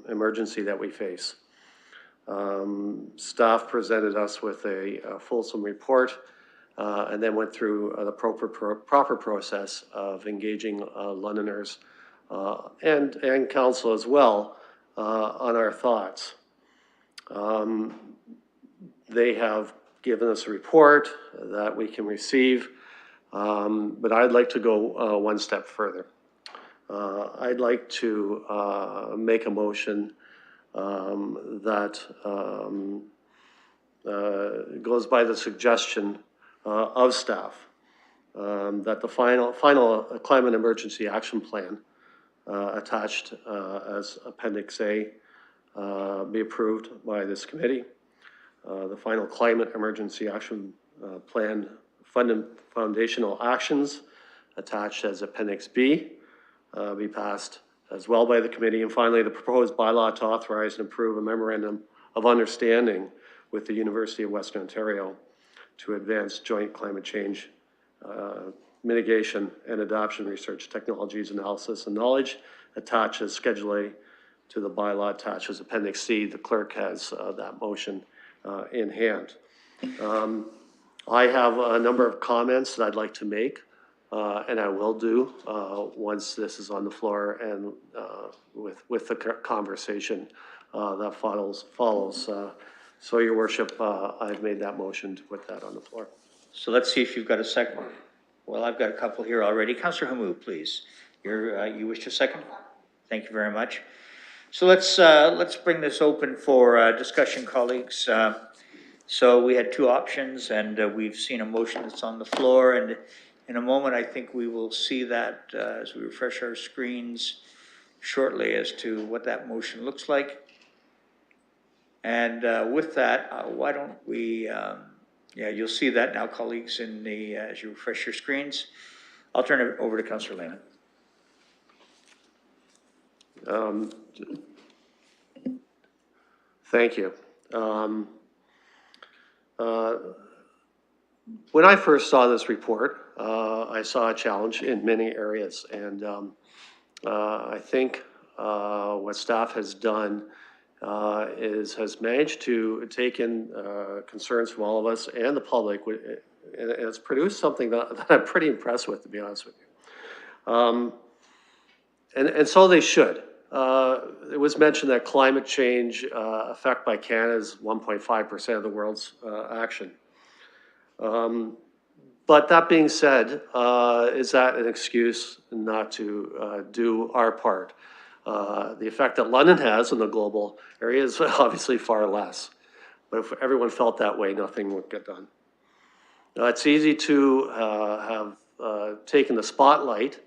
emergency that we face. Staff presented us with a fulsome report and then went through the proper process of engaging Londoners and council as well on our thoughts. They have given us a report that we can receive, but I'd like to go one step further. I'd like to make a motion that goes by the suggestion of staff that the final climate emergency action plan attached as Appendix A be approved by this committee. The final climate emergency action plan foundational actions attached as Appendix B be passed as well by the committee. And finally, the proposed bylaw to authorize and approve a memorandum of understanding with the University of Western Ontario to advance joint climate change mitigation and adoption research technologies, analysis, and knowledge attached as Schedule A to the bylaw attached as Appendix C. The clerk has that motion in hand. I have a number of comments that I'd like to make, and I will do once this is on the floor and with the conversation that follows. So, Your Worship, I've made that motion to put that on the floor. So let's see if you've got a second. Well, I've got a couple here already. Councillor Hamou, please. You wish to second? Thank you very much. So let's bring this open for discussion, colleagues. So we had two options, and we've seen a motion that's on the floor. And in a moment, I think we will see that as we refresh our screens shortly as to what that motion looks like. And with that, why don't we? Yeah, you'll see that now, colleagues, in the as you refresh your screens. I'll turn it over to Councillor Lehman. Thank you. When I first saw this report, I saw a challenge in many areas, and I think what staff has done has managed to take in concerns from all of us and the public, and it's produced something that I'm pretty impressed with, to be honest with you. And so they should. It was mentioned that climate change effect by Canada is 1.5% of the world's action. But that being said, is that an excuse not to do our part? The effect that London has in the global area is obviously far less. But if everyone felt that way, nothing would get done. It's easy to have taken the spotlight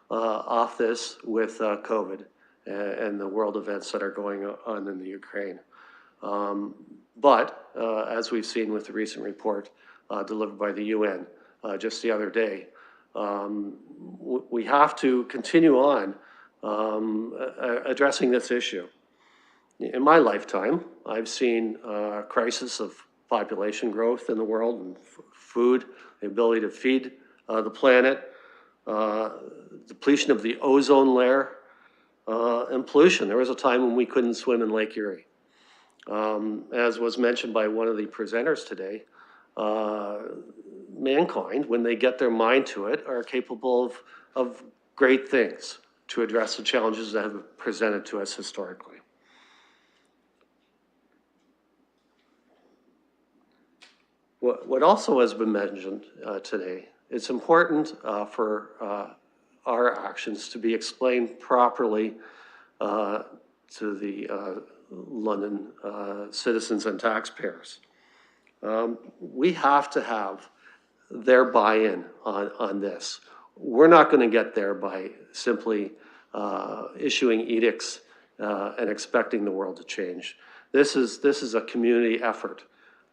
off this with COVID and the world events that are going on in the Ukraine. But as we've seen with the recent report delivered by the UN just the other day, we have to continue on addressing this issue. In my lifetime, I've seen a crisis of population growth in the world and food, the ability to feed the planet, depletion of the ozone layer, and pollution. There was a time when we couldn't swim in Lake Erie. As was mentioned by one of the presenters today, mankind, when they get their mind to it, are capable of great things to address the challenges that have been presented to us historically. What also has been mentioned today, it's important for our actions to be explained properly to the London citizens and taxpayers. We have to have their buy-in on this. We're not going to get there by simply issuing edicts and expecting the world to change. This is a community effort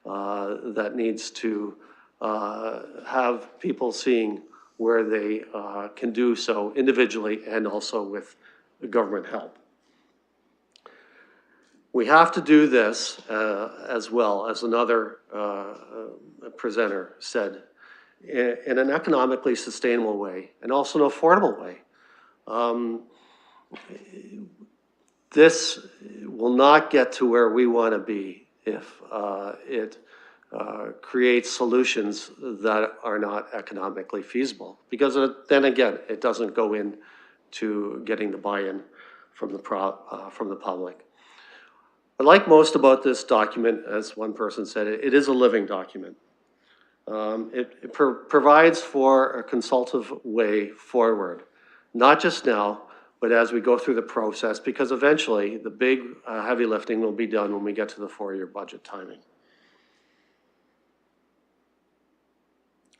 that needs to have people seeing where they can do so individually and also with government help. We have to do this as well, as another presenter said, in an economically sustainable way and also an affordable way. This will not get to where we want to be if it creates solutions that are not economically feasible, because then again, it doesn't go into getting the buy-in from the public. I like most about this document, as one person said, it is a living document. It provides for a consultative way forward, not just now, but as we go through the process, because eventually the big heavy lifting will be done when we get to the 4-year budget timing.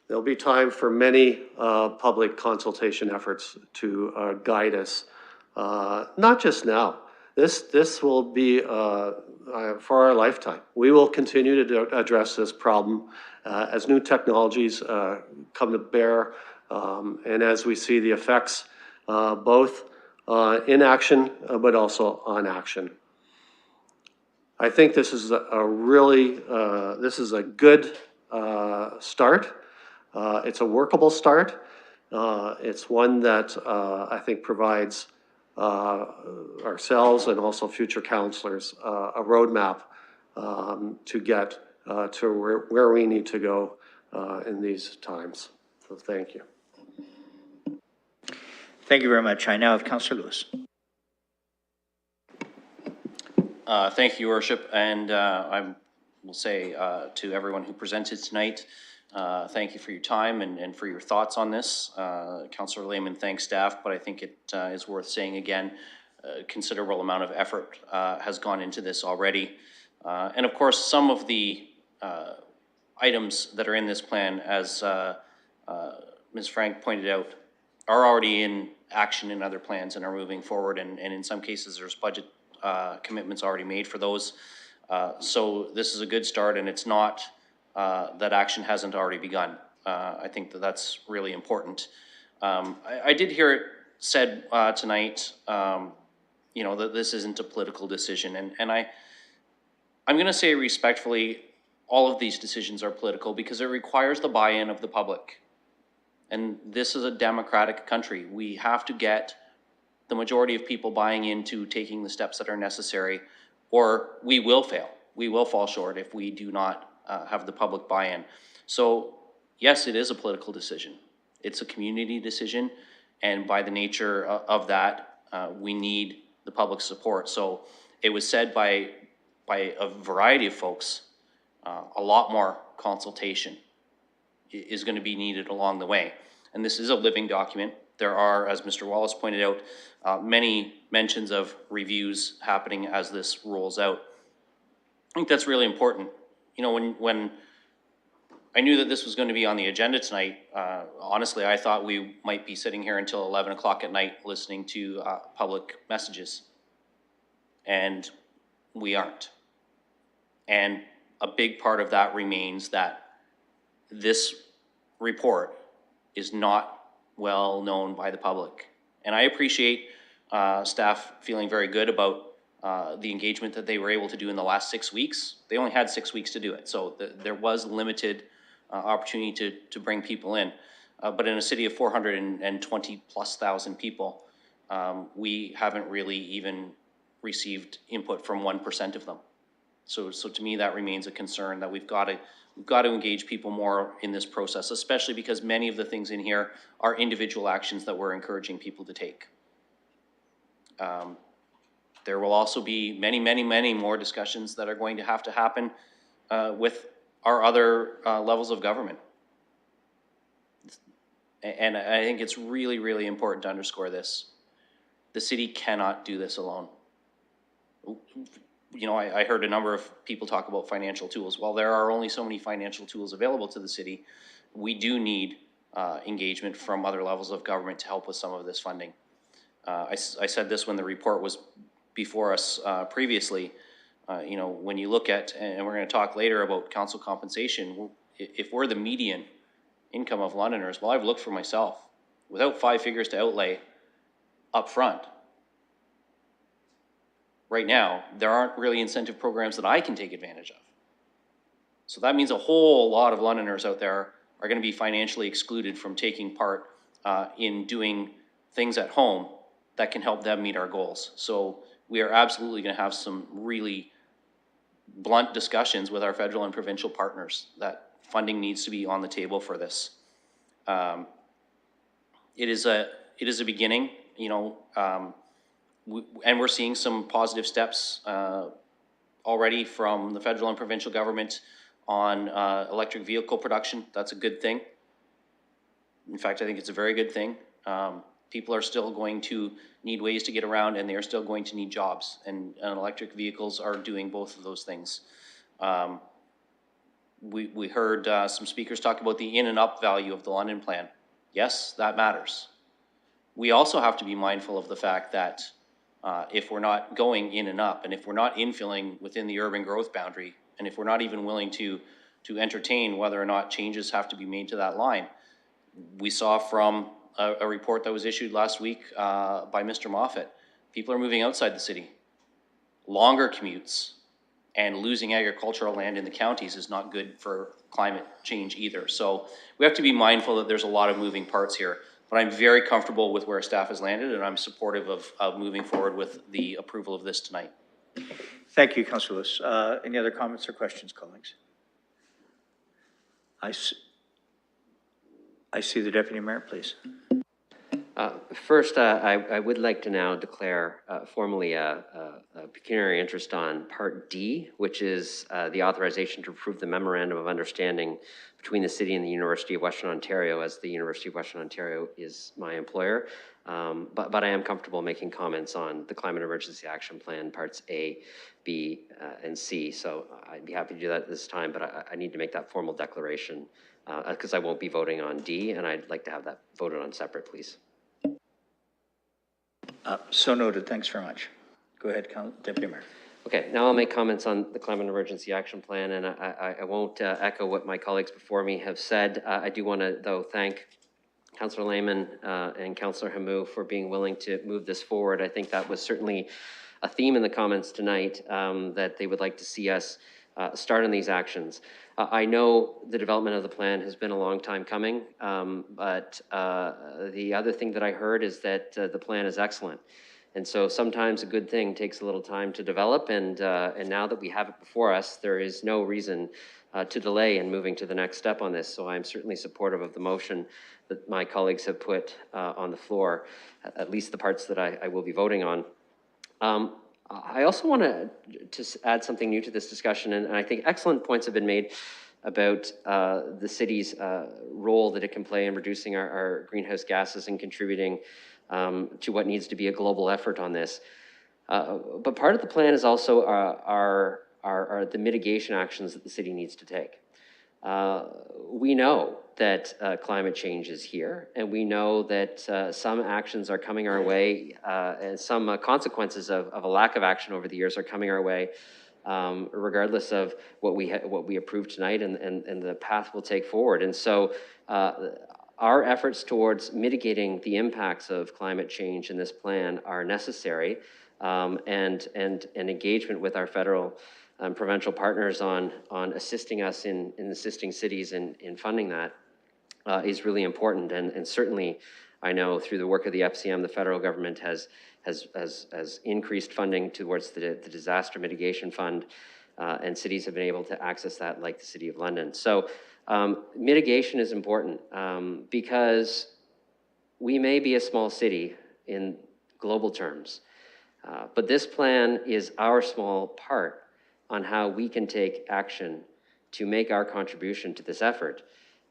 There'll be time for many public consultation efforts to guide us, not just now. This will be for our lifetime. We will continue to address this problem as new technologies come to bear, and as we see the effects both in action, but also on action. I think this is a really, this is a good start. It's a workable start. It's one that I think provides ourselves and also future councillors a roadmap to get to where we need to go in these times. So thank you. Thank you very much. I now have Councillor Lewis. Thank you, Your Worship, and I will say to everyone who presented tonight, thank you for your time and for your thoughts on this. Councillor Lehman thanks staff, but I think it is worth saying again, a considerable amount of effort has gone into this already. And of course, some of the items that are in this plan, as Ms. Frank pointed out, are already in action in other plans and are moving forward. And in some cases, there's budget commitments already made for those. So this is a good start, and it's not that action hasn't already begun. I think that that's really important. I did hear it said tonight, you know, that this isn't a political decision. And I'm going to say respectfully, all of these decisions are political because it requires the buy-in of the public. And this is a democratic country. We have to get the majority of people buying into taking the steps that are necessary, or we will fail. We will fall short if we do not have the public buy-in. So yes, it is a political decision. It's a community decision. And by the nature of that, we need the public support. So it was said by a variety of folks, a lot more consultation is going to be needed along the way. And this is a living document. There are, as Mr. Wallace pointed out, many mentions of reviews happening as this rolls out. I think that's really important. You know, when I knew that this was going to be on the agenda tonight, honestly, I thought we might be sitting here until 11 o'clock at night listening to public messages. And we aren't. And a big part of that remains that this report is not well known by the public. And I appreciate staff feeling very good about the engagement that they were able to do in the last 6 weeks. They only had 6 weeks to do it. So there was limited opportunity to bring people in. But in a city of 420,000+ people, we haven't really even received input from 1% of them. So to me, that remains a concern that we've got to engage people more in this process, especially because many of the things in here are individual actions that we're encouraging people to take. There will also be many more discussions that are going to happen with our other levels of government. And I think it's really, really important to underscore this. The city cannot do this alone. You know, I heard a number of people talk about financial tools. Well, there are only so many financial tools available to the city. We do need engagement from other levels of government to help with some of this funding. I said this when the report was before us previously. You know, when you look at, and we're going to talk later about council compensation, if we're the median income of Londoners, well, I've looked for myself. Without 5 figures to outlay up front, right now, there aren't really incentive programs that I can take advantage of. So that means a whole lot of Londoners out there are going to be financially excluded from taking part in doing things at home that can help them meet our goals. So we are absolutely going to have some really blunt discussions with our federal and provincial partners that funding needs to be on the table for this. It is a beginning, you know, and we're seeing some positive steps already from the federal and provincial government on electric vehicle production. That's a good thing. In fact, I think it's a very good thing. People are still going to need ways to get around, and they are still going to need jobs, and electric vehicles are doing both of those things. We heard some speakers talk about the in and up value of the London plan. Yes, that matters. We also have to be mindful of the fact that if we're not going in and up, and if we're not infilling within the urban growth boundary, and if we're not even willing to entertain whether or not changes have to be made to that line, we saw from a report that was issued last week by Mr. Moffat, people are moving outside the city. Longer commutes and losing agricultural land in the counties is not good for climate change either. So we have to be mindful that there's a lot of moving parts here, but I'm very comfortable with where staff has landed, and I'm supportive of moving forward with the approval of this tonight. Thank you, Councillor Lewis. Any other comments or questions, colleagues? I see the Deputy Mayor, please. First, I would like to now declare formally a pecuniary interest on Part D, which is the authorization to approve the Memorandum of Understanding between the City and the University of Western Ontario, as the University of Western Ontario is my employer. But I am comfortable making comments on the Climate Emergency Action Plan, Parts A, B, and C. So I'd be happy to do that at this time, but I need to make that formal declaration because I won't be voting on D, and I'd like to have that voted on separate, please. So noted. Thanks very much. Go ahead, Deputy Mayor. Okay, now I'll make comments on the Climate Emergency Action Plan, and I won't echo what my colleagues before me have said. I do want to, though, thank Councillor Lehman and Councillor Hamou for being willing to move this forward. I think that was certainly a theme in the comments tonight, that they would like to see us start on these actions. I know the development of the plan has been a long time coming, but the other thing that I heard is that the plan is excellent. And so sometimes a good thing takes a little time to develop, and now that we have it before us, there is no reason to delay in moving to the next step on this. So I'm certainly supportive of the motion that my colleagues have put on the floor, at least the parts that I will be voting on. I also want to add something new to this discussion, and I think excellent points have been made about the city's role that it can play in reducing our greenhouse gases and contributing to what needs to be a global effort on this. But part of the plan is also are the mitigation actions that the city needs to take. We know that climate change is here, and we know that some actions are coming our way, and some consequences of a lack of action over the years are coming our way, regardless of what we approve tonight and the path we'll take forward. And so our efforts towards mitigating the impacts of climate change in this plan are necessary, and engagement with our federal and provincial partners on assisting us in assisting cities in funding that is really important. And certainly, I know through the work of the FCM, the federal government has increased funding towards the Disaster Mitigation Fund, and cities have been able to access that, like the City of London. So mitigation is important because we may be a small city in global terms, but this plan is our small part on how we can take action to make our contribution to this effort.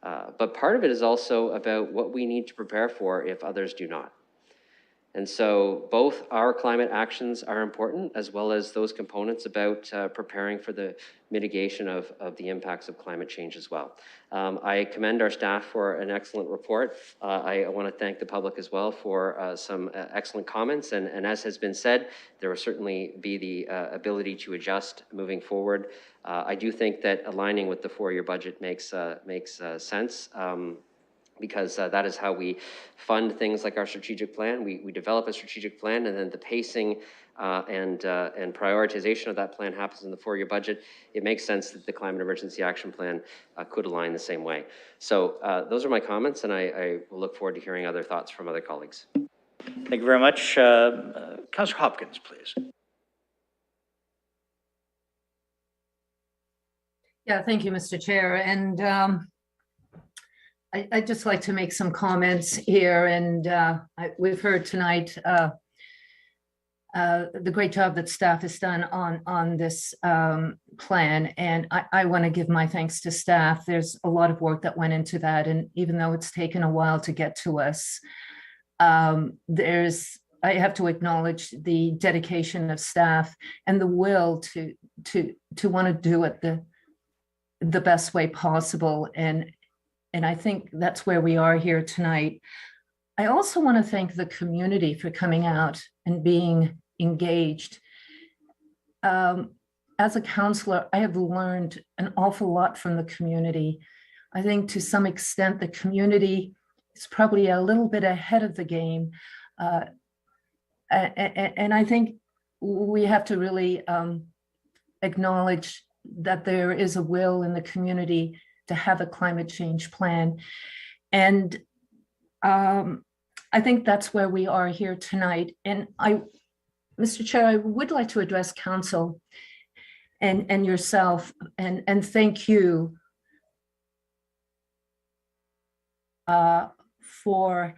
But part of it is also about what we need to prepare for if others do not. And so both our climate actions are important, as well as those components about preparing for the mitigation of the impacts of climate change as well. I commend our staff for an excellent report. I want to thank the public as well for some excellent comments. And as has been said, there will certainly be the ability to adjust moving forward. I do think that aligning with the four-year budget makes sense. because that is how we fund things like our strategic plan. We develop a strategic plan, and then the pacing and prioritization of that plan happens in the 4-year budget. It makes sense that the Climate Emergency Action Plan could align the same way. So those are my comments, and I will look forward to hearing other thoughts from other colleagues. Thank you very much. Councillor Hopkins, please. Yeah, thank you, Mr. Chair. And I'd just like to make some comments here. And we've heard tonight the great job that staff has done on this plan. And I want to give my thanks to staff. There's a lot of work that went into that. And even though it's taken a while to get to us, I have to acknowledge the dedication of staff and the will to want to do it the best way possible. And I think that's where we are here tonight. I also want to thank the community for coming out and being engaged. As a counselor, I have learned an awful lot from the community. I think to some extent, the community is probably a little bit ahead of the game. And I think we have to really acknowledge that there is a will in the community to have a climate change plan. And I think that's where we are here tonight. And Mr. Chair, I would like to address council and yourself and thank you for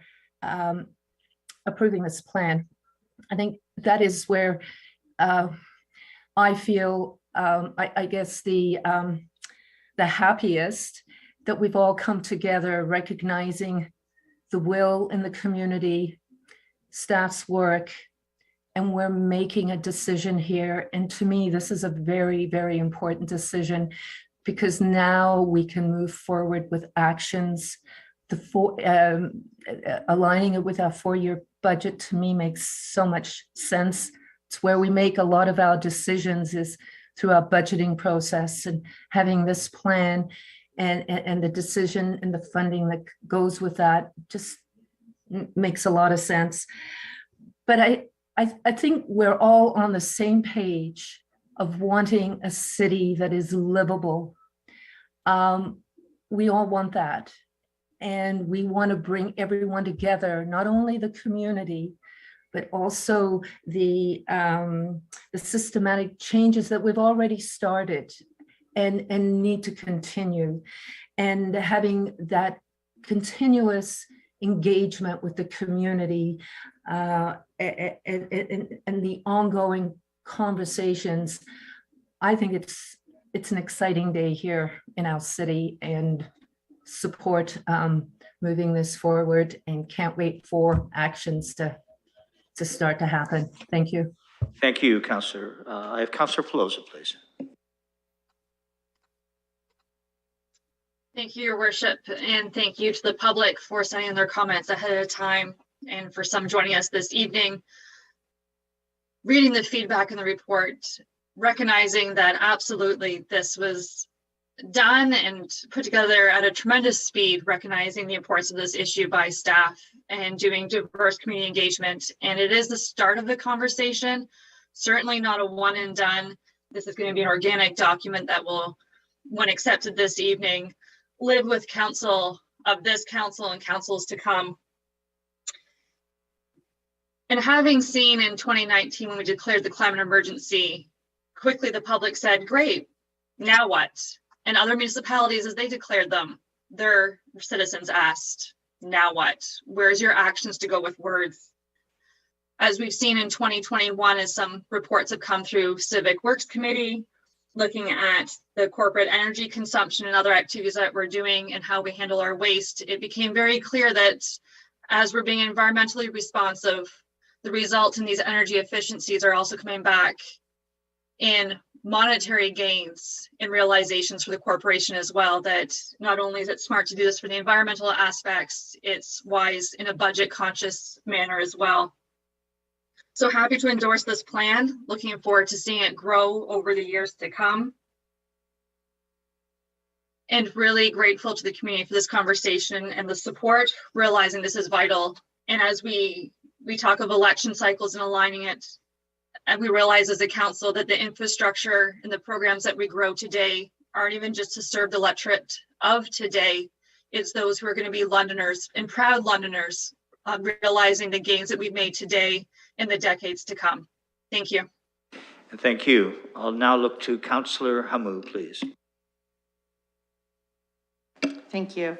approving this plan. I think that is where I feel, I guess, the happiest that we've all come together, recognizing the will in the community, staff's work, and we're making a decision here. And to me, this is a very, very important decision, because now we can move forward with actions. Aligning it with our 4-year budget, to me, makes so much sense. It's where we make a lot of our decisions, is through our budgeting process, and having this plan and the decision and the funding that goes with that just makes a lot of sense. But I think we're all on the same page of wanting a city that is livable. We all want that. And we want to bring everyone together, not only the community, but also the systematic changes that we've already started and need to continue. And having that continuous engagement with the community and the ongoing conversations. I think it's an exciting day here in our city, and support moving this forward, and can't wait for actions to start to happen. Thank you. Thank you, Councillor. I have Councillor Pelosi, please. Thank you, Your Worship, and thank you to the public for sending their comments ahead of time, and for some joining us this evening. Reading the feedback in the report, recognizing that absolutely this was done and put together at a tremendous speed, recognizing the importance of this issue by staff and doing diverse community engagement. And it is the start of the conversation, certainly not a one and done. This is going to be an organic document that will, when accepted this evening, live with council of this council and councils to come. And having seen in 2019, when we declared the climate emergency, quickly the public said, great, now what? And other municipalities, as they declared them, their citizens asked, now what? Where's your actions to go with words? As we've seen in 2021, as some reports have come through Civic Works Committee, looking at the corporate energy consumption and other activities that we're doing and how we handle our waste, it became very clear that as we're being environmentally responsive, the results in these energy efficiencies are also coming back in monetary gains and realizations for the corporation as well, that not only is it smart to do this for the environmental aspects, it's wise in a budget conscious manner as well. So happy to endorse this plan, looking forward to seeing it grow over the years to come. and really grateful to the community for this conversation and the support, realizing this is vital. And as we talk of election cycles and aligning it, and we realize as a council that the infrastructure and the programs that we grow today aren't even just to serve the electorate of today. It's those who are going to be Londoners and proud Londoners, realizing the gains that we've made today in the decades to come. Thank you. And thank you. I'll now look to Councillor Hamou, please. Thank you.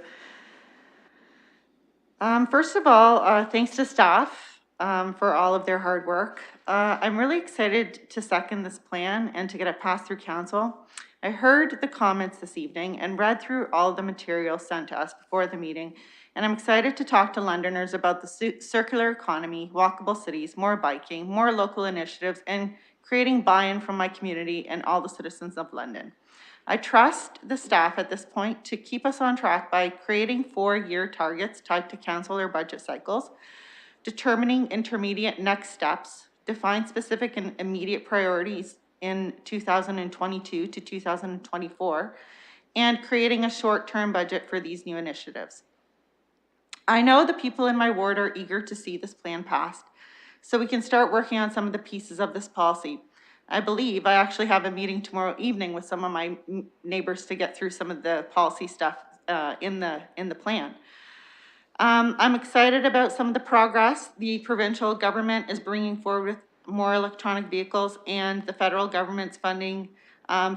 First of all, thanks to staff for all of their hard work. I'm really excited to second this plan and to get it passed through council. I heard the comments this evening and read through all the material sent to us before the meeting, and I'm excited to talk to Londoners about the circular economy, walkable cities, more biking, more local initiatives, and creating buy-in from my community and all the citizens of London. I trust the staff at this point to keep us on track by creating 4-year targets tied to council or budget cycles, determining intermediate next steps, define specific and immediate priorities in 2022 to 2024, and creating a short-term budget for these new initiatives. I know the people in my ward are eager to see this plan passed, so we can start working on some of the pieces of this policy. I believe I actually have a meeting tomorrow evening with some of my neighbors to get through some of the policy stuff in the plan. I'm excited about some of the progress the provincial government is bringing forward with more electronic vehicles and the federal government's funding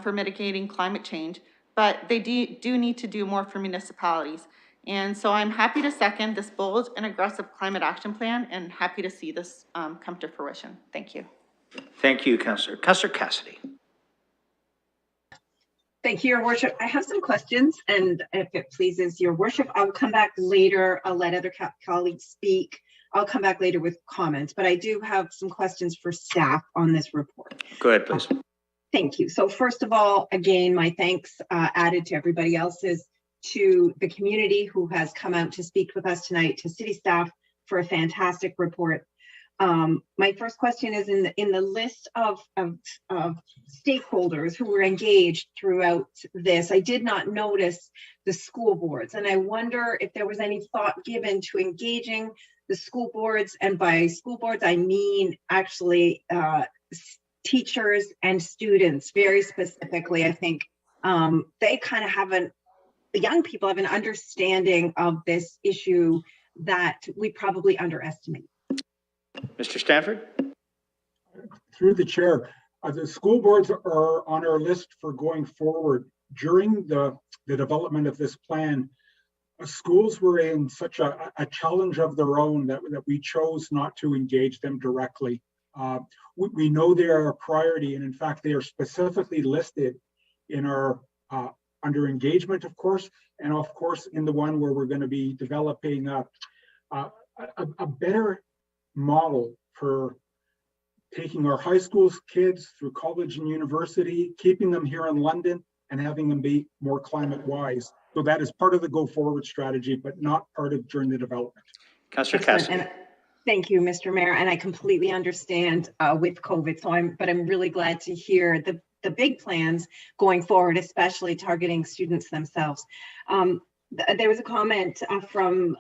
for mitigating climate change, but they do need to do more for municipalities. And so I'm happy to second this bold and aggressive climate action plan and happy to see this come to fruition. Thank you. Thank you, Councillor. Councillor Cassidy. Thank you, Your Worship. I have some questions, and if it pleases Your Worship, I'll come back later. I'll let other colleagues speak. I'll come back later with comments, but I do have some questions for staff on this report. Go ahead, please. Thank you. So first of all, again, my thanks added to everybody else's, to the community who has come out to speak with us tonight, to city staff for a fantastic report. My first question is in the list of stakeholders who were engaged throughout this. I did not notice the school boards, and I wonder if there was any thought given to engaging the school boards, and by school boards I mean actually teachers and students very specifically. I think they kind of have the young people have an understanding of this issue that we probably underestimate. Mr. Stanford? Through the chair, the school boards are on our list for going forward. During the development of this plan, schools were in such a challenge of their own that we chose not to engage them directly. We know they are a priority, and in fact, they are specifically listed in our under engagement, of course, and of course in the one where we're going to be developing a better model for taking our high school kids through college and university, keeping them here in London, and having them be more climate wise. So that is part of the go forward strategy, but not part of during the development. Councillor Cassidy. Thank you, Mr. Mayor, and I completely understand with COVID. So I'm really glad to hear the big plans going forward, especially targeting students themselves. There was a comment from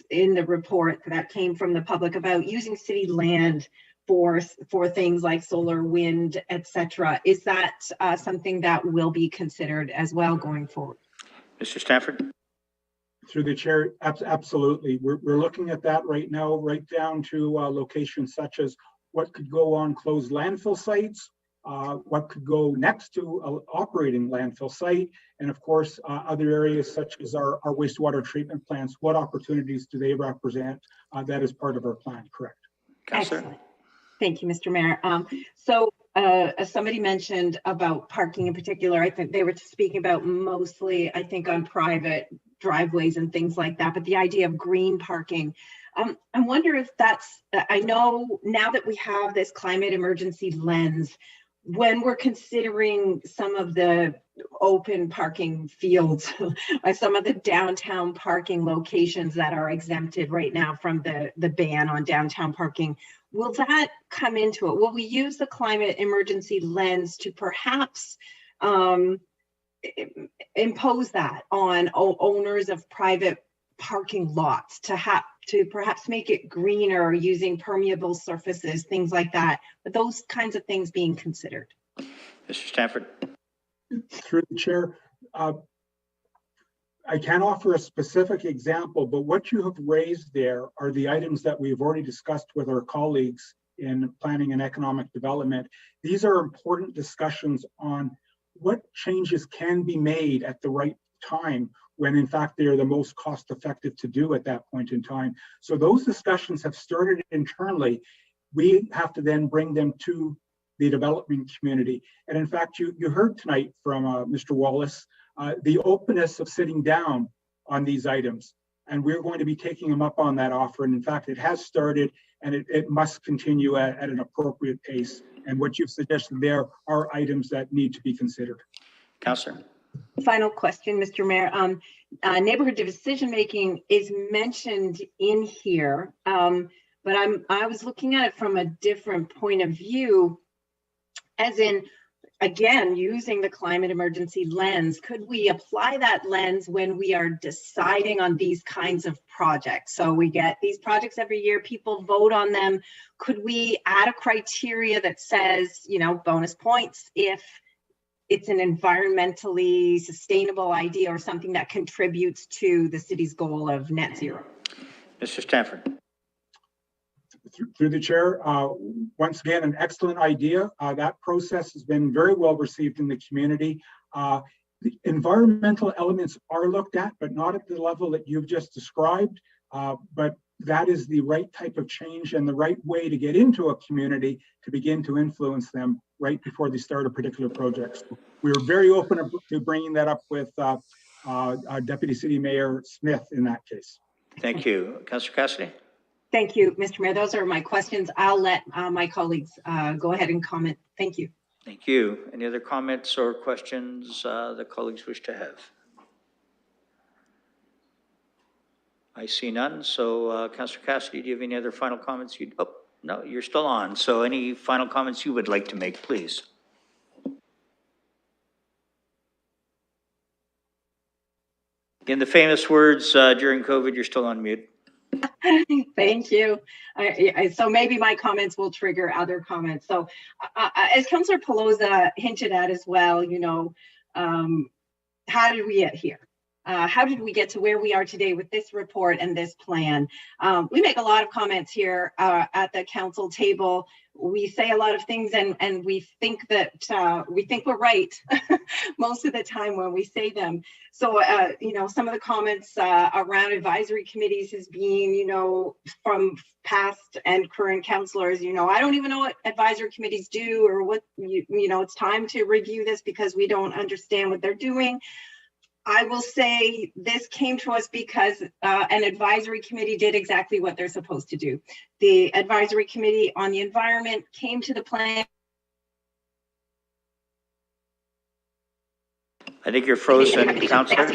in the report that came from the public about using city land for things like solar, wind, etc. Is that something that will be considered as well going forward? Mr. Stanford? Through the chair, absolutely. We're looking at that right now, right down to locations such as what could go on closed landfill sites, what could go next to an operating landfill site, and of course, other areas such as our wastewater treatment plants. What opportunities do they represent? That is part of our plan, correct? Excellent. Thank you, Mr. Mayor. As somebody mentioned about parking in particular, I think they were speaking about mostly, I think, on private driveways and things like that, but the idea of green parking. I wonder if that's, I know now that we have this climate emergency lens, when we're considering some of the open parking fields, some of the downtown parking locations that are exempted right now from the ban on downtown parking, will that come into it? Will we use the climate emergency lens to perhaps impose that on owners of private parking lots to perhaps make it greener using permeable surfaces, things like that. But those kinds of things being considered. Mr. Stanford. Through the chair, I can't offer a specific example, but what you have raised there are the items that we've already discussed with our colleagues in planning and economic development. These are important discussions on what changes can be made at the right time when in fact they are the most cost effective to do at that point in time. So those discussions have started internally. We have to then bring them to the development community. And in fact, you heard tonight from Mr. Wallace, the openness of sitting down on these items. And we're going to be taking them up on that offer. And in fact, it has started and it must continue at an appropriate pace. And what you've suggested there are items that need to be considered. Councillor. Final question, Mr. Mayor. Neighborhood decision-making is mentioned in here, but I was looking at it from a different point of view, as in, again, using the climate emergency lens. Could we apply that lens when we are deciding on these kinds of projects? So we get these projects every year, people vote on them. Could we add a criteria that says, you know, bonus points if it's an environmentally sustainable idea or something that contributes to the city's goal of net zero? Mr. Stanford. Through the chair, once again, an excellent idea. That process has been very well received in the community. The environmental elements are looked at, but not at the level that you've just described. But that is the right type of change and the right way to get into a community to begin to influence them right before they start a particular project. So we're very open to bringing that up with Deputy City Mayor Smith in that case. Thank you. Councillor Cassidy. Thank you, Mr. Mayor. Those are my questions. I'll let my colleagues go ahead and comment. Thank you. Thank you. Any other comments or questions the colleagues wish to have? I see none. So Councillor Cassidy, do you have any other final comments? Oh, no, you're still on. So any final comments you would like to make, please? In the famous words during COVID, you're still on mute. Thank you. So maybe my comments will trigger other comments. So as Councillor Pelosa hinted at as well, you know, how did we get here? How did we get to where we are today with this report and this plan? We make a lot of comments here at the council table. We say a lot of things and we think that we're right most of the time when we say them. So, you know, some of the comments around advisory committees has been, you know, from past and current councillors, you know, I don't even know what advisory committees do or what, you know, it's time to review this because we don't understand what they're doing. I will say this came to us because an advisory committee did exactly what they're supposed to do. The advisory committee on the environment came to the plan. I think you're frozen, Councillor.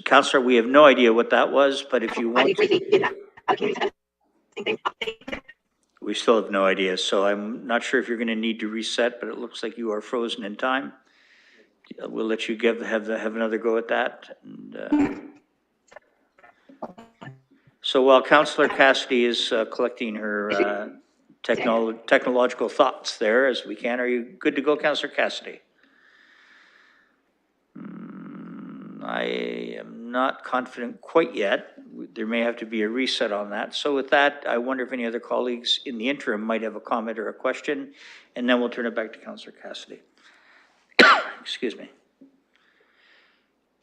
Councillor, we have no idea what that was, but if you want to, we still have no idea. So I'm not sure if you're going to need to reset, but it looks like you are frozen in time. We'll let you have another go at that. And, so while Councillor Cassidy is collecting her technological thoughts there as we can, are you good to go, Councillor Cassidy? I am not confident quite yet. There may have to be a reset on that. So with that, I wonder if any other colleagues in the interim might have a comment or a question, and then we'll turn it back to Councillor Cassidy. Excuse me.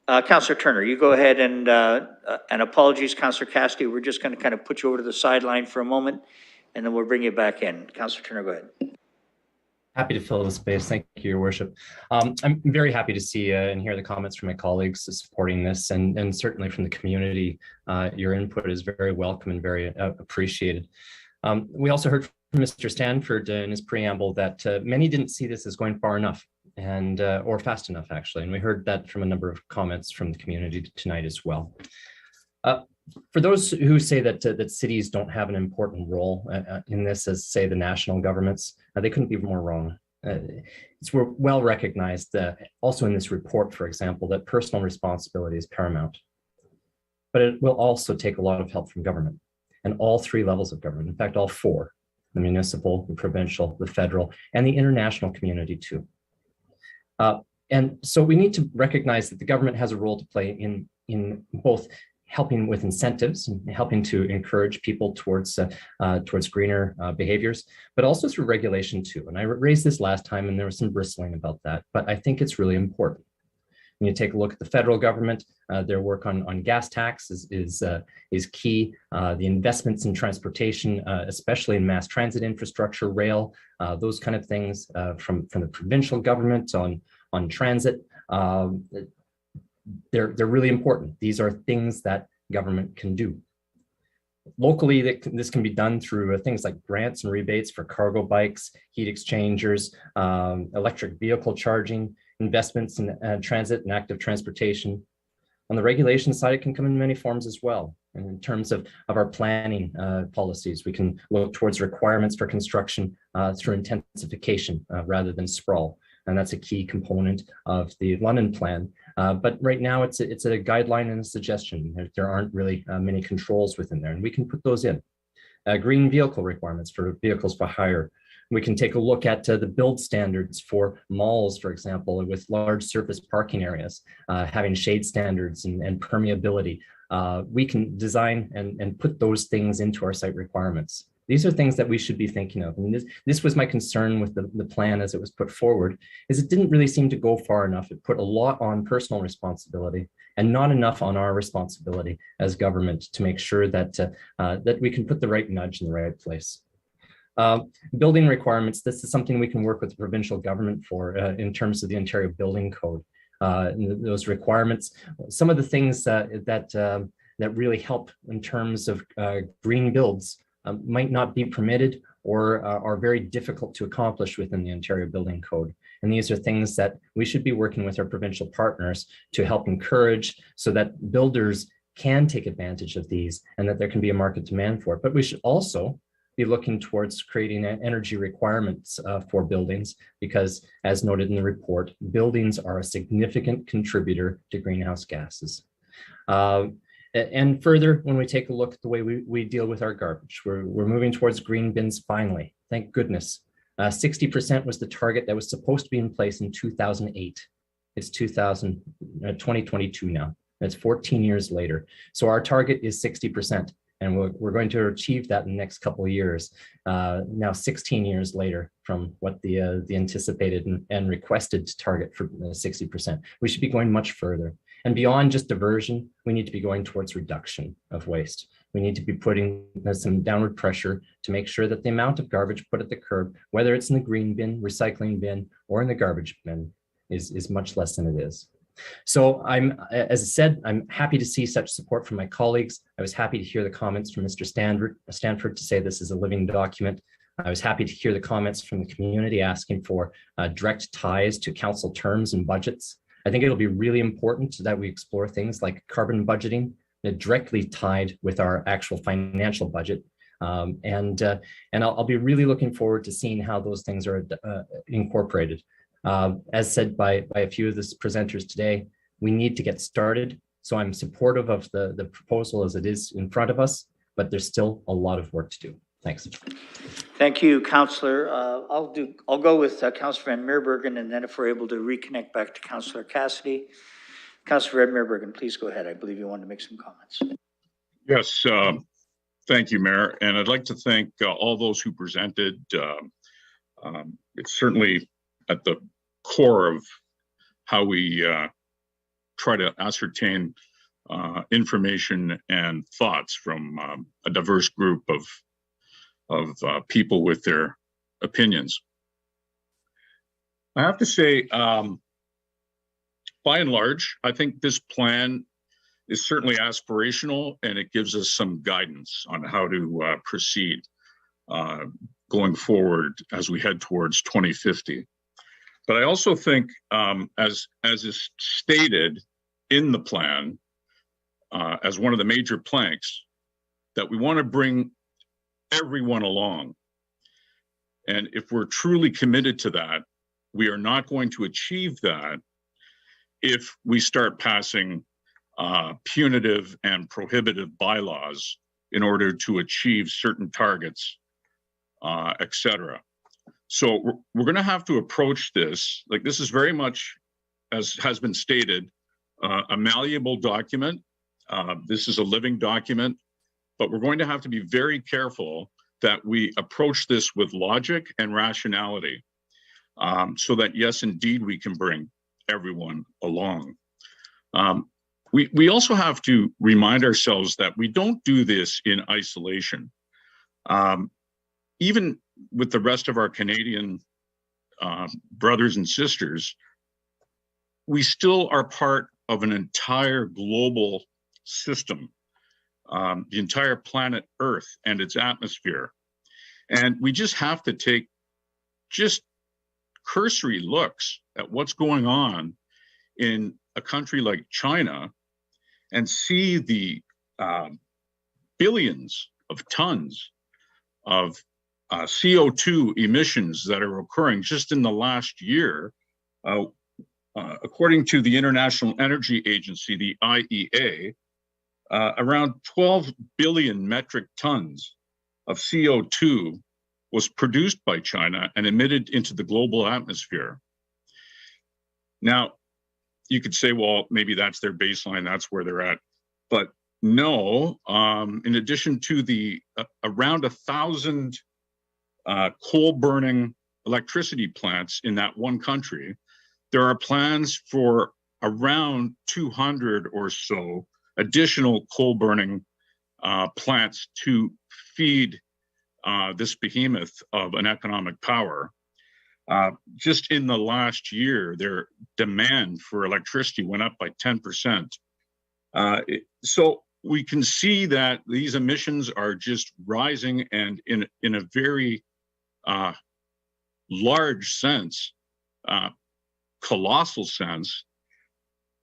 Councillor Turner, you go ahead and apologies, Councillor Cassidy, we're just going to kind of put you over to the sideline for a moment, and then we'll bring you back in. Councillor Turner, go ahead. Happy to fill the space. Thank you, Your Worship. I'm very happy to see and hear the comments from my colleagues supporting this, and certainly from the community. Your input is very welcome and very appreciated. We also heard from Mr. Stanford in his preamble that many didn't see this as going far enough and or fast enough, actually. And we heard that from a number of comments from the community tonight as well. For those who say that cities don't have an important role in this as, say, the national governments, they couldn't be more wrong. It's well recognized also in this report, for example, that personal responsibility is paramount. But it will also take a lot of help from government and all three levels of government. In fact, all four: the municipal, the provincial, the federal, and the international community too. And so we need to recognize that the government has a role to play in both helping with incentives and helping to encourage people towards greener behaviors, but also through regulation too. And I raised this last time and there was some bristling about that, but I think it's really important. When you take a look at the federal government, their work on gas tax is key. The investments in transportation, especially in mass transit infrastructure, rail, those kind of things from the provincial government on transit, they're really important. These are things that government can do. Locally, this can be done through things like grants and rebates for cargo bikes, heat exchangers, electric vehicle charging, investments in transit and active transportation. On the regulation side, it can come in many forms as well. And in terms of our planning policies, we can look towards requirements for construction through intensification rather than sprawl. And that's a key component of the London plan. But right now, it's a guideline and a suggestion. There aren't really many controls within there, and we can put those in. Green vehicle requirements for vehicles for hire. We can take a look at the build standards for malls, for example, with large surface parking areas, having shade standards and permeability. We can design and put those things into our site requirements. These are things that we should be thinking of. And this was my concern with the plan as it was put forward, is it didn't really seem to go far enough. It put a lot on personal responsibility and not enough on our responsibility as government to make sure that, that we can put the right nudge in the right place. Building requirements, this is something we can work with the provincial government for in terms of the Ontario Building Code. Those requirements, some of the things that really help in terms of green builds might not be permitted or are very difficult to accomplish within the Ontario Building Code. And these are things that we should be working with our provincial partners to help encourage so that builders can take advantage of these and that there can be a market demand for it. But we should also be looking towards creating energy requirements for buildings because, as noted in the report, buildings are a significant contributor to greenhouse gases. And further, when we take a look at the way we deal with our garbage, we're moving towards green bins finally, thank goodness. 60% was the target that was supposed to be in place in 2008. It's 2022 now, it's 14 years later. So our target is 60%. And we're going to achieve that in the next couple of years. Now 16 years later from what the anticipated and requested target for 60%. We should be going much further. And beyond just diversion, we need to be going towards reduction of waste. We need to be putting some downward pressure to make sure that the amount of garbage put at the curb, whether it's in the green bin, recycling bin, or in the garbage bin, is much less than it is. So as I said, I'm happy to see such support from my colleagues. I was happy to hear the comments from Mr. Stanford to say this is a living document. I was happy to hear the comments from the community asking for direct ties to council terms and budgets. I think it'll be really important that we explore things like carbon budgeting directly tied with our actual financial budget. And I'll be really looking forward to seeing how those things are incorporated. As said by a few of the presenters today, we need to get started. So I'm supportive of the proposal as it is in front of us, but there's still a lot of work to do. Thanks. Thank you, Councillor. I'll go with Councillor Van Meerbergen, and then if we're able to reconnect back to Councillor Cassidy. Councillor Van Meerbergen, please go ahead. I believe you wanted to make some comments. Yes, thank you, Mayor. And I'd like to thank all those who presented. It's certainly at the core of how we try to ascertain information and thoughts from a diverse group of people with their opinions. I have to say, by and large, I think this plan is certainly aspirational and it gives us some guidance on how to proceed going forward as we head towards 2050. But I also think, as is stated in the plan, as one of the major planks, that we want to bring everyone along. And if we're truly committed to that, we are not going to achieve that if we start passing punitive and prohibitive bylaws in order to achieve certain targets, et cetera. So we're going to have to approach this, like this is very much, as has been stated, a malleable document. This is a living document, but we're going to have to be very careful that we approach this with logic and rationality, so that, yes, indeed, we can bring everyone along. We also have to remind ourselves that we don't do this in isolation. Even with the rest of our Canadian brothers and sisters, we still are part of an entire global system, the entire planet Earth and its atmosphere. And we just have to take just cursory looks at what's going on in a country like China and see the billions of tons of CO2 emissions that are occurring just in the last year. According to the International Energy Agency, the IEA, around 12 billion metric tons of CO2 was produced by China and emitted into the global atmosphere. Now, you could say, well, maybe that's their baseline, that's where they're at. But no, in addition to the around 1,000 coal burning electricity plants in that one country, there are plans for around 200 or so additional coal burning plants to feed this behemoth of an economic power. Just in the last year, their demand for electricity went up by 10%. So we can see that these emissions are just rising, and in a very large sense, colossal sense,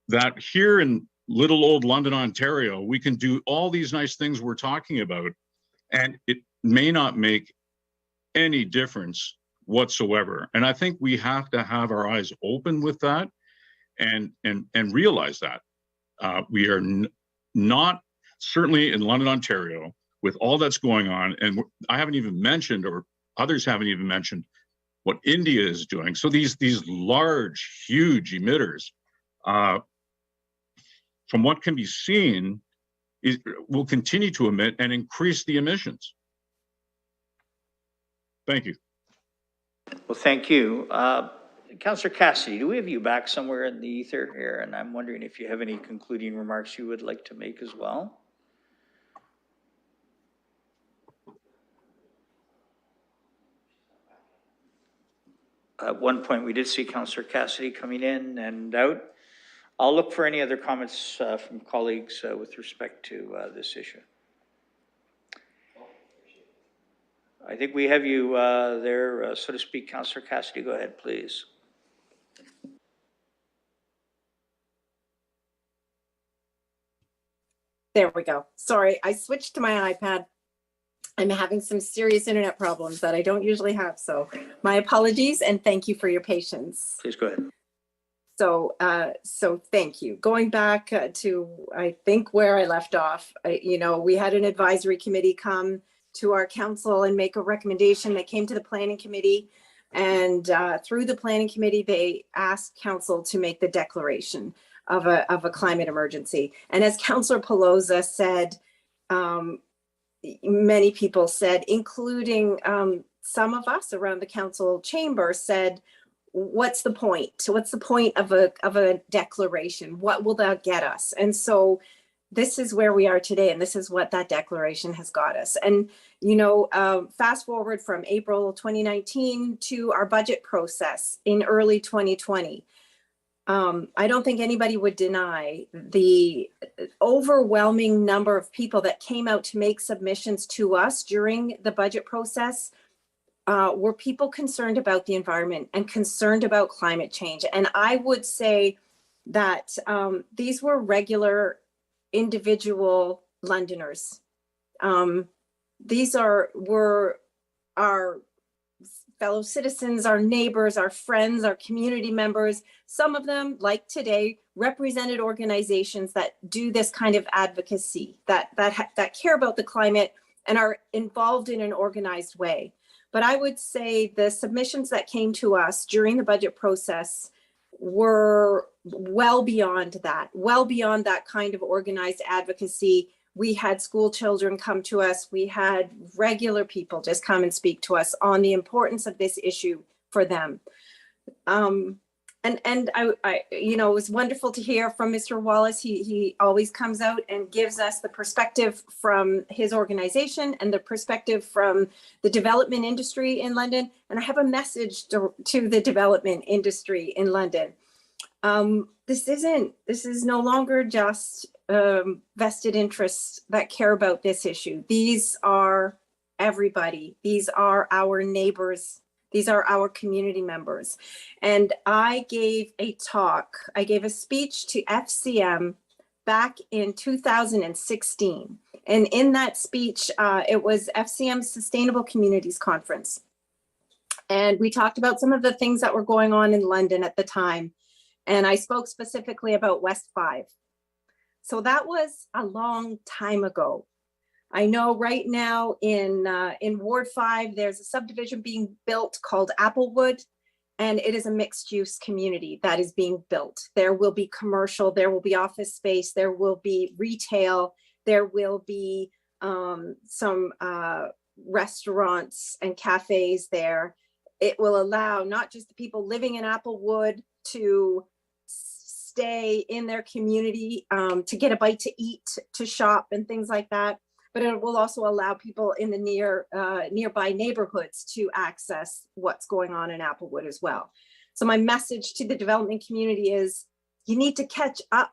that here in little old London, Ontario, we can do all these nice things we're talking about, and it may not make any difference whatsoever. And I think we have to have our eyes open with that and realize that we are not, certainly in London, Ontario, with all that's going on. And I haven't even mentioned, or others haven't even mentioned, what India is doing. So these large, huge emitters, from what can be seen, will continue to emit and increase the emissions. Thank you. Well, thank you. Councillor Cassidy, do we have you back somewhere in the ether here? And I'm wondering if you have any concluding remarks you would like to make as well. At one point, we did see Councillor Cassidy coming in and out. I'll look for any other comments from colleagues with respect to this issue. I think we have you there, so to speak. Councillor Cassidy, go ahead, please. There we go. Sorry, I switched to my iPad. I'm having some serious internet problems that I don't usually have. So my apologies and thank you for your patience. Please go ahead. So thank you. Going back to, I think, where I left off, we had an advisory committee come to our council and make a recommendation that came to the planning committee. And through the planning committee, they asked council to make the declaration of a climate emergency. And as Councillor Pelosa said, many people said, including some of us around the council chamber, said, what's the point? So what's the point of a declaration? What will that get us? And so this is where we are today, and this is what that declaration has got us. And, fast forward from April 2019 to our budget process in early 2020. I don't think anybody would deny the overwhelming number of people that came out to make submissions to us during the budget process were people concerned about the environment and concerned about climate change. And I would say that these were regular individual Londoners. These were our fellow citizens, our neighbors, our friends, our community members. Some of them, like today, represented organizations that do this kind of advocacy, that care about the climate and are involved in an organized way. But I would say the submissions that came to us during the budget process were well beyond that kind of organized advocacy. We had school children come to us. We had regular people just come and speak to us on the importance of this issue for them. And I, you know, it was wonderful to hear from Mr. Wallace. He always comes out and gives us the perspective from his organization and the perspective from the development industry in London. And I have a message to the development industry in London. This is no longer just vested interests that care about this issue. These are everybody. These are our neighbors. These are our community members. And I gave a speech to FCM back in 2016. And in that speech, it was FCM's Sustainable Communities Conference. And we talked about some of the things that were going on in London at the time. And I spoke specifically about West 5. So that was a long time ago. I know right now in Ward 5, there's a subdivision being built called Applewood, and it is a mixed use community that is being built. There will be commercial, there will be office space, there will be retail, there will be some restaurants and cafes there. It will allow not just the people living in Applewood to stay in their community, to get a bite to eat, to shop and things like that, but it will also allow people in the nearby neighborhoods to access what's going on in Applewood as well. So my message to the development community is you need to catch up.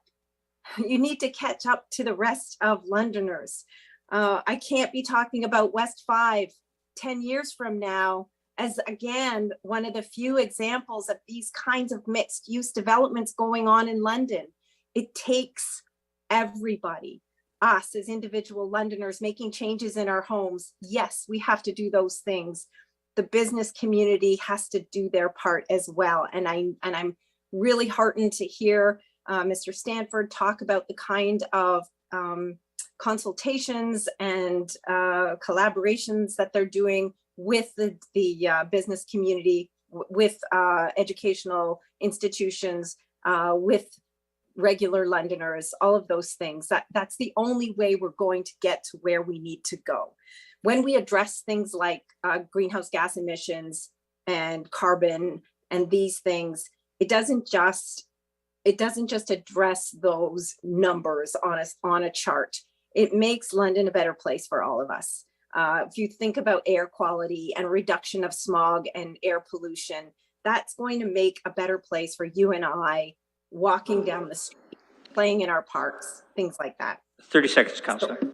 You need to catch up to the rest of Londoners. I can't be talking about West 5 10 years from now as, again, one of the few examples of these kinds of mixed use developments going on in London. It takes everybody. Us as individual Londoners making changes in our homes. Yes, we have to do those things. The business community has to do their part as well. And I'm really heartened to hear Mr. Stanford talk about the kind of consultations and collaborations that they're doing with the business community, with educational institutions, with regular Londoners, all of those things. That's the only way we're going to get to where we need to go. When we address things like greenhouse gas emissions and carbon and these things, it doesn't just address those numbers on a chart. It makes London a better place for all of us. If you think about air quality and reduction of smog and air pollution, that's going to make a better place for you and I walking down the street, playing in our parks, things like that. 30 seconds, Councillor. So,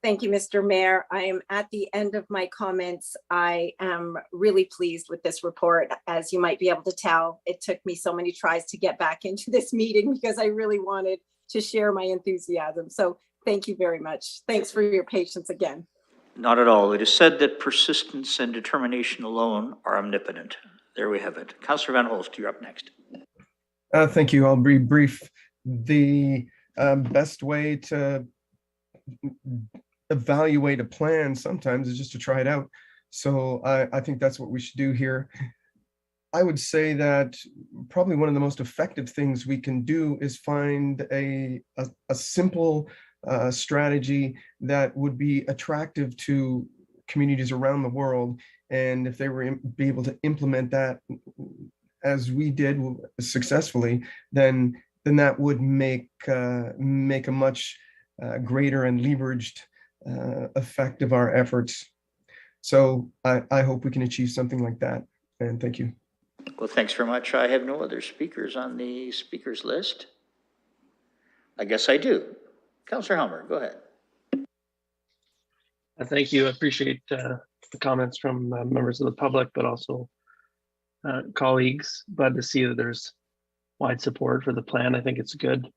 thank you, Mr. Mayor. I am at the end of my comments. I am really pleased with this report. As you might be able to tell, it took me so many tries to get back into this meeting because I really wanted to share my enthusiasm. So thank you very much. Thanks for your patience again. Not at all. It is said that persistence and determination alone are omnipotent. There we have it. Councillor Van Holst, you're up next. Thank you. I'll be brief. The best way to evaluate a plan sometimes is just to try it out. So I think that's what we should do here. I would say that probably one of the most effective things we can do is find a simple strategy that would be attractive to communities around the world. And if they were be able to implement that as we did successfully, then that would make a much greater and leveraged effect of our efforts. So I hope we can achieve something like that. And thank you. Well, thanks very much. I have no other speakers on the speakers list. I guess I do. Councillor Helmer, go ahead. Thank you. I appreciate the comments from members of the public, but also colleagues. Glad to see that there's wide support for the plan. I think it's good,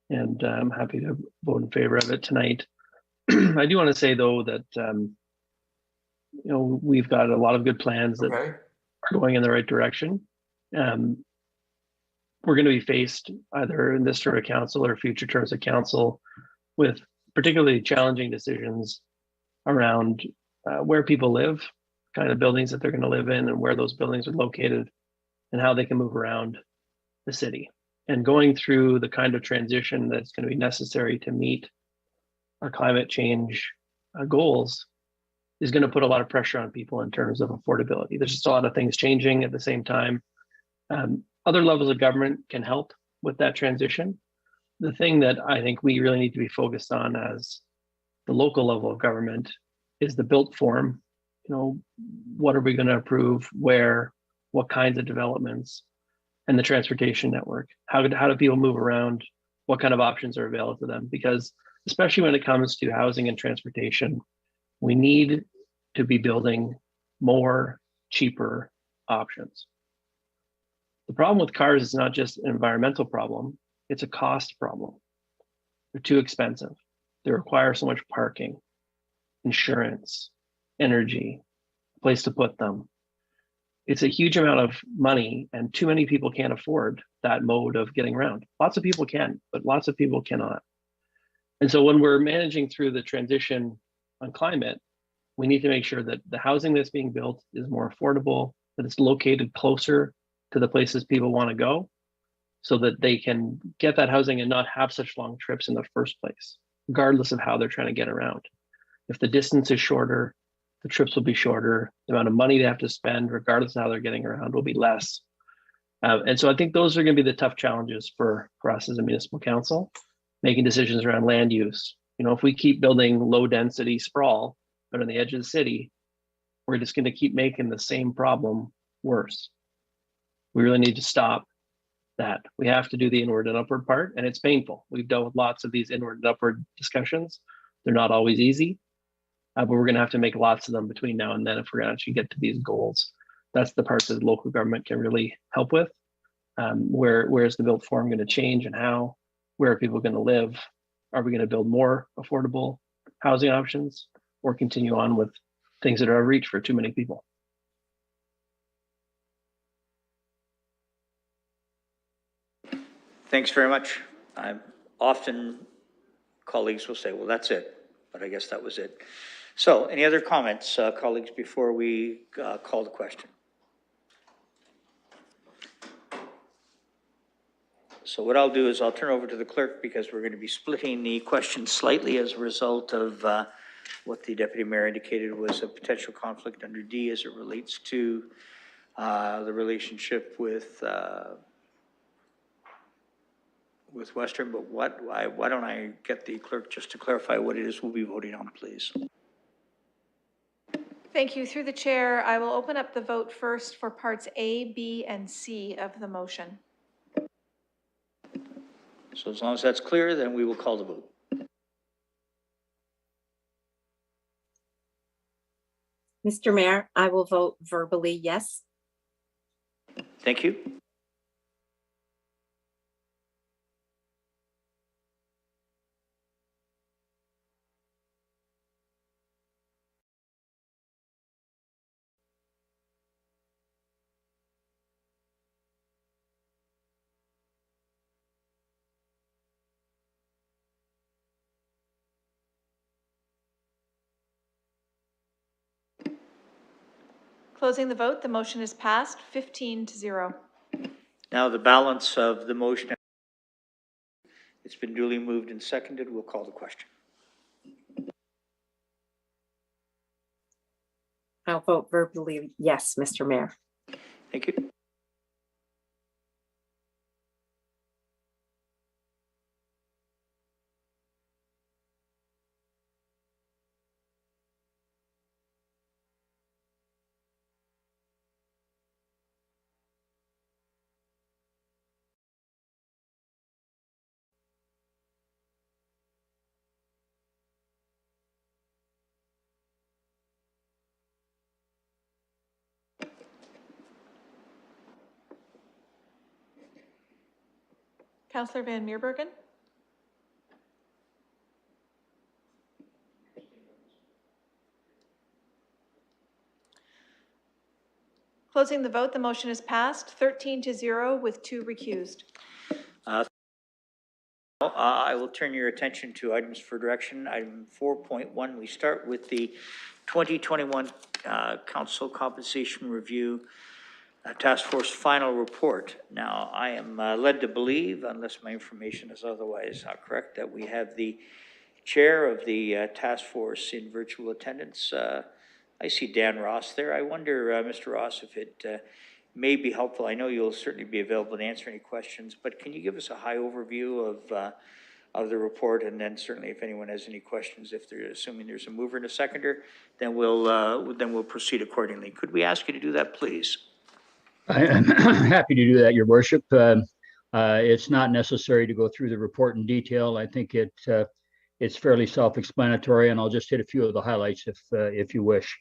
and I'm happy to vote in favor of it tonight. I do want to say, though, that you know, we've got a lot of good plans that going in the right direction. We're going to be faced either in this term of council or future terms of council with particularly challenging decisions around where people live, kind of buildings that they're going to live in, and where those buildings are located, and how they can move around the city. And going through the kind of transition that's going to be necessary to meet our climate change goals is going to put a lot of pressure on people in terms of affordability. There's just a lot of things changing at the same time. Other levels of government can help with that transition. The thing that I think we really need to be focused on as the local level of government is the built form. You know, what are we going to approve, where, what kinds of developments, and the transportation network. How do people move around? What kind of options are available to them? Because especially when it comes to housing and transportation, we need to be building more cheaper options. The problem with cars is not just an environmental problem, it's a cost problem. They're too expensive. They require so much parking, insurance, energy, a place to put them. It's a huge amount of money, and too many people can't afford that mode of getting around. Lots of people can, but lots of people cannot. And so when we're managing through the transition on climate, we need to make sure that the housing that's being built is more affordable, that it's located closer to the places people want to go, so that they can get that housing and not have such long trips in the first place, regardless of how they're trying to get around. If the distance is shorter, the trips will be shorter. The amount of money they have to spend, regardless of how they're getting around, will be less. And so I think those are going to be the tough challenges for us as a municipal council, making decisions around land use. You know, if we keep building low density sprawl out on the edge of the city, we're just going to keep making the same problem worse. We really need to stop that. We have to do the inward and upward part, and it's painful. We've dealt with lots of these inward and upward discussions. They're not always easy, but we're going to have to make lots of them between now and then if we're going to actually get to these goals. That's the part that local government can really help with. Where is the built form going to change, and how? Where are people going to live? Are we going to build more affordable housing options, or continue on with things that are out of reach for too many people? Thanks very much. Often colleagues will say, well, that's it, but I guess that was it. So any other comments, colleagues, before we call the question? So what I'll do is I'll turn over to the clerk, because we're going to be splitting the questions slightly as a result of what the deputy mayor indicated was a potential conflict under D as it relates to the relationship with Western. But why don't I get the clerk just to clarify what it is we'll be voting on, please? Thank you. Through the chair, I will open up the vote first for parts A, B, and C of the motion. So as long as that's clear, then we will call the vote. Mr. Mayor, I will vote verbally yes. Thank you. Closing the vote, the motion is passed 15-0. Now the balance of the motion, it's been duly moved and seconded. We'll call the question. I'll vote verbally yes, Mr. Mayor. Thank you. Councillor Van Meerbergen? Closing the vote, the motion is passed 13-0 with 2 recused. I will turn your attention to items for direction. Item 4.1, we start with the 2021 Council Compensation Review Task Force Final Report. Now, I am led to believe, unless my information is otherwise correct, that we have the chair of the task force in virtual attendance. I see Dan Ross there. I wonder, Mr. Ross, if it may be helpful. I know you'll certainly be available to answer any questions, but can you give us a high overview of the report? And then certainly if anyone has any questions, if they're assuming there's a mover and a seconder, then we'll proceed accordingly. Could we ask you to do that, please? I'm happy to do that, Your Worship. It's not necessary to go through the report in detail. I think it's fairly self-explanatory, and I'll just hit a few of the highlights if you wish.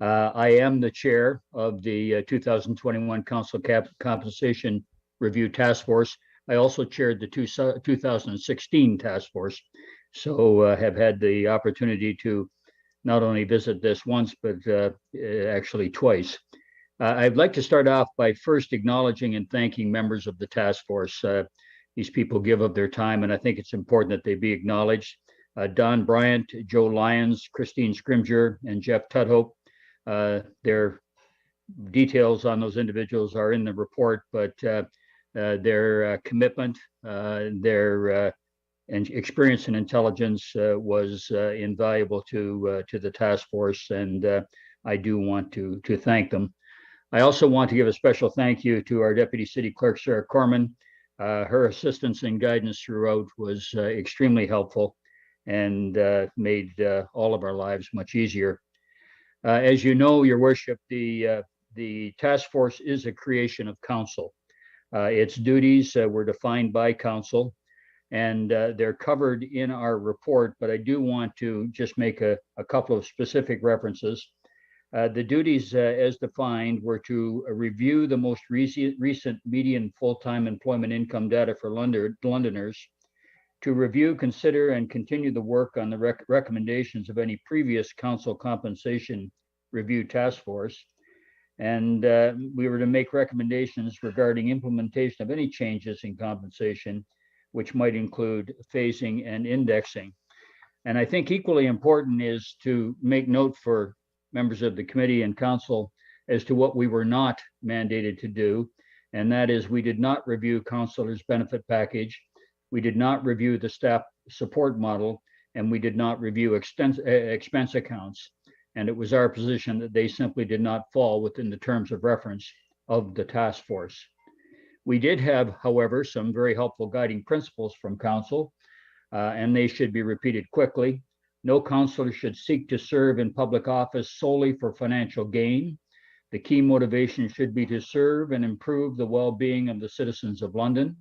I am the chair of the 2021 Council Compensation Review Task Force. I also chaired the 2016 Task Force, so have had the opportunity to not only visit this once, but actually twice. I'd like to start off by first acknowledging and thanking members of the task force. These people give of their time, and I think it's important that they be acknowledged. Don Bryant, Joe Lyons, Christine Scrimgeour, and Jeff Tudhope. Their details on those individuals are in the report, but their commitment, their experience and intelligence was invaluable to the task force, and I do want to thank them. I also want to give a special thank you to our Deputy City Clerk, Sarah Corman. Her assistance and guidance throughout was extremely helpful and made all of our lives much easier. As you know, Your Worship, the task force is a creation of council. Its duties were defined by council, and they're covered in our report, but I do want to just make a couple of specific references. The duties as defined were to review the most recent median full-time employment income data for Londoners, to review, consider, and continue the work on the recommendations of any previous council compensation review task force. And we were to make recommendations regarding implementation of any changes in compensation, which might include phasing and indexing. And I think equally important is to make note for members of the committee and council as to what we were not mandated to do. And that is, we did not review councilors' benefit package. We did not review the staff support model, and we did not review expense accounts. And it was our position that they simply did not fall within the terms of reference of the task force. We did have, however, some very helpful guiding principles from council, and they should be repeated quickly. No councillor should seek to serve in public office solely for financial gain. The key motivation should be to serve and improve the well-being of the citizens of London.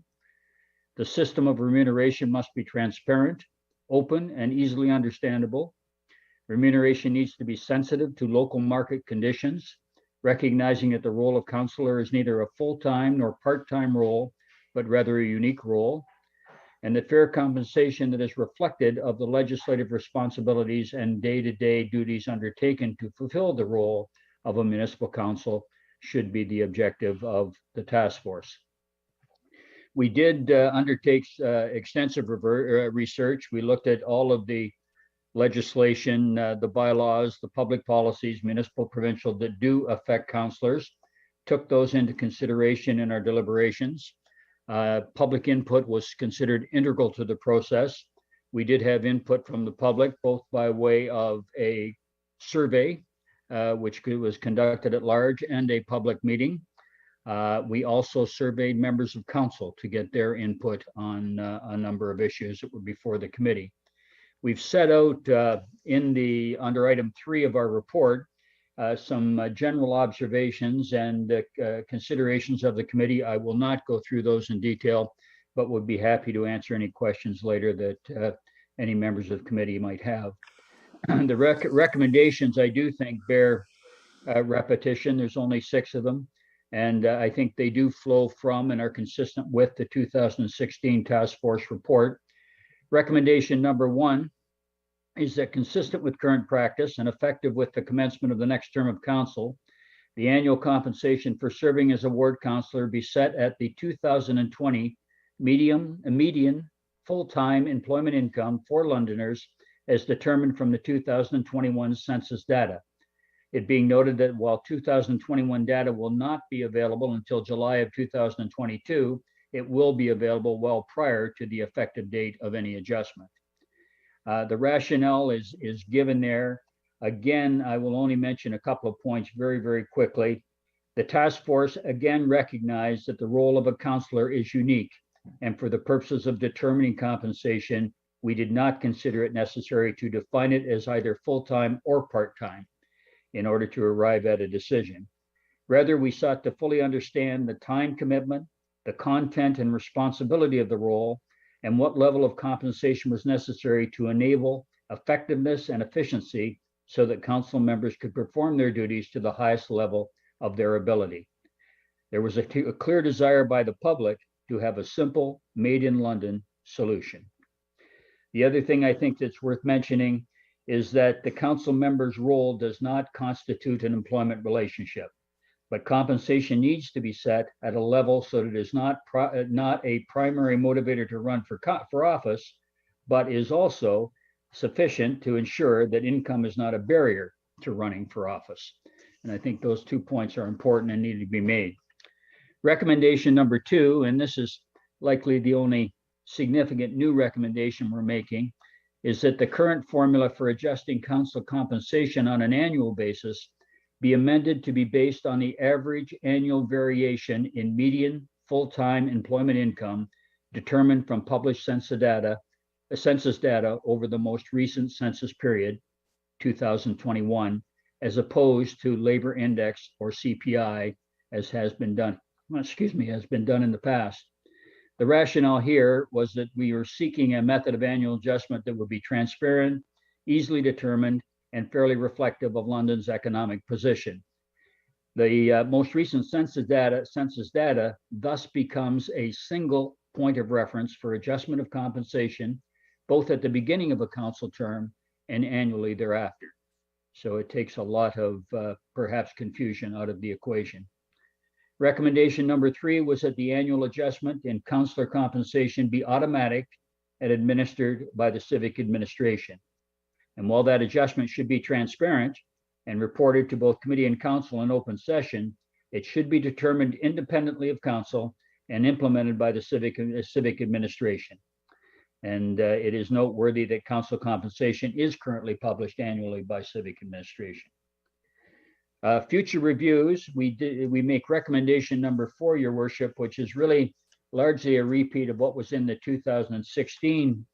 The system of remuneration must be transparent, open, and easily understandable. Remuneration needs to be sensitive to local market conditions, recognizing that the role of councillor is neither a full-time nor part-time role, but rather a unique role, and the fair compensation that is reflected of the legislative responsibilities and day-to-day duties undertaken to fulfill the role of a municipal council should be the objective of the task force. We did undertake extensive research. We looked at all of the legislation, the bylaws, the public policies, municipal, provincial, that do affect councillors, took those into consideration in our deliberations. Public input was considered integral to the process. We did have input from the public, both by way of a survey, which was conducted at large, and a public meeting. We also surveyed members of council to get their input on a number of issues that were before the committee. We've set out under item 3 of our report some general observations and considerations of the committee. I will not go through those in detail, but would be happy to answer any questions later that any members of the committee might have. The recommendations, I do think, bear repetition. There's only 6 of them. And I think they do flow from and are consistent with the 2016 Task Force report. Recommendation number 1 is that, consistent with current practice and effective with the commencement of the next term of council, The annual compensation for serving as a ward councillor be set at the 2020 median full-time employment income for Londoners as determined from the 2021 census data. It being noted that while 2021 data will not be available until July of 2022, it will be available well prior to the effective date of any adjustment. The rationale is given there. Again, I will only mention a couple of points very, very quickly. The task force again recognized that the role of a counselor is unique, and for the purposes of determining compensation, we did not consider it necessary to define it as either full-time or part-time in order to arrive at a decision. Rather, we sought to fully understand the time commitment, the content and responsibility of the role, and what level of compensation was necessary to enable effectiveness and efficiency so that council members could perform their duties to the highest level of their ability. There was a clear desire by the public to have a simple, made in London solution. The other thing I think that's worth mentioning is that the council member's role does not constitute an employment relationship, but compensation needs to be set at a level so that it is not a primary motivator to run for office, but is also sufficient to ensure that income is not a barrier to running for office. And I think those 2 points are important and need to be made. Recommendation number 2, and this is likely the only significant new recommendation we're making, is that the current formula for adjusting council compensation on an annual basis be amended to be based on the average annual variation in median full-time employment income determined from published census data over the most recent census period, 2021, as opposed to labor index or CPI, as has been done in the past. The rationale here was that we were seeking a method of annual adjustment that would be transparent, easily determined, and fairly reflective of London's economic position. The most recent census data thus becomes a single point of reference for adjustment of compensation, both at the beginning of a council term and annually thereafter. So it takes a lot of perhaps confusion out of the equation. Recommendation number 3 was that the annual adjustment in councillor compensation be automatic and administered by the civic administration. And while that adjustment should be transparent and reported to both committee and council in open session, it should be determined independently of council and implemented by the civic administration. And it is noteworthy that council compensation is currently published annually by civic administration. Future reviews, we make recommendation number 4, Your Worship, which is really largely a repeat of what was in the 2016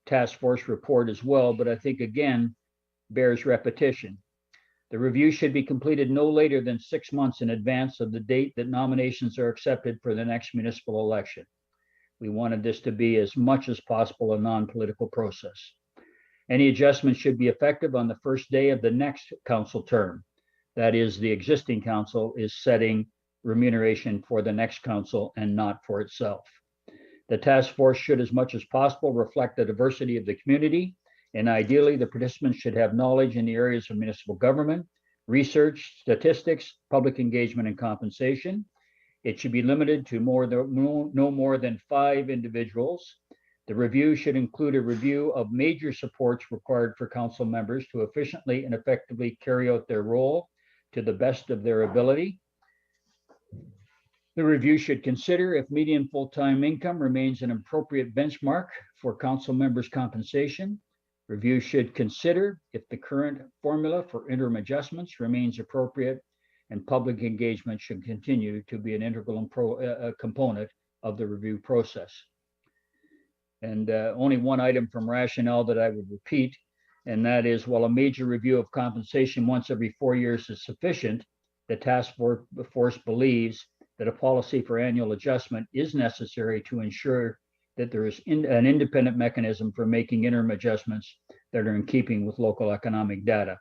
task force report as well, but I think again bears repetition. The review should be completed no later than 6 months in advance of the date that nominations are accepted for the next municipal election. We wanted this to be as much as possible a non-political process. Any adjustment should be effective on the first day of the next council term. That is, the existing council is setting remuneration for the next council and not for itself. The task force should, as much as possible, reflect the diversity of the community, and ideally, the participants should have knowledge in the areas of municipal government, research, statistics, public engagement, and compensation. It should be limited to no more than 5 individuals. The review should include a review of major supports required for council members to efficiently and effectively carry out their role to the best of their ability. The review should consider if median full-time income remains an appropriate benchmark for council members' compensation. Review should consider if the current formula for interim adjustments remains appropriate, and public engagement should continue to be an integral component of the review process. And only one item from rationale that I would repeat, and that is, while a major review of compensation once every 4 years is sufficient, the task force believes that a policy for annual adjustment is necessary to ensure that there is an independent mechanism for making interim adjustments that are in keeping with local economic data.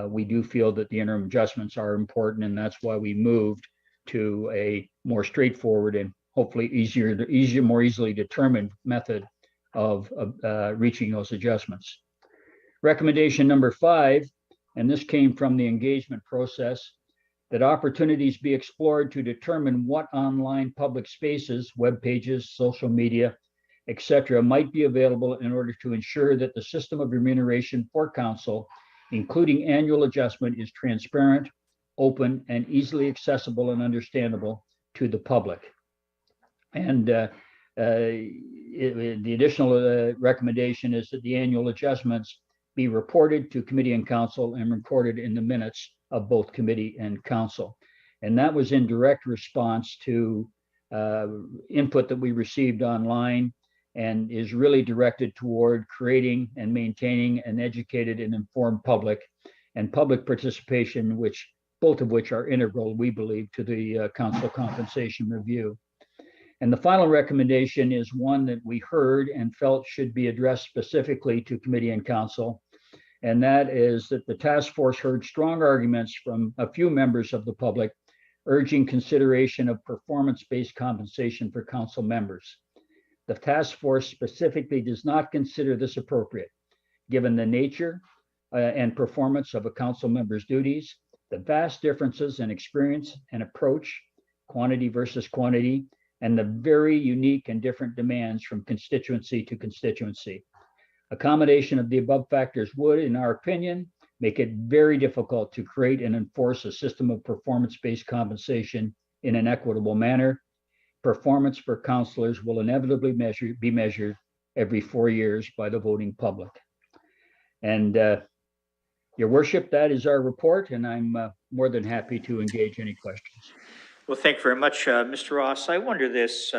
We do feel that the interim adjustments are important, and that's why we moved to a more straightforward and hopefully more easily determined method of reaching those adjustments. Recommendation number 5, and this came from the engagement process. that opportunities be explored to determine what online public spaces, web pages, social media, etc., might be available in order to ensure that the system of remuneration for council, including annual adjustment, is transparent, open, and easily accessible and understandable to the public. And the additional recommendation is that the annual adjustments be reported to committee and council and recorded in the minutes of both committee and council. And that was in direct response to input that we received online, and is really directed toward creating and maintaining an educated and informed public, and public participation, which both of which are integral, we believe, to the council compensation review. And the final recommendation is one that we heard and felt should be addressed specifically to committee and council. And that is that the task force heard strong arguments from a few members of the public urging consideration of performance-based compensation for council members. The task force specifically does not consider this appropriate, given the nature and performance of a council member's duties, the vast differences in experience and approach, quantity versus quantity, and the very unique and different demands from constituency to constituency. Accommodation of the above factors would, in our opinion, make it very difficult to create and enforce a system of performance-based compensation in an equitable manner. Performance for councillors will inevitably be measured every 4 years by the voting public. And Your Worship, that is our report, and I'm more than happy to engage any questions. Well, thank you very much, Mr. Ross. I wonder this,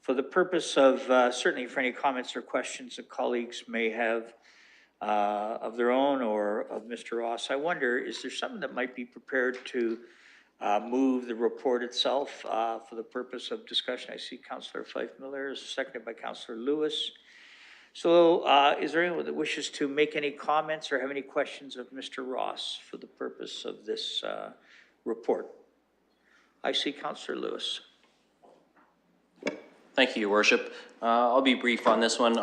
for the purpose of, certainly for any comments or questions that colleagues may have of their own or of Mr. Ross, I wonder, is there someone that might be prepared to move the report itself for the purpose of discussion? I see Councillor Fife Millar is seconded by Councillor Lewis. So is there anyone that wishes to make any comments or have any questions of Mr. Ross for the purpose of this report? I see Councillor Lewis. Thank you, Your Worship. I'll be brief on this one.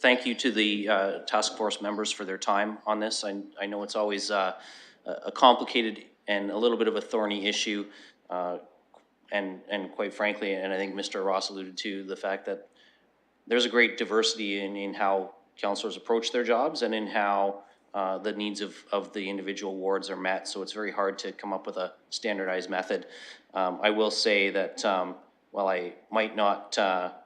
Thank you to the task force members for their time on this. I know it's always a complicated and a little bit of a thorny issue. And quite frankly, and I think Mr. Ross alluded to the fact that there's a great diversity in how councillors approach their jobs and in how the needs of the individual wards are met. So it's very hard to come up with a standardized method. I will say that while I might not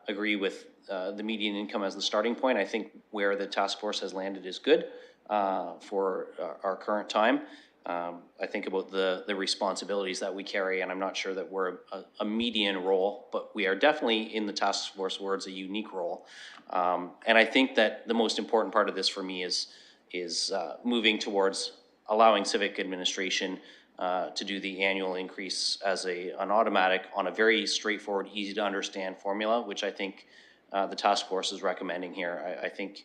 agree with the median income as the starting point, I think where the task force has landed is good for our current time. I think about the responsibilities that we carry, and I'm not sure that we're a median role, but we are definitely in the task force words a unique role. And I think that the most important part of this for me is moving towards allowing civic administration to do the annual increase as an automatic on a very straightforward, easy to understand formula, which I think the task force is recommending here. I think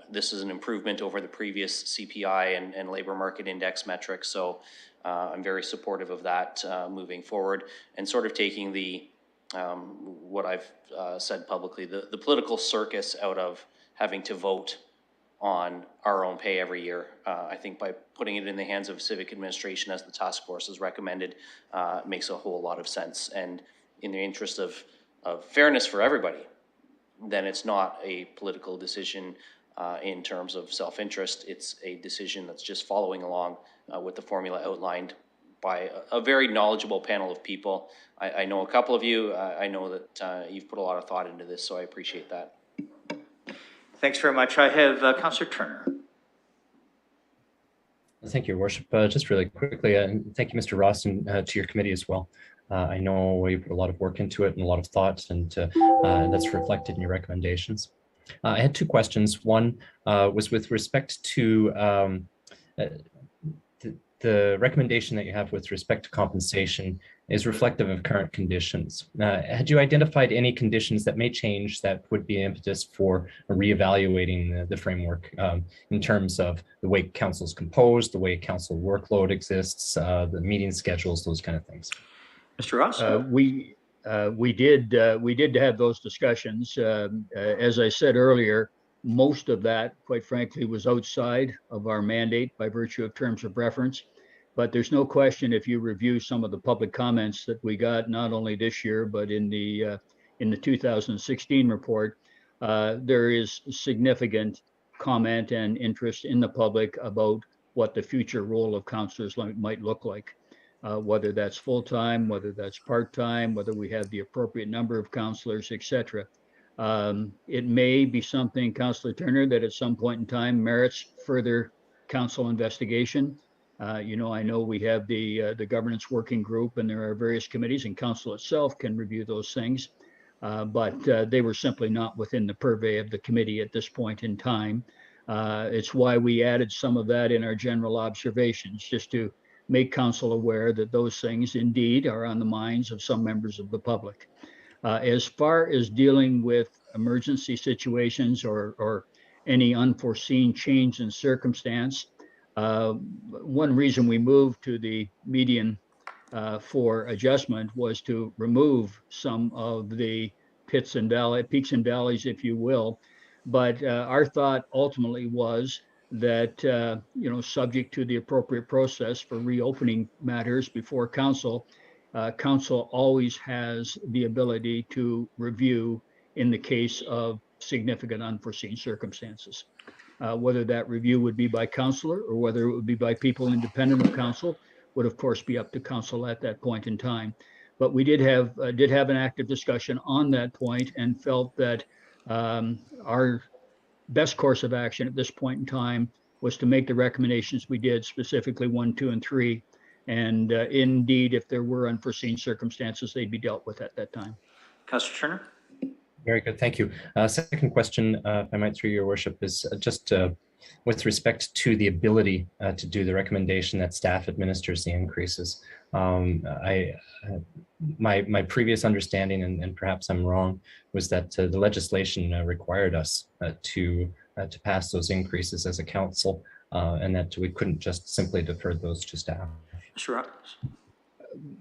this is an improvement over the previous CPI and labor market index metrics. So I'm very supportive of that moving forward, and sort of taking the what I've said publicly, the political circus out of having to vote on our own pay every year. I think by putting it in the hands of civic administration as the task force has recommended makes a whole lot of sense. And in the interest of fairness for everybody, then it's not a political decision in terms of self-interest. It's a decision that's just following along with the formula outlined by a very knowledgeable panel of people. I know a couple of you. I know that you've put a lot of thought into this, so I appreciate that. Thanks very much. I have Councillor Turner. Thank you, Your Worship. Just really quickly, and thank you, Mr. Ross, and to your committee as well. I know you put a lot of work into it and a lot of thought, and that's reflected in your recommendations. I had two questions. One was with respect to the recommendation that you have with respect to compensation is reflective of current conditions. Had you identified any conditions that may change that would be impetus for reevaluating the framework in terms of the way council is composed, the way council workload exists, the meeting schedules, those kind of things? Mr. Ross? We did have those discussions. As I said earlier, most of that, quite frankly, was outside of our mandate by virtue of terms of reference. But there's no question, if you review some of the public comments that we got, not only this year, but in the 2016 report, there is significant comment and interest in the public about what the future role of counselors might look like, whether that's full-time, whether that's part-time, whether we have the appropriate number of counselors, etc. It may be something, Councillor Turner, that at some point in time merits further council investigation. You know, I know we have the governance working group, and there are various committees, and council itself can review those things. But they were simply not within the purvey of the committee at this point in time. It's why we added some of that in our general observations, just to make council aware that those things indeed are on the minds of some members of the public. As far as dealing with emergency situations or any unforeseen change in circumstance, one reason we moved to the median for adjustment was to remove some of the peaks and valleys, if you will. But our thought ultimately was that, you know, subject to the appropriate process for reopening matters before council, council always has the ability to review in the case of significant unforeseen circumstances. Whether that review would be by councillor or whether it would be by people independent of council would of course be up to council at that point in time. But we did have an active discussion on that point and felt that our best course of action at this point in time was to make the recommendations we did, specifically 1, 2, and 3. And indeed, if there were unforeseen circumstances, they'd be dealt with at that time. Councillor Turner? Very good, thank you. Second question, if I might, through your worship, is just with respect to the ability to do the recommendation that staff administers the increases. My previous understanding, and perhaps I'm wrong, was that the legislation required us to pass those increases as a council, and that we couldn't just simply defer those to staff. Sure.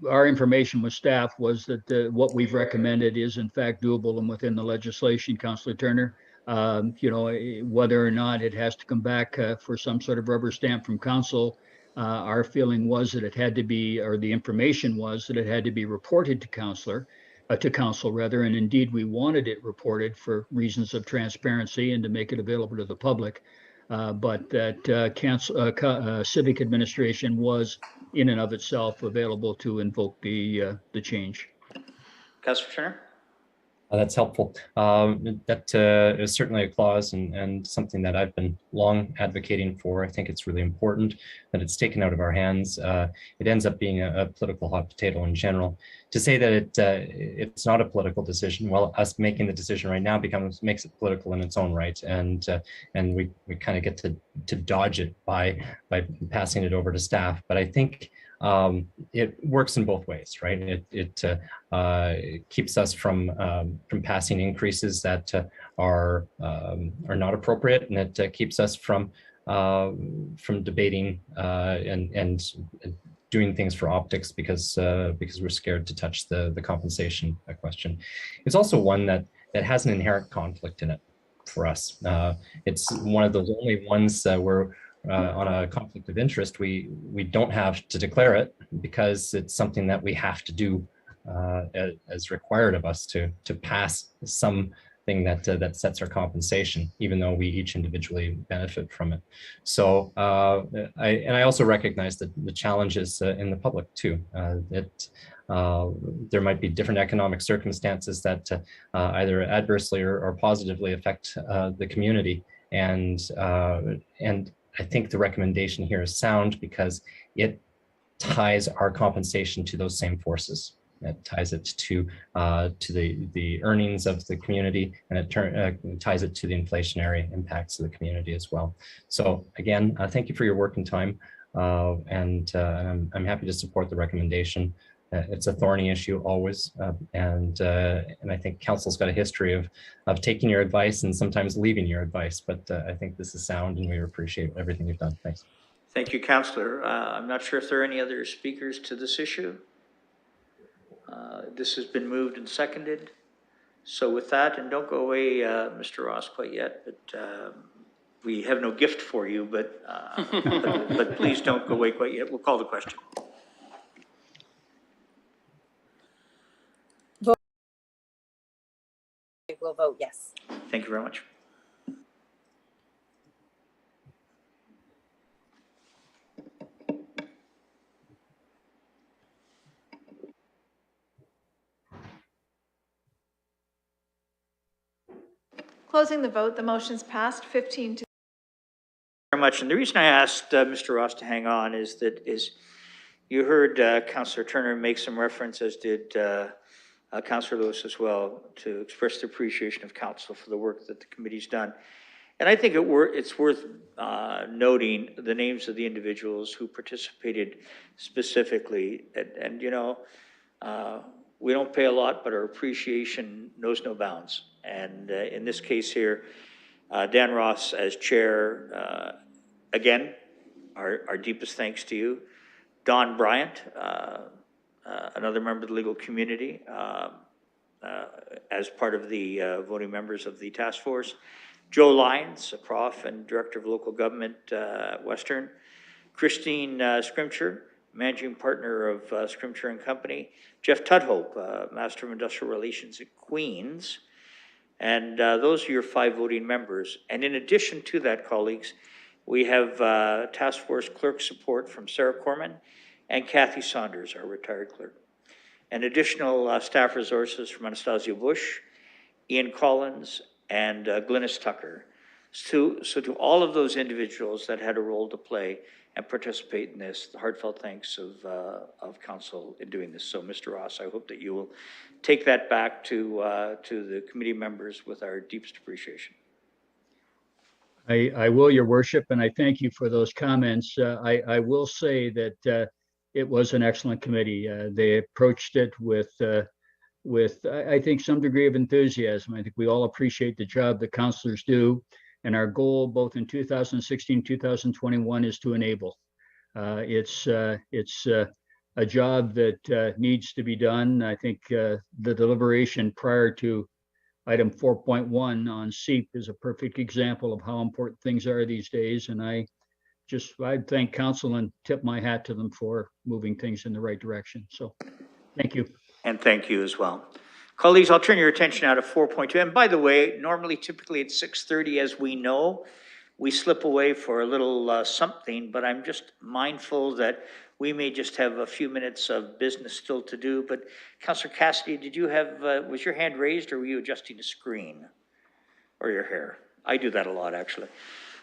Our information with staff was that what we've recommended is in fact doable and within the legislation, Councillor Turner. You know, whether or not it has to come back for some sort of rubber stamp from council, our feeling was that it had to be, or the information was that it had to be reported to council rather, and indeed we wanted it reported for reasons of transparency and to make it available to the public. But that civic administration was in and of itself available to invoke the change. Councillor Turner? That's helpful. That is certainly a clause and something that I've been long advocating for. I think it's really important that it's taken out of our hands. It ends up being a political hot potato in general. To say that it's not a political decision, well, us making the decision right now makes it political in its own right, and we kind of get to dodge it by passing it over to staff. But I think it works in both ways, right? It keeps us from passing increases that are not appropriate, and it keeps us from debating and doing things for optics because we're scared to touch the compensation question. It's also one that has an inherent conflict in it for us. It's one of those only ones where on a conflict of interest, we don't have to declare it because it's something that we have to do as required of us to pass something that sets our compensation, even though we each individually benefit from it. So I also recognize that the challenges in the public too, that there might be different economic circumstances that either adversely or positively affect the community, and I think the recommendation here is sound because it ties our compensation to those same forces. It ties it to the earnings of the community, and it ties it to the inflationary impacts of the community as well. So again, thank you for your work and time, and I'm happy to support the recommendation. It's a thorny issue always, and I think council's got a history of taking your advice and sometimes leaving your advice, but I think this is sound and we appreciate everything you've done. Thanks. Thank you, Councillor. I'm not sure if there are any other speakers to this issue. This has been moved and seconded. So with that, and don't go away, Mr. Ross, quite yet, but we have no gift for you, but please don't go away quite yet. We'll call the question. We'll vote yes. Thank you very much. Closing the vote, the motion's passed 15 to. Very much. And the reason I asked Mr. Ross to hang on is you heard Councillor Turner make some reference, as did Councillor Lewis as well, to express the appreciation of council for the work that the committee's done. And I think it's worth noting the names of the individuals who participated specifically. And you know, we don't pay a lot, but our appreciation knows no bounds. And in this case here, Dan Ross as chair, again, our deepest thanks to you. Don Bryant, another member of the legal community, as part of the voting members of the task force. Joe Lyons, a prof and director of local government at Western. Christine Scrimcher, managing partner of Scrimcher and Company. Jeff Tudhope, master of industrial relations at Queens. And those are your 5 voting members. And in addition to that, colleagues, we have task force clerk support from Sarah Corman and Kathy Saunders, our retired clerk. And additional staff resources from Anastasia Bush, Ian Collins, and Glynis Tucker. So to all of those individuals that had a role to play and participate in this, the heartfelt thanks of council in doing this. So Mr. Ross, I hope that you will take that back to the committee members with our deepest appreciation. I will, Your Worship, and I thank you for those comments. I will say that it was an excellent committee. They approached it with I think some degree of enthusiasm. I think we all appreciate the job that councilors do, and our goal both in 2016, 2021 is to enable. It's a job that needs to be done. I think the deliberation prior to item 4.1 on SEEP is a perfect example of how important things are these days. And I'd thank council and tip my hat to them for moving things in the right direction. So thank you. And thank you as well. Colleagues, I'll turn your attention now to 4.2. And by the way, normally, typically at 6:30, as we know, we slip away for a little something, but I'm just mindful that we may just have a few minutes of business still to do. But Councillor Cassidy, did you have, was your hand raised or were you adjusting the screen or your hair? I do that a lot, actually.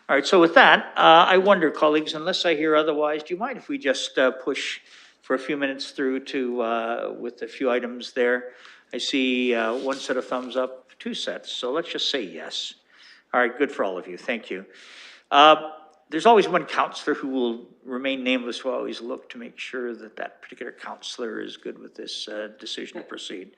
All right, so with that, I wonder, colleagues, unless I hear otherwise, do you mind if we just push for a few minutes through to, with a few items there? I see one set of thumbs up, 2 sets, so let's just say yes. All right, good for all of you, thank you. There's always one councillor who will remain nameless, who always look to make sure that that particular councillor is good with this decision to proceed.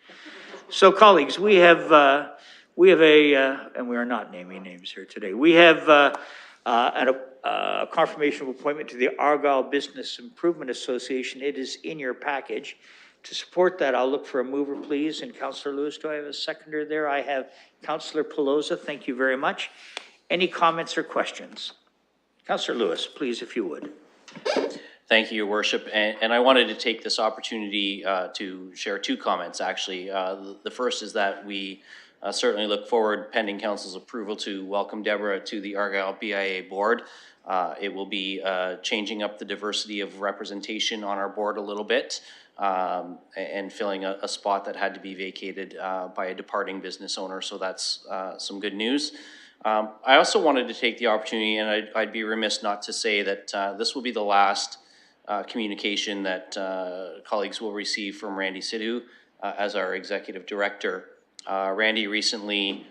So colleagues, we have a, and we are not naming names here today, we have a confirmation of appointment to the Argyle Business Improvement Association. It is in your package. To support that, I'll look for a mover, please. And Councillor Lewis, do I have a seconder there? I have Councillor Pelosa. Thank you very much. Any comments or questions? Councillor Lewis, please, if you would. Thank you, Your Worship. And I wanted to take this opportunity to share 2 comments, actually. The first is that we certainly look forward, pending Council's approval, to welcome Deborah to the Argyle BIA board. It will be changing up the diversity of representation on our board a little bit, and filling a spot that had to be vacated by a departing business owner. So that's some good news. I also wanted to take the opportunity, and I'd be remiss not to say that this will be the last communication that colleagues will receive from Randy Sidhu as our executive director. Randy recently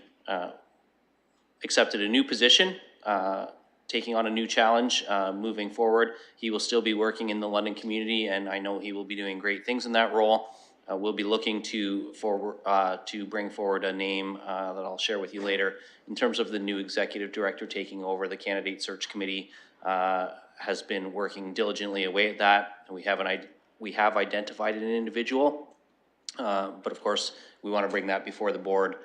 accepted a new position, taking on a new challenge moving forward. He will still be working in the London community, and I know he will be doing great things in that role. We'll be looking to bring forward a name that I'll share with you later. In terms of the new executive director taking over, the candidate search committee has been working diligently away at that, and we have identified an individual, but of course we want to bring that before the board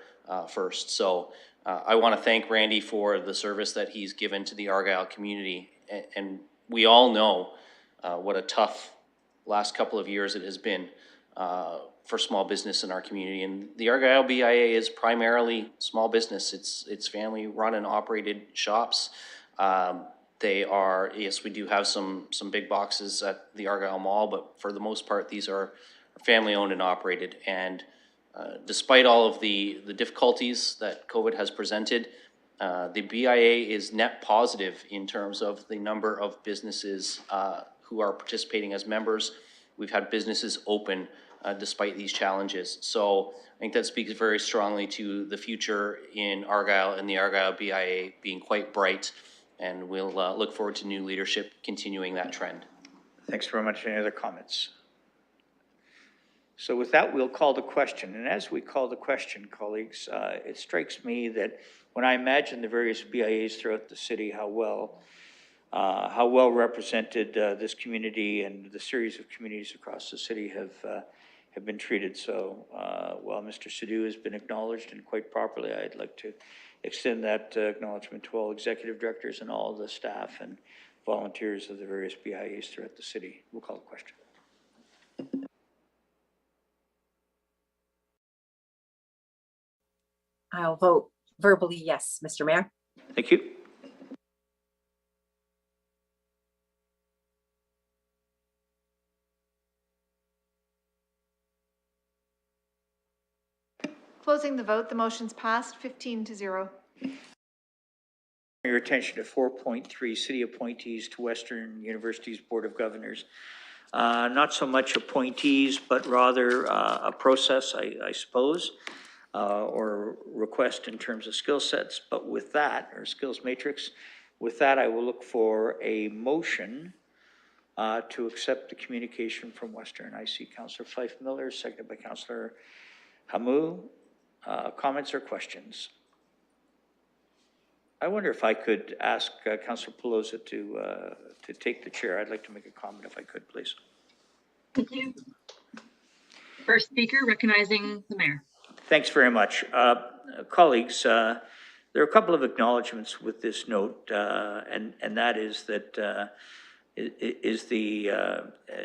first. So I want to thank Randy for the service that he's given to the Argyle community. And we all know what a tough last couple of years it has been for small business in our community. And the Argyle BIA is primarily small business. It's family run and operated shops. They are, yes, we do have some big boxes at the Argyle Mall, but for the most part, these are family owned and operated. And despite all of the difficulties that COVID has presented, the BIA is net positive in terms of the number of businesses who are participating as members. We've had businesses open despite these challenges. So I think that speaks very strongly to the future in Argyle and the Argyle BIA being quite bright. And we'll look forward to new leadership continuing that trend. Thanks very much. Any other comments? So with that, we'll call the question. And as we call the question, colleagues, it strikes me that when I imagine the various BIAs throughout the city, how well represented this community and the series of communities across the city have been treated. So while Mr. Sidhu has been acknowledged and quite properly, I'd like to extend that acknowledgement to all executive directors and all the staff and volunteers of the various BIAs throughout the city. We'll call the question. I'll vote verbally yes, Mr. Mayor. Thank you. Closing the vote, the motion's passed 15-0. Your attention to 4.3 city appointees to Western University's Board of Governors. Not so much appointees, but rather a process, I suppose, or request in terms of skill sets. But with that, or skills matrix, with that, I will look for a motion to accept the communication from Western. I see Councillor Fife Millar, seconded by Councillor Hamou. Comments or questions? I wonder if I could ask Councillor Pelosa to take the chair. I'd like to make a comment if I could, please. Thank you. First speaker, recognizing the mayor. Thanks very much. Colleagues, there are a couple of acknowledgements with this note, and that is that is the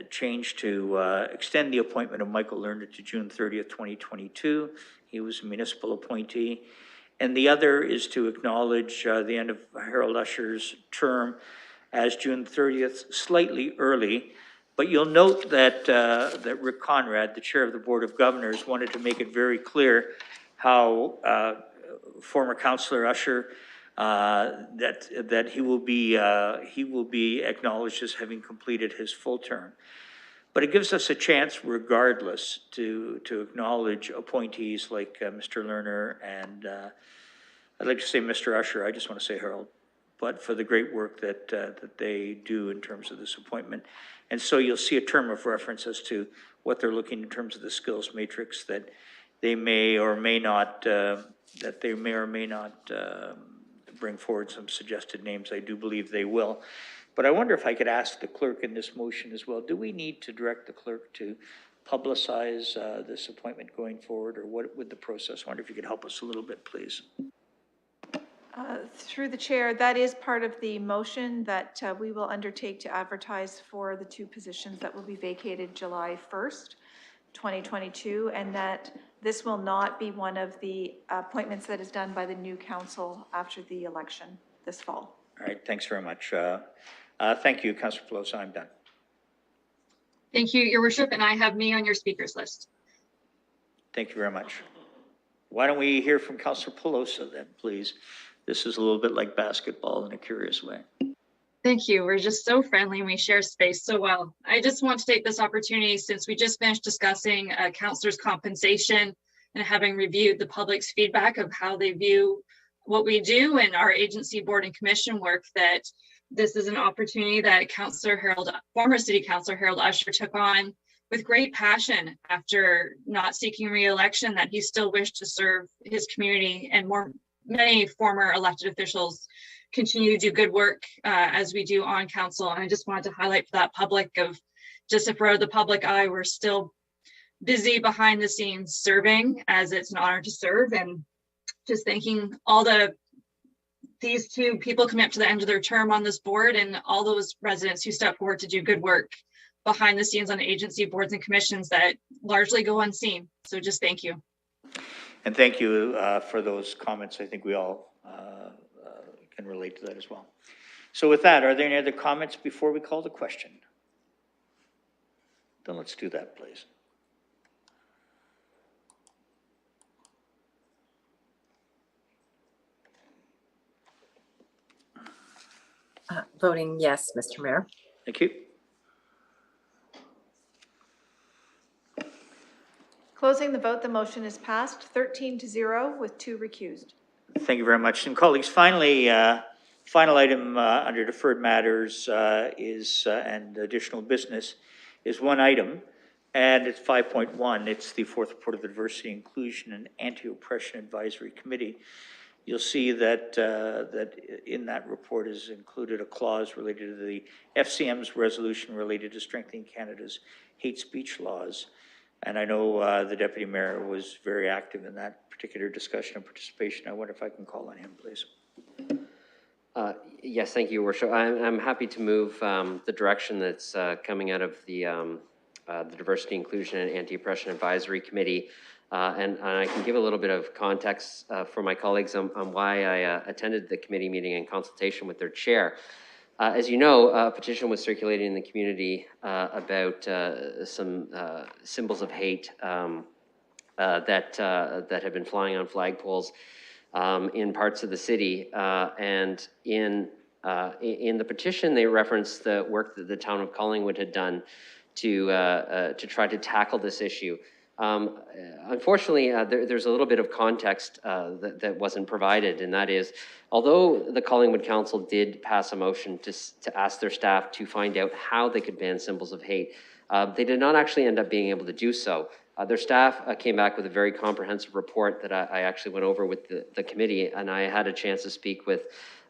change to extend the appointment of Michael Lerner to June 30th, 2022. He was a municipal appointee. And the other is to acknowledge the end of Harold Usher's term as June 30th, slightly early. But you'll note that, that Rick Conrad, the chair of the Board of Governors, wanted to make it very clear how former Councillor Usher, that he will be acknowledged as having completed his full term. But it gives us a chance, regardless, to acknowledge appointees like Mr. Lerner and I'd like to say Mr. Usher. I just want to say Harold, but for the great work that that they do in terms of this appointment. And so you'll see a term of reference as to what they're looking in terms of the skills matrix that they may or may not bring forward some suggested names. I do believe they will. But I wonder if I could ask the clerk in this motion as well. Do we need to direct the clerk to publicize this appointment going forward, or what would the process? I wonder if you could help us a little bit, please. Through the chair, that is part of the motion that we will undertake to advertise for the two positions that will be vacated July 1st, 2022, and that this will not be one of the appointments that is done by the new council after the election this fall. All right, thanks very much. Thank you, Councillor Pelosa. I'm done. Thank you, Your Worship, and I have me on your speakers list. Thank you very much. Why don't we hear from Councillor Pelosa then, please? This is a little bit like basketball in a curious way. Thank you. We're just so friendly and we share space so well. I just want to take this opportunity, since we just finished discussing councillors' compensation and having reviewed the public's feedback of how they view what we do and our agency board and commission work, that this is an opportunity that former City Councillor Harold Usher took on with great passion after not seeking re-election, that he still wished to serve his community, and many former elected officials continue to do good work as we do on council. And I just wanted to highlight for that public of, just if we're the public eye, we're still busy behind the scenes serving, as it's an honor to serve, and just thanking these two people coming up to the end of their term on this board and all those residents who step forward to do good work behind the scenes on agency boards and commissions that largely go unseen. So just thank you. And thank you for those comments. I think we all can relate to that as well. So with that, are there any other comments before we call the question? Then let's do that, please. Voting yes, Mr. Mayor. Thank you. Closing the vote, the motion is passed 13-0 with 2 recused. Thank you very much. And colleagues, finally, final item under deferred matters and additional business is one item, and it's 5.1. It's the fourth report of the Diversity, Inclusion, and Anti-Oppression Advisory Committee. You'll see that that in that report is included a clause related to the FCM's resolution related to strengthening Canada's hate speech laws. And I know the Deputy Mayor was very active in that particular discussion and participation. I wonder if I can call on him, please. Yes, thank you, Your Worship. I'm happy to move the direction that's coming out of the Diversity, Inclusion, and Anti-Oppression Advisory Committee. And I can give a little bit of context for my colleagues on why I attended the committee meeting in consultation with their chair. As you know, a petition was circulating in the community about some symbols of hate that have been flying on flagpoles in parts of the city. And in the petition, they referenced the work that the town of Collingwood had done to try to tackle this issue. Unfortunately, there's a little bit of context that wasn't provided, and that is, although the Collingwood Council did pass a motion to ask their staff to find out how they could ban symbols of hate, they did not actually end up being able to do so. Their staff came back with a very comprehensive report that I actually went over with the committee, and I had a chance to speak with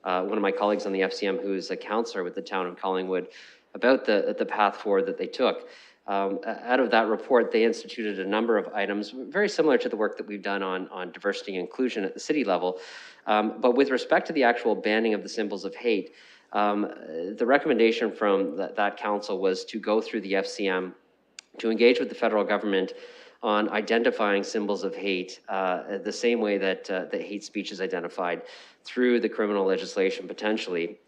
one of my colleagues on the FCM who is a councillor with the town of Collingwood about the path forward that they took. Out of that report, they instituted a number of items very similar to the work that we've done on diversity and inclusion at the city level. But with respect to the actual banning of the symbols of hate, the recommendation from that council was to go through the FCM, to engage with the federal government on identifying symbols of hate the same way that hate speech is identified through the criminal legislation potentially.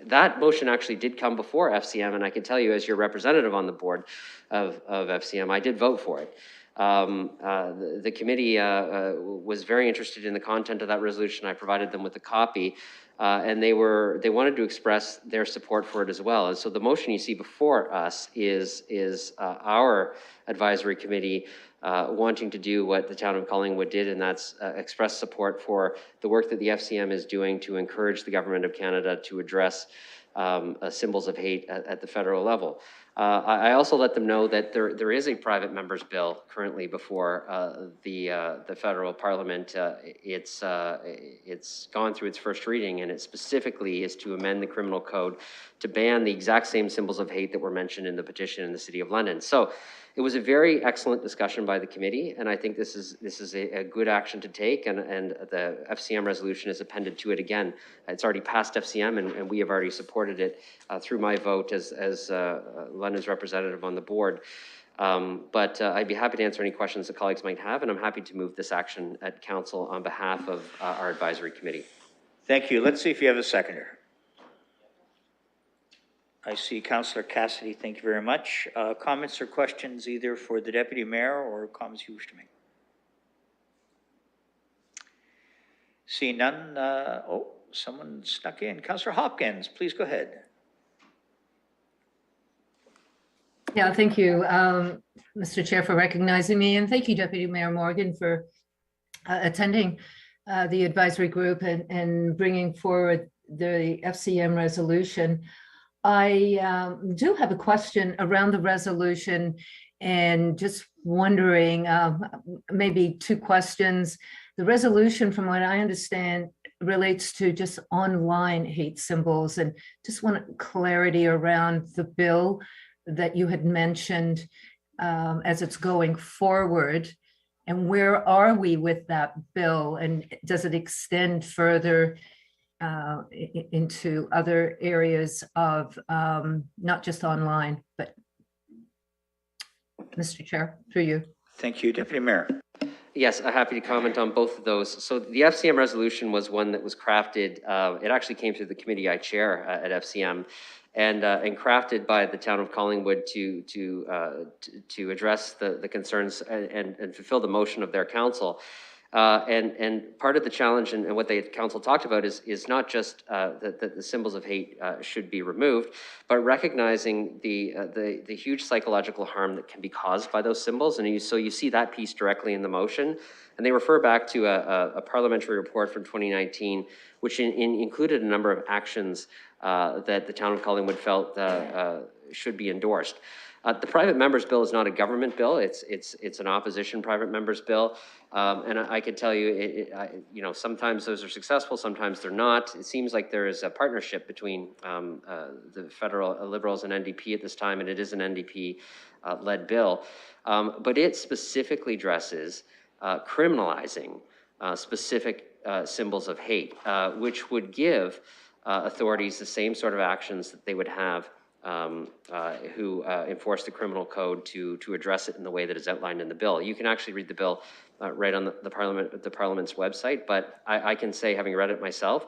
That motion actually did come before FCM, and I can tell you as your representative on the board of FCM, I did vote for it. The committee was very interested in the content of that resolution. I provided them with a copy, and they wanted to express their support for it as well. And so the motion you see before us is our advisory committee wanting to do what the town of Collingwood did, and that's express support for the work that the FCM is doing to encourage the government of Canada to address symbols of hate at the federal level. I also let them know that there is a private member's bill currently before the federal parliament. It's gone through its first reading, and it specifically is to amend the criminal code to ban the exact same symbols of hate that were mentioned in the petition in the City of London. So it was a very excellent discussion by the committee, and I think this is a good action to take, and the FCM resolution is appended to it again. It's already passed FCM, and we have already supported it through my vote as London's representative on the board. But I'd be happy to answer any questions that colleagues might have, and I'm happy to move this action at council on behalf of our advisory committee. Thank you. Let's see if you have a seconder. I see Councillor Cassidy. Thank you very much. Comments or questions either for the Deputy Mayor or comments you wish to make? See none. Oh, someone snuck in. Councillor Hopkins, please go ahead. Yeah, thank you, Mr. Chair, for recognizing me, and thank you, Deputy Mayor Morgan, for attending the advisory group and bringing forward the FCM resolution. I do have a question around the resolution and just wondering, maybe 2 questions. The resolution, from what I understand, relates to just online hate symbols, and just want clarity around the bill that you had mentioned as it's going forward. And where are we with that bill? And does it extend further into other areas of not just online, but Mr. Chair, through you. Thank you, Deputy Mayor. Yes, I'm happy to comment on both of those. So the FCM resolution was one that was crafted, it actually came through the committee I chair at FCM, and crafted by the town of Collingwood to address the concerns and fulfill the motion of their council. And part of the challenge and what the council talked about is not just that the symbols of hate should be removed, but recognizing the huge psychological harm that can be caused by those symbols. And so you see that piece directly in the motion. And they refer back to a parliamentary report from 2019, which included a number of actions that the town of Collingwood felt should be endorsed. The private members bill is not a government bill. It's an opposition private members bill. And I can tell you, you know, sometimes those are successful, sometimes they're not. It seems like there is a partnership between the federal Liberals and NDP at this time, and it is an NDP led bill. But it specifically addresses criminalizing specific symbols of hate, which would give authorities the same sort of actions that they would have who enforce the criminal code to address it in the way that is outlined in the bill. You can actually read the bill right on the Parliament's website, but I can say, having read it myself,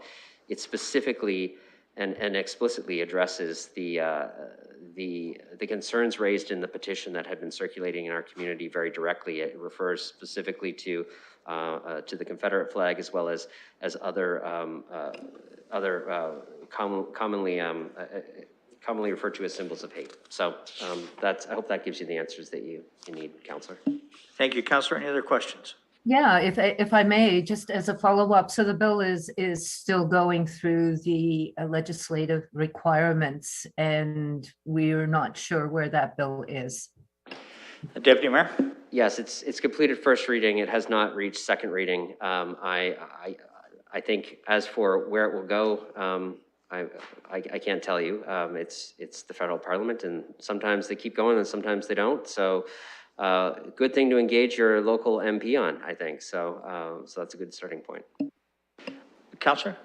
it specifically and explicitly addresses the concerns raised in the petition that had been circulating in our community very directly. It refers specifically to the Confederate flag, as well as other commonly referred to as symbols of hate. So I hope that gives you the answers that you need, Councillor. Thank you, Councillor. Any other questions? Yeah, if I may, just as a follow-up, so the bill is still going through the legislative requirements, and we're not sure where that bill is. Deputy Mayor? Yes, it's completed first reading. It has not reached second reading. I think as for where it will go, I can't tell you. It's the federal parliament, and sometimes they keep going and sometimes they don't. So good thing to engage your local MP on, I think. So that's a good starting point. Councillor?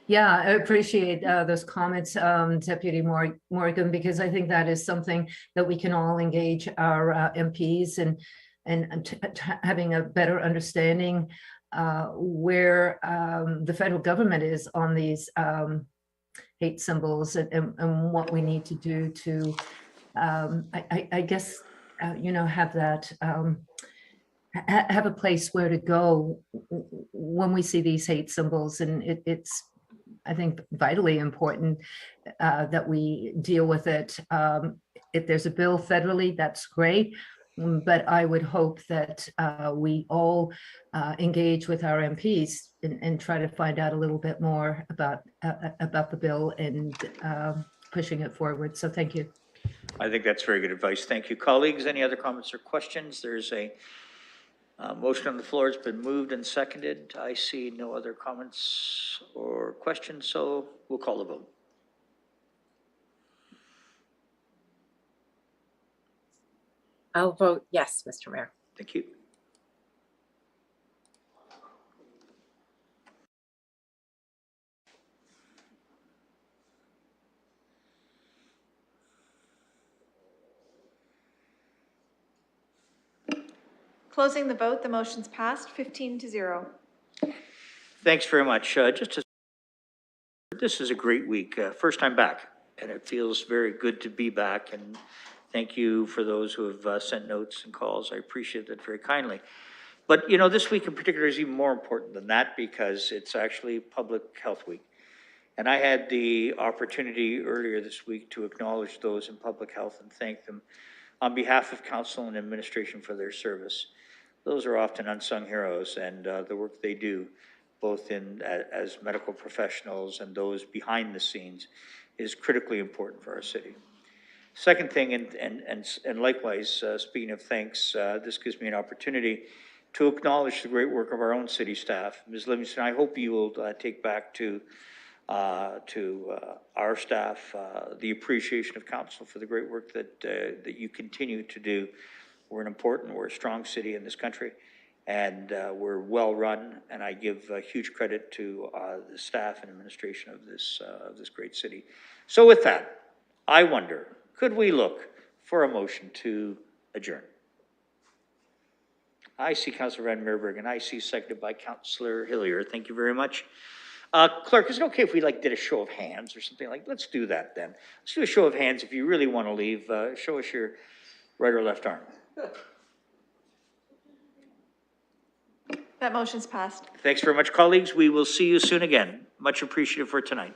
Yeah, I appreciate those comments, Deputy Morgan, because I think that is something that we can all engage our MPs and having a better understanding where the federal government is on these hate symbols and what we need to do to, I guess, you know, have that, have a place where to go when we see these hate symbols. And it's, I think, vitally important that we deal with it. If there's a bill federally, that's great. But I would hope that we all engage with our MPs and try to find out a little bit more about the bill and pushing it forward. So thank you. I think that's very good advice. Thank you, colleagues. Any other comments or questions? There's a motion on the floor. It's been moved and seconded. I see no other comments or questions, so we'll call the vote. I'll vote yes, Mr. Mayor. Thank you. Closing the vote, the motion's passed 15-0. Thanks very much. This is a great week. First time back, and it feels very good to be back. And thank you for those who have sent notes and calls. I appreciate that very kindly. But, you know, this week in particular is even more important than that because it's actually Public Health Week. And I had the opportunity earlier this week to acknowledge those in public health and thank them on behalf of council and administration for their service. Those are often unsung heroes, and the work they do, both as medical professionals and those behind the scenes, is critically important for our city. Second thing, and likewise, speaking of thanks, this gives me an opportunity to acknowledge the great work of our own city staff. Ms. Livingston, I hope you will take back to our staff the appreciation of council for the great work that you continue to do. We're a strong city in this country, and were well-run, and I give huge credit to the staff and administration of this great city. So with that, I wonder, could we look for a motion to adjourn? I see Councillor Van Meerberg, and I see seconded by Councillor Hillier. Thank you very much. Clerk, is it okay if we did a show of hands or something like? Let's do that then. Let's do a show of hands if you really want to leave. Show us your right or left arm. That motion's passed. Thanks very much, colleagues. We will see you soon again. Much appreciated for tonight.